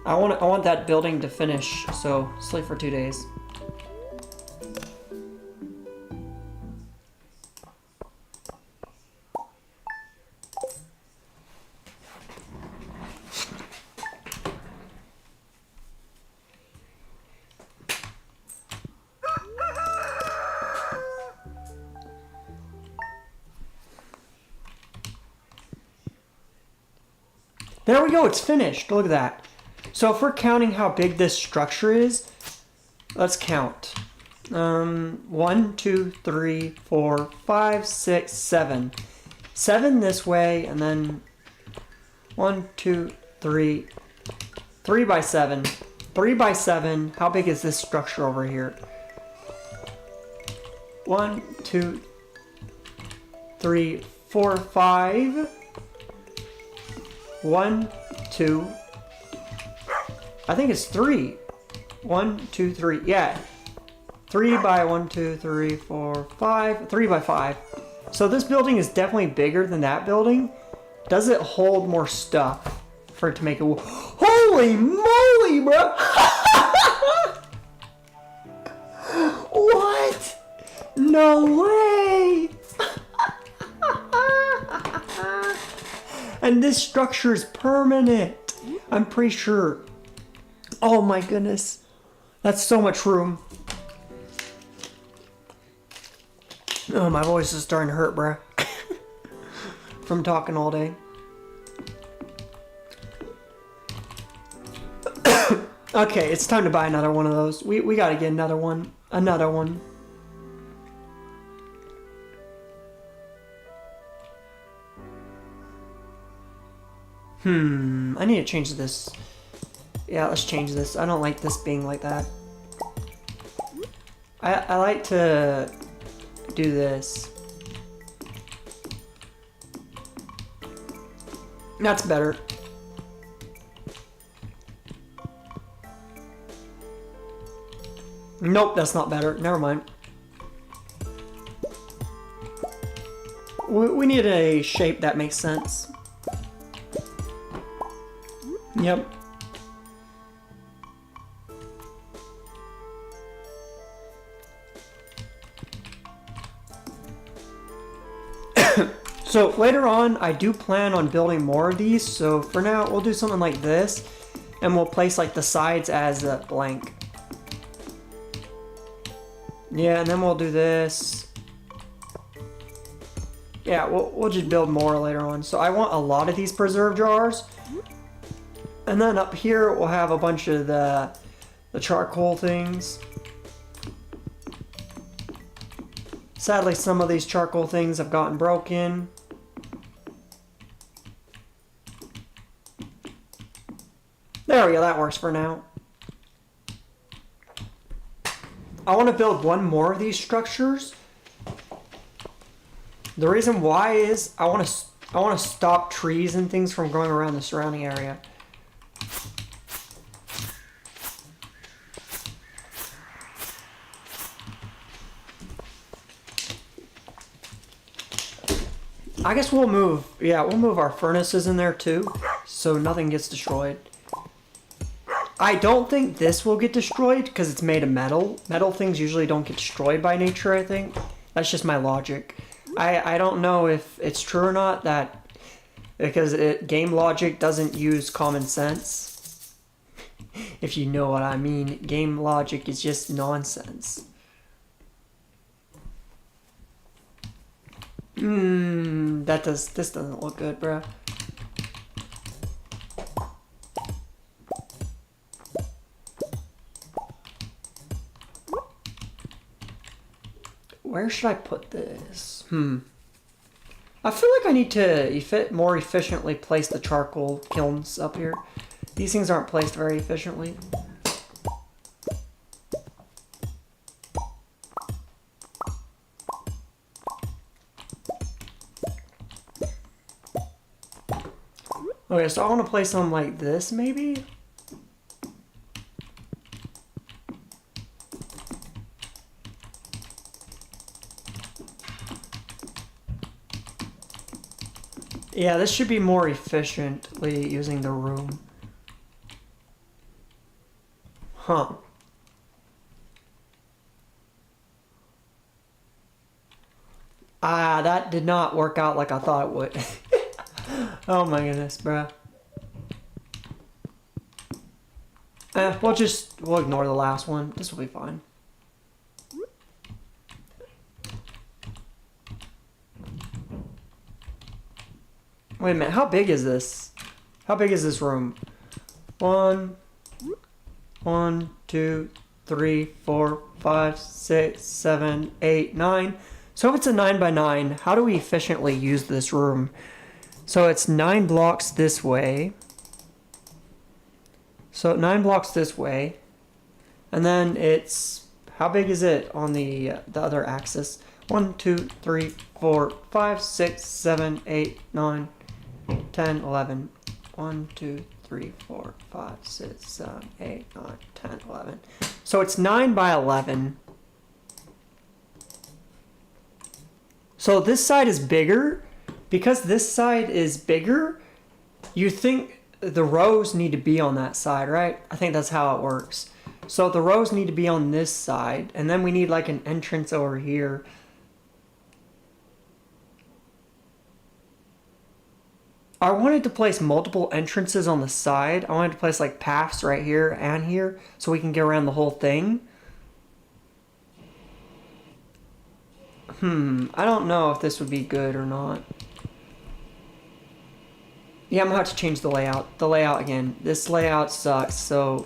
I want that building to finish, so sleep for 2 days. There we go, it's finished. Look at that. So if we're counting how big this structure is, let's count. 1, 2, 3, 4, 5, 6, 7. 7 this way, and then 1, 2, 3. 3 by 7. 3 by 7. How big is this structure over here? 1, 2, 3, 4, 5. 1, 2. I think it's 3. 1, 2, 3. Yeah. 3 by 1, 2, 3, 4, 5. 3 by 5. So this building is definitely bigger than that building. Does it hold more stuff for it to make it? Holy moly, bro! What? No way! And this structure is permanent. I'm pretty sure. Oh my goodness. That's so much room. Oh, my voice is starting to hurt, bruh. From talking all day. Okay, it's time to buy another one of those. We gotta get another one. Another one. I need to change this. Yeah, let's change this. I don't like this being like that. I like to do this. That's better. Nope, that's not better. Never mind. We need a shape that makes sense. Yep. So later on, I do plan on building more of these. So for now, we'll do something like this, and we'll place like the sides as a blank. Yeah, and then we'll do this. Yeah, we'll just build more later on. So I want a lot of these preserve jars. And then up here, we'll have a bunch of the charcoal things. Sadly, some of these charcoal things have gotten broken. There we go, that works for now. I want to build one more of these structures. The reason why is I want to stop trees and things from growing around the surrounding area. I guess we'll move our furnaces in there too, so nothing gets destroyed. I don't think this will get destroyed because it's made of metal. Metal things usually don't get destroyed by nature, I think. That's just my logic. I don't know if it's true or not, that because game logic doesn't use common sense. If you know what I mean. Game logic is just nonsense. This doesn't look good, bruh. Where should I put this? I feel like I need to more efficiently place the charcoal kilns up here. These things aren't placed very efficiently. Okay, so I want to place them like this, maybe? Yeah, this should be more efficiently using the room. Huh. Ah, that did not work out like I thought it would. Oh my goodness, bruh. We'll ignore the last one. This will be fine. Wait a minute, how big is this? How big is this room? 1, 2, 3, 4, 5, 6, 7, 8, 9. So if it's a 9 by 9, how do we efficiently use this room? So it's 9 blocks this way. So 9 blocks this way. And then it's, how big is it on the other axis? 1, 2, 3, 4, 5, 6, 7, 8, 9, 10, 11. 1, 2, 3, 4, 5, 6, 7, 8, 9, 10, 11. So it's 9 by 11. So this side is bigger. Because this side is bigger, you think the rows need to be on that side, right? I think that's how it works. So the rows need to be on this side, and then we need like an entrance over here. I wanted to place multiple entrances on the side. I wanted to place like paths right here and here so we can get around the whole thing. I don't know if this would be good or not. Yeah, I'm gonna have to change the layout. The layout again. This layout sucks, so...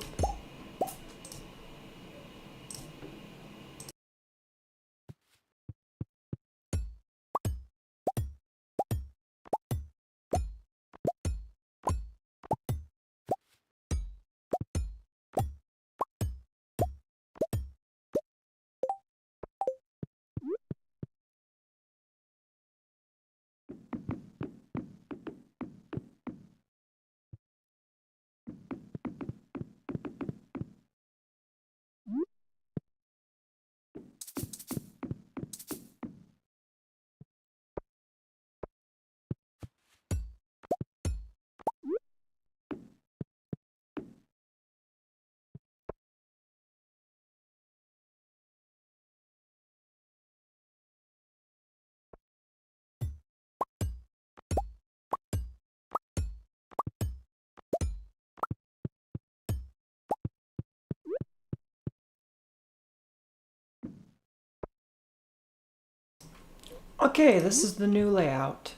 Okay, this is the new layout.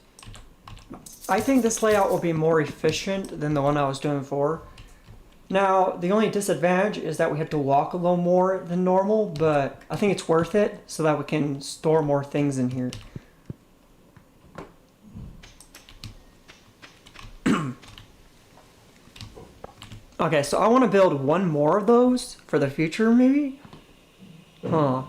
I think this layout will be more efficient than the one I was doing before. Now, the only disadvantage is that we have to walk a little more than normal, but I think it's worth it so that we can store more things in here. Okay, so I want to build one more of those for the future, maybe? Huh.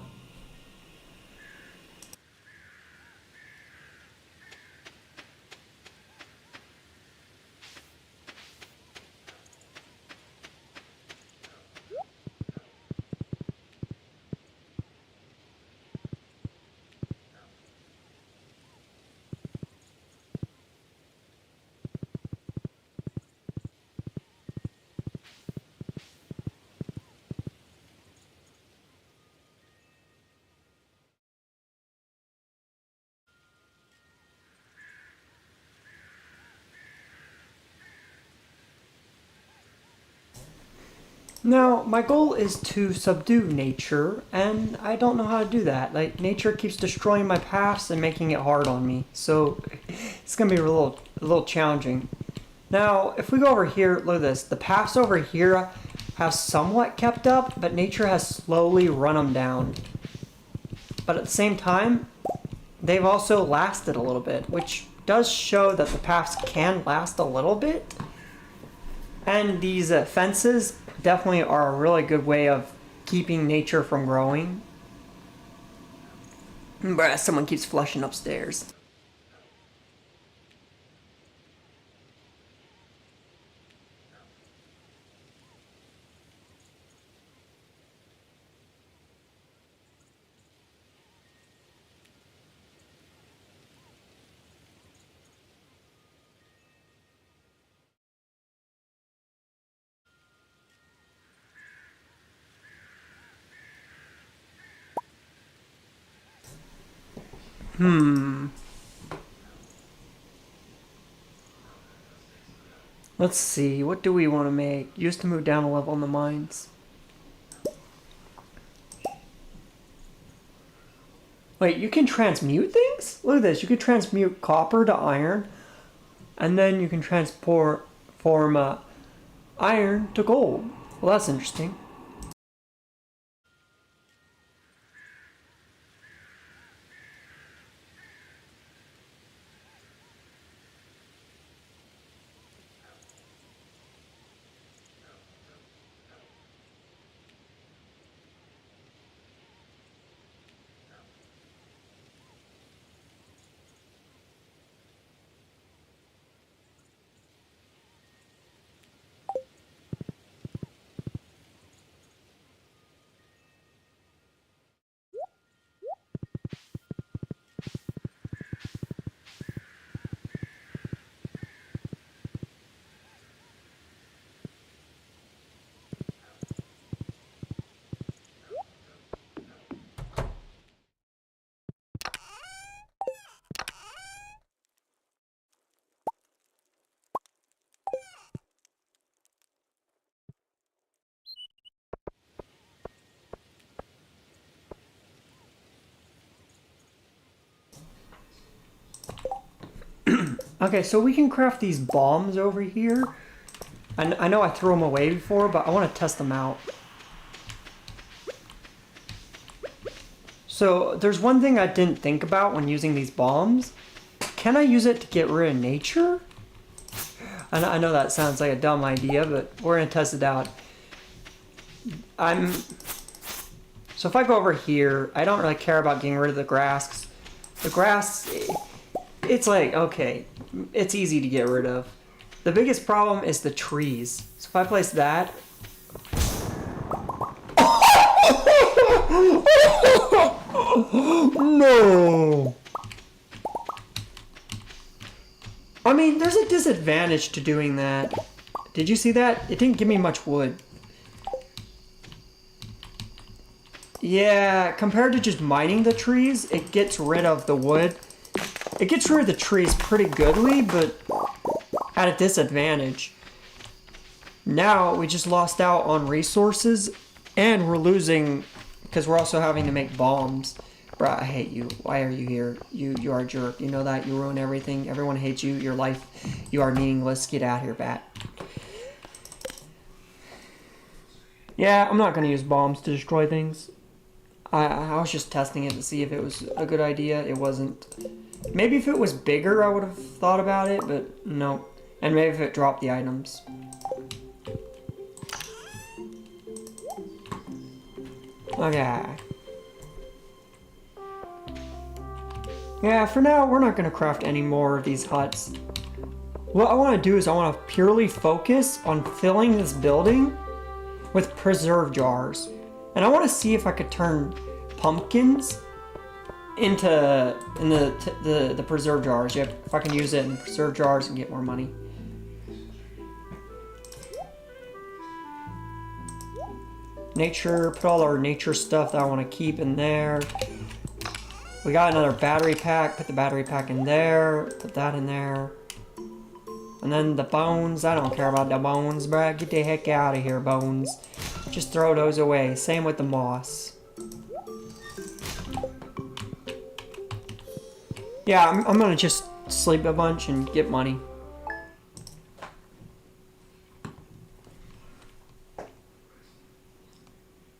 Now, my goal is to subdue nature, and I don't know how to do that. Like, nature keeps destroying my paths and making it hard on me, so it's gonna be a little challenging. Now, if we go over here, look at this. The paths over here have somewhat kept up, but nature has slowly run them down. But at the same time, they've also lasted a little bit, which does show that the paths can last a little bit. And these fences definitely are a really good way of keeping nature from growing. Bruh, someone keeps flushing upstairs. Let's see, what do we want to make? Used to move down a level in the mines. Wait, you can transmute things? Look at this, you can transmute copper to iron, and then you can form iron to gold. Well, that's interesting. Okay, so we can craft these bombs over here. I know I threw them away before, but I want to test them out. So there's one thing I didn't think about when using these bombs. Can I use it to get rid of nature? I know that sounds like a dumb idea, but we're gonna test it out. So if I go over here, I don't really care about getting rid of the grass. The grass, it's like, okay, it's easy to get rid of. The biggest problem is the trees. So if I place that... No! I mean, there's a disadvantage to doing that. Did you see that? It didn't give me much wood. Yeah, compared to just mining the trees, it gets rid of the wood. It gets rid of the trees pretty goodly, but at a disadvantage. Now, we just lost out on resources, and we're losing, because we're also having to make bombs. Bruh, I hate you. Why are you here? You are a jerk. You know that? You ruin everything. Everyone hates you. Your life, you are meaningless. Get out here, bat. Yeah, I'm not going to use bombs to destroy things. I was just testing it to see if it was a good idea. It wasn't. Maybe if it was bigger, I would have thought about it, but no. And maybe if it dropped the items. Okay. Yeah, for now, we're not going to craft any more of these huts. What I want to do is I want to purely focus on filling this building with preserve jars. And I want to see if I could turn pumpkins into the preserve jars. Yeah, if I can use it in preserve jars and get more money. Nature, put all our nature stuff that I want to keep in there. We got another battery pack, put the battery pack in there, put that in there. And then the bones, I don't care about the bones, bruh. Get the heck out of here, bones. Just throw those away. Same with the moss. Yeah, I'm gonna just sleep a bunch and get money.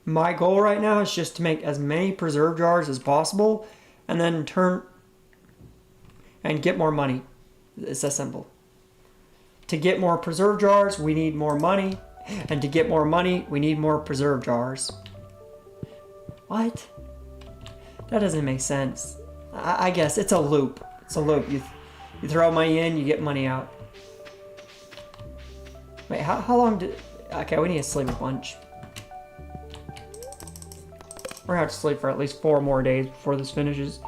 My goal right now is just to make as many preserve jars as possible and then turn and get more money. It's that simple. To get more preserve jars, we need more money. And to get more money, we need more preserve jars. What? That doesn't make sense. I guess it's a loop. It's a loop. You throw money in, you get money out. Wait, how long did... Okay, we need to sleep a bunch. We're gonna have to sleep for at least 4 more days before this finishes.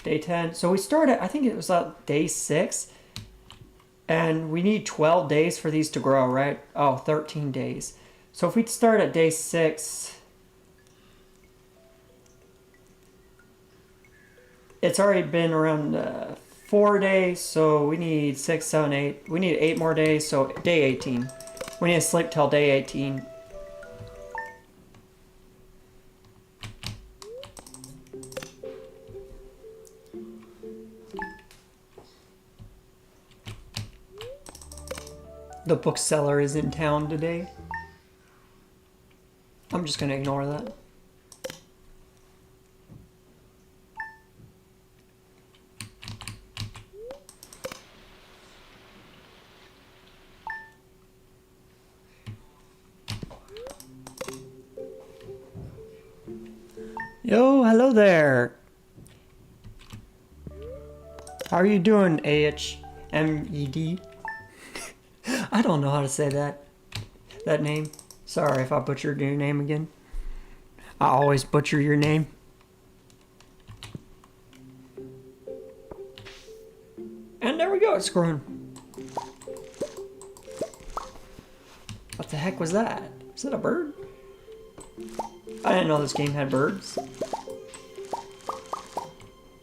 Day 10. So we started, I think it was day 6. And we need 12 days for these to grow, right? Oh, 13 days. So if we start at day 6, it's already been around 4 days. So we need 6, 7, 8. We need 8 more days. So day 18. We need to sleep till day 18. The bookseller is in town today. I'm just gonna ignore that. Yo, hello there. How are you doing, AHMED? I don't know how to say that name. Sorry if I butchered your name again. I always butcher your name. And there we go, it's growing. What the heck was that? Was that a bird? I didn't know this game had birds.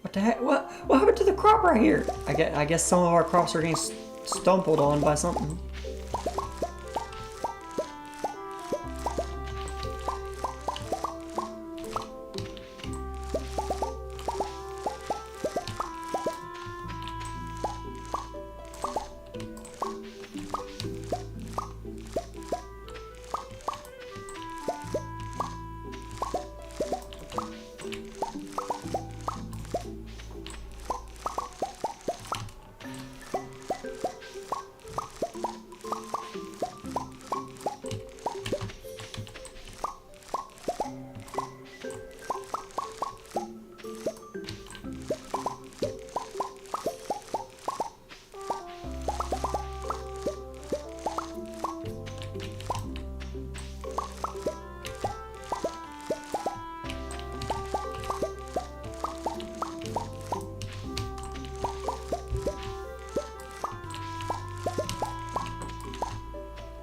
What the heck? What happened to the crop right here? I guess some of our crops are getting stumbled on by something.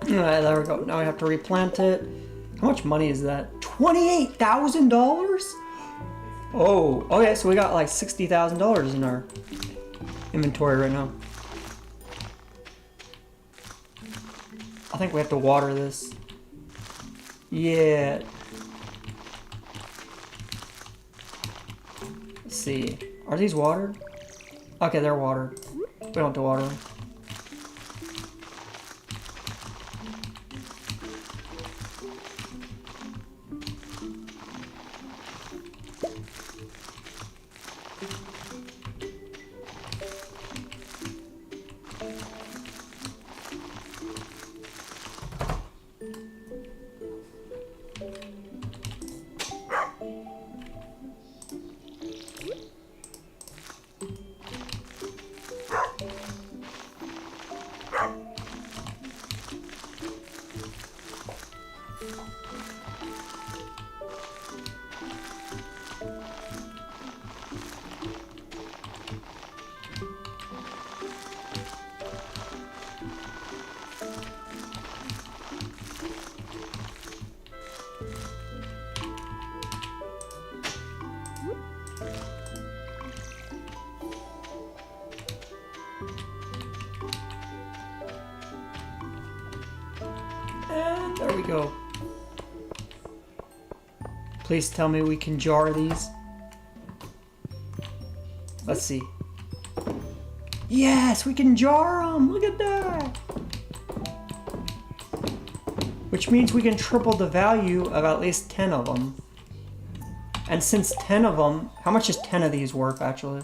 Alright, there we go. Now we have to replant it. How much money is that? $28,000? Oh, okay, so we got like $60,000 in our inventory right now. I think we have to water this. Yeah. Let's see. Are these watered? Okay, they're watered. We don't have to water them. There we go. Please tell me we can jar these. Let's see. Yes, we can jar them. Look at that. Which means we can triple the value of at least 10 of them. And since 10 of them, how much is 10 of these worth actually?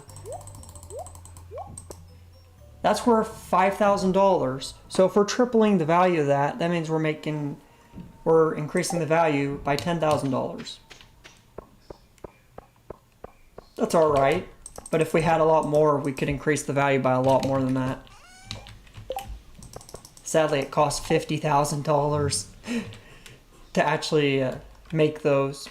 That's worth $5,000. So if we're tripling the value of that, that means we're increasing the value by $10,000. That's all right. But if we had a lot more, we could increase the value by a lot more than that. Sadly, it costs $50,000 to actually make those.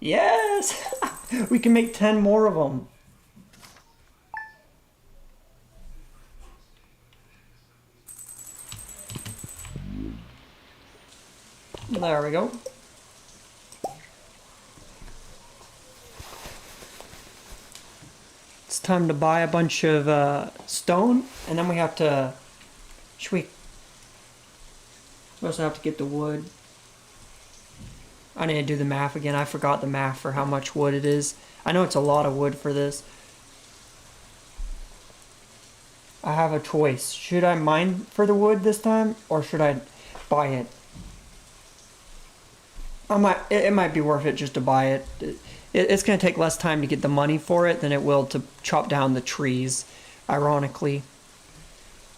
Yes! We can make 10 more of them. There we go. It's time to buy a bunch of stone, and then we have to... We also have to get the wood. I need to do the math again. I forgot the math for how much wood it is. I know it's a lot of wood for this. I have a choice. Should I mine for the wood this time, or should I buy it? It might be worth it just to buy it. It's going to take less time to get the money for it than it will to chop down the trees, ironically.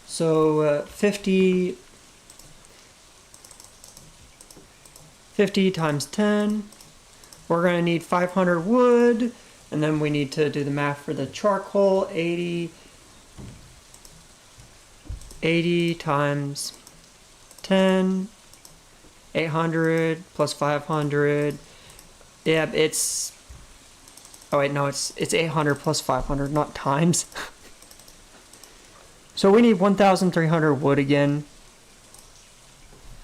So 50 times 10. We're going to need 500 wood, and then we need to do the math for the charcoal. 80 times 10. 800 plus 500. Yeah, it's... Oh wait, no, it's 800 plus 500, not times. So we need 1,300 wood again.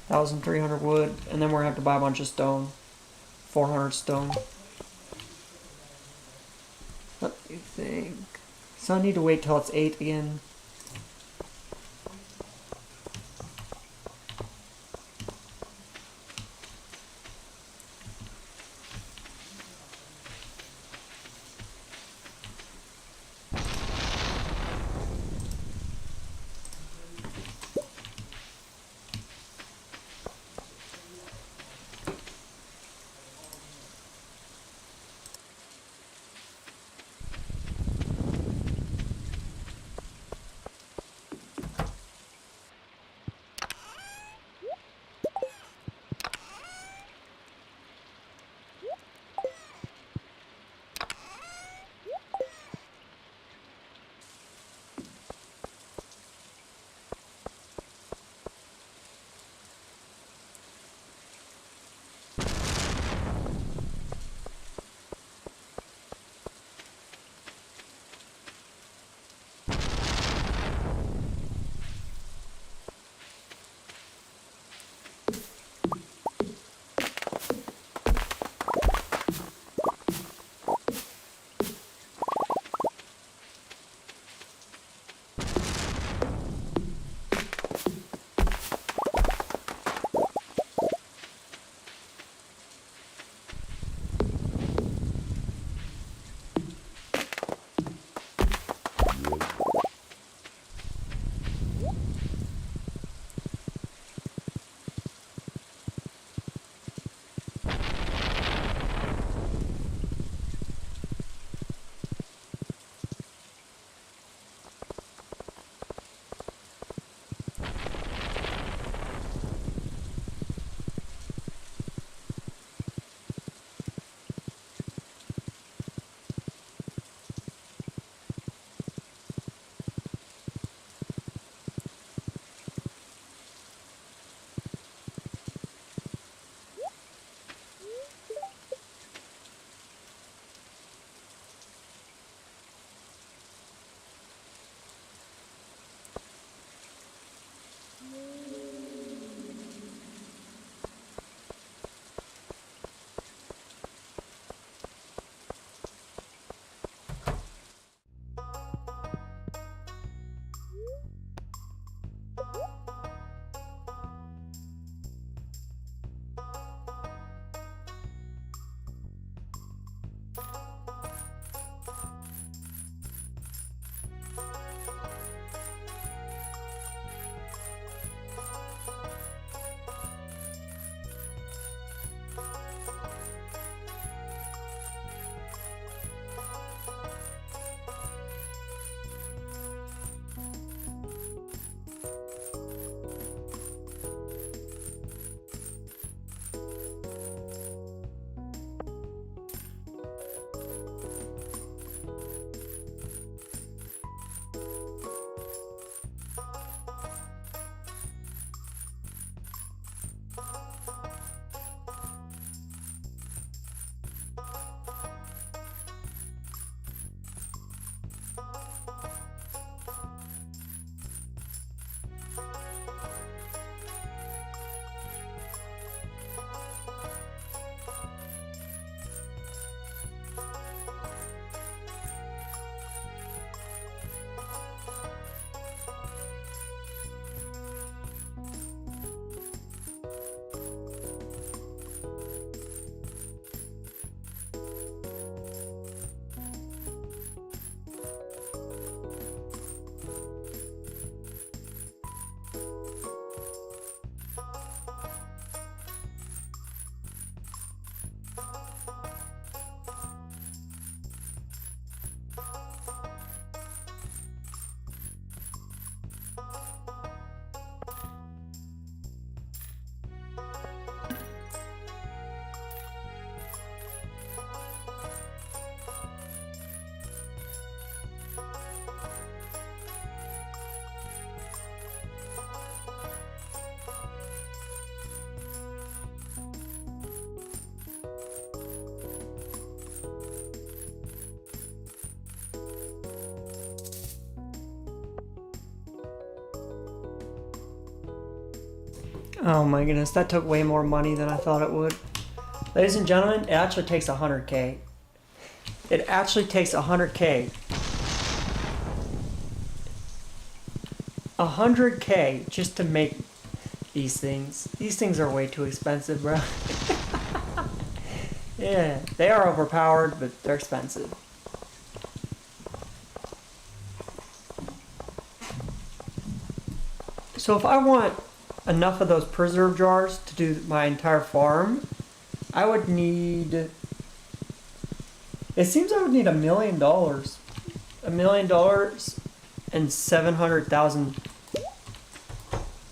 1,300 wood, and then we're gonna have to buy a bunch of stone. 400 stone. What do you think? So I need to wait till it's 8 again. Oh my goodness, that took way more money than I thought it would. Ladies and gentlemen, it actually takes 100K. It actually takes 100K. 100K just to make these things. These things are way too expensive, bro. Yeah, they are overpowered, but they're expensive. So if I want enough of those preserve jars to do my entire farm, I would need... It seems I would need $1 million. $1 million and 700,000.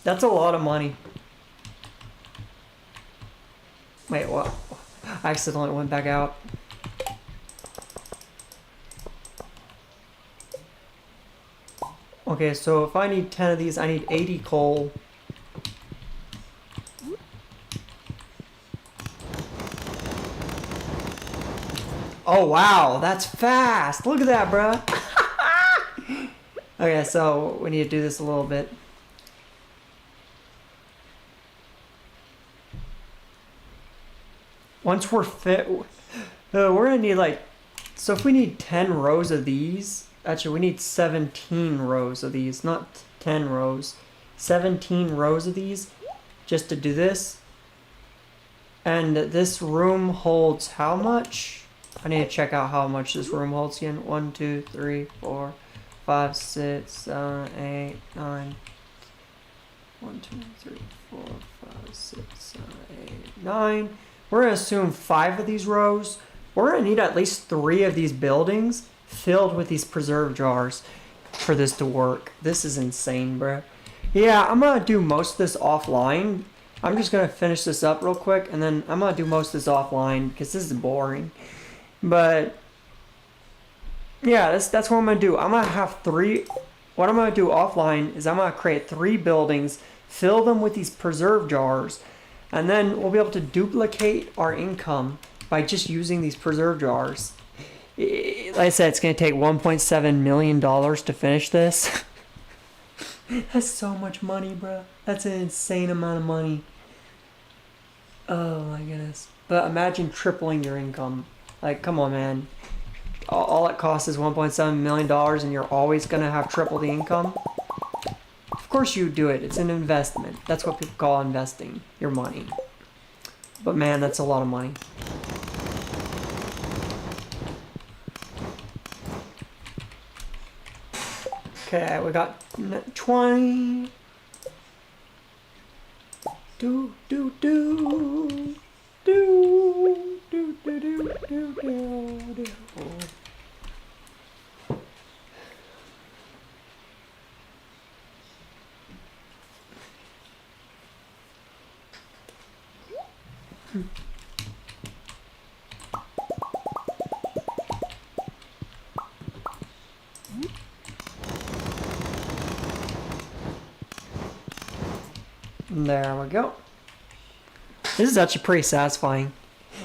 That's a lot of money. Wait, what? I accidentally went back out. Okay, so if I need 10 of these, I need 80 coal. Oh wow, that's fast! Look at that, bro. Okay, so we need to do this a little bit. Once we're fit, we're gonna need like, so if we need 10 rows of these, actually we need 17 rows of these, not 10 rows. 17 rows of these just to do this. And this room holds how much? I need to check out how much this room holds again. 1, 2, 3, 4, 5, 6, 7, 8, 9. 1, 2, 3, 4, 5, 6, 7, 8, 9. We're going to assume 5 of these rows. We're going to need at least 3 of these buildings filled with these preserve jars for this to work. This is insane, bro. Yeah, I'm going to do most of this offline. I'm just going to finish this up real quick, and then I'm going to do most of this offline because this is boring. But, yeah, that's what I'm going to do. I'm going to have 3... What I'm going to do offline is I'm going to create 3 buildings, fill them with these preserve jars, and then we'll be able to duplicate our income by just using these preserve jars. Like I said, it's going to take $1.7 million to finish this. That's so much money, bro. That's an insane amount of money. Oh my goodness. But imagine tripling your income. Like, come on, man. All it costs is $1.7 million and you're always going to have triple the income? Of course you do it. It's an investment. That's what people call investing your money. But man, that's a lot of money. Okay, we got 20. Do, do, do. Do, do, do, do, do, do, do. There we go. This is actually pretty satisfying.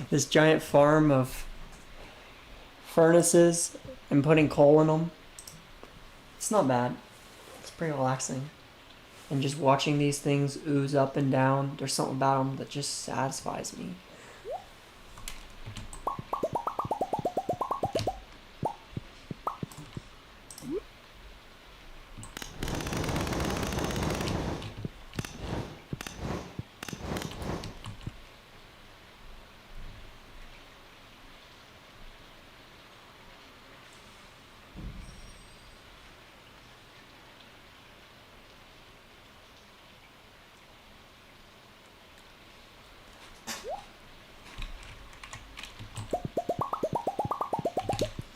This giant farm of furnaces and putting coal in them. It's not bad. It's pretty relaxing. And just watching these things ooze up and down, there's something about them that just satisfies me.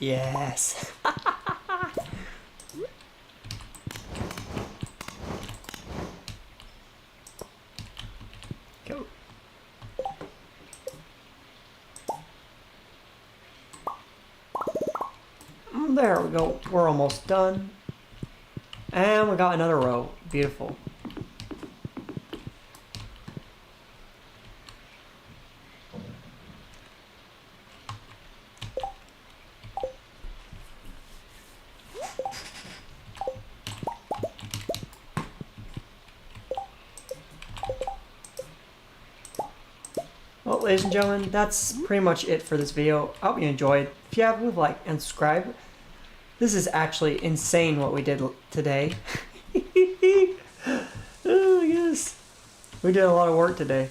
Yes. Go. There we go. We're almost done. And we got another row. Beautiful. Well, ladies and gentlemen, that's pretty much it for this video. I hope you enjoyed. If you have, leave a like and subscribe. This is actually insane what we did today. Oh, yes. We did a lot of work today.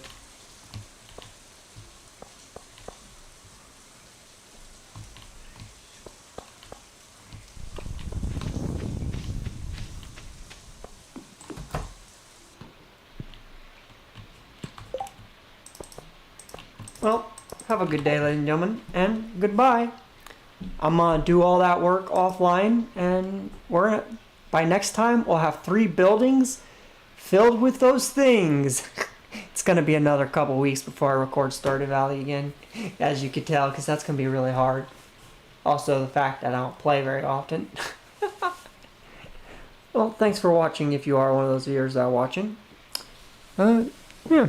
Well, have a good day, ladies and gentlemen, and goodbye. I'm gonna do all that work offline, and by next time we'll have 3 buildings filled with those things. It's gonna be another couple weeks before I record Stardew Valley again, as you can tell, because that's gonna be really hard. Also, the fact that I don't play very often. Well, thanks for watching if you are one of those viewers that are watching. Yeah.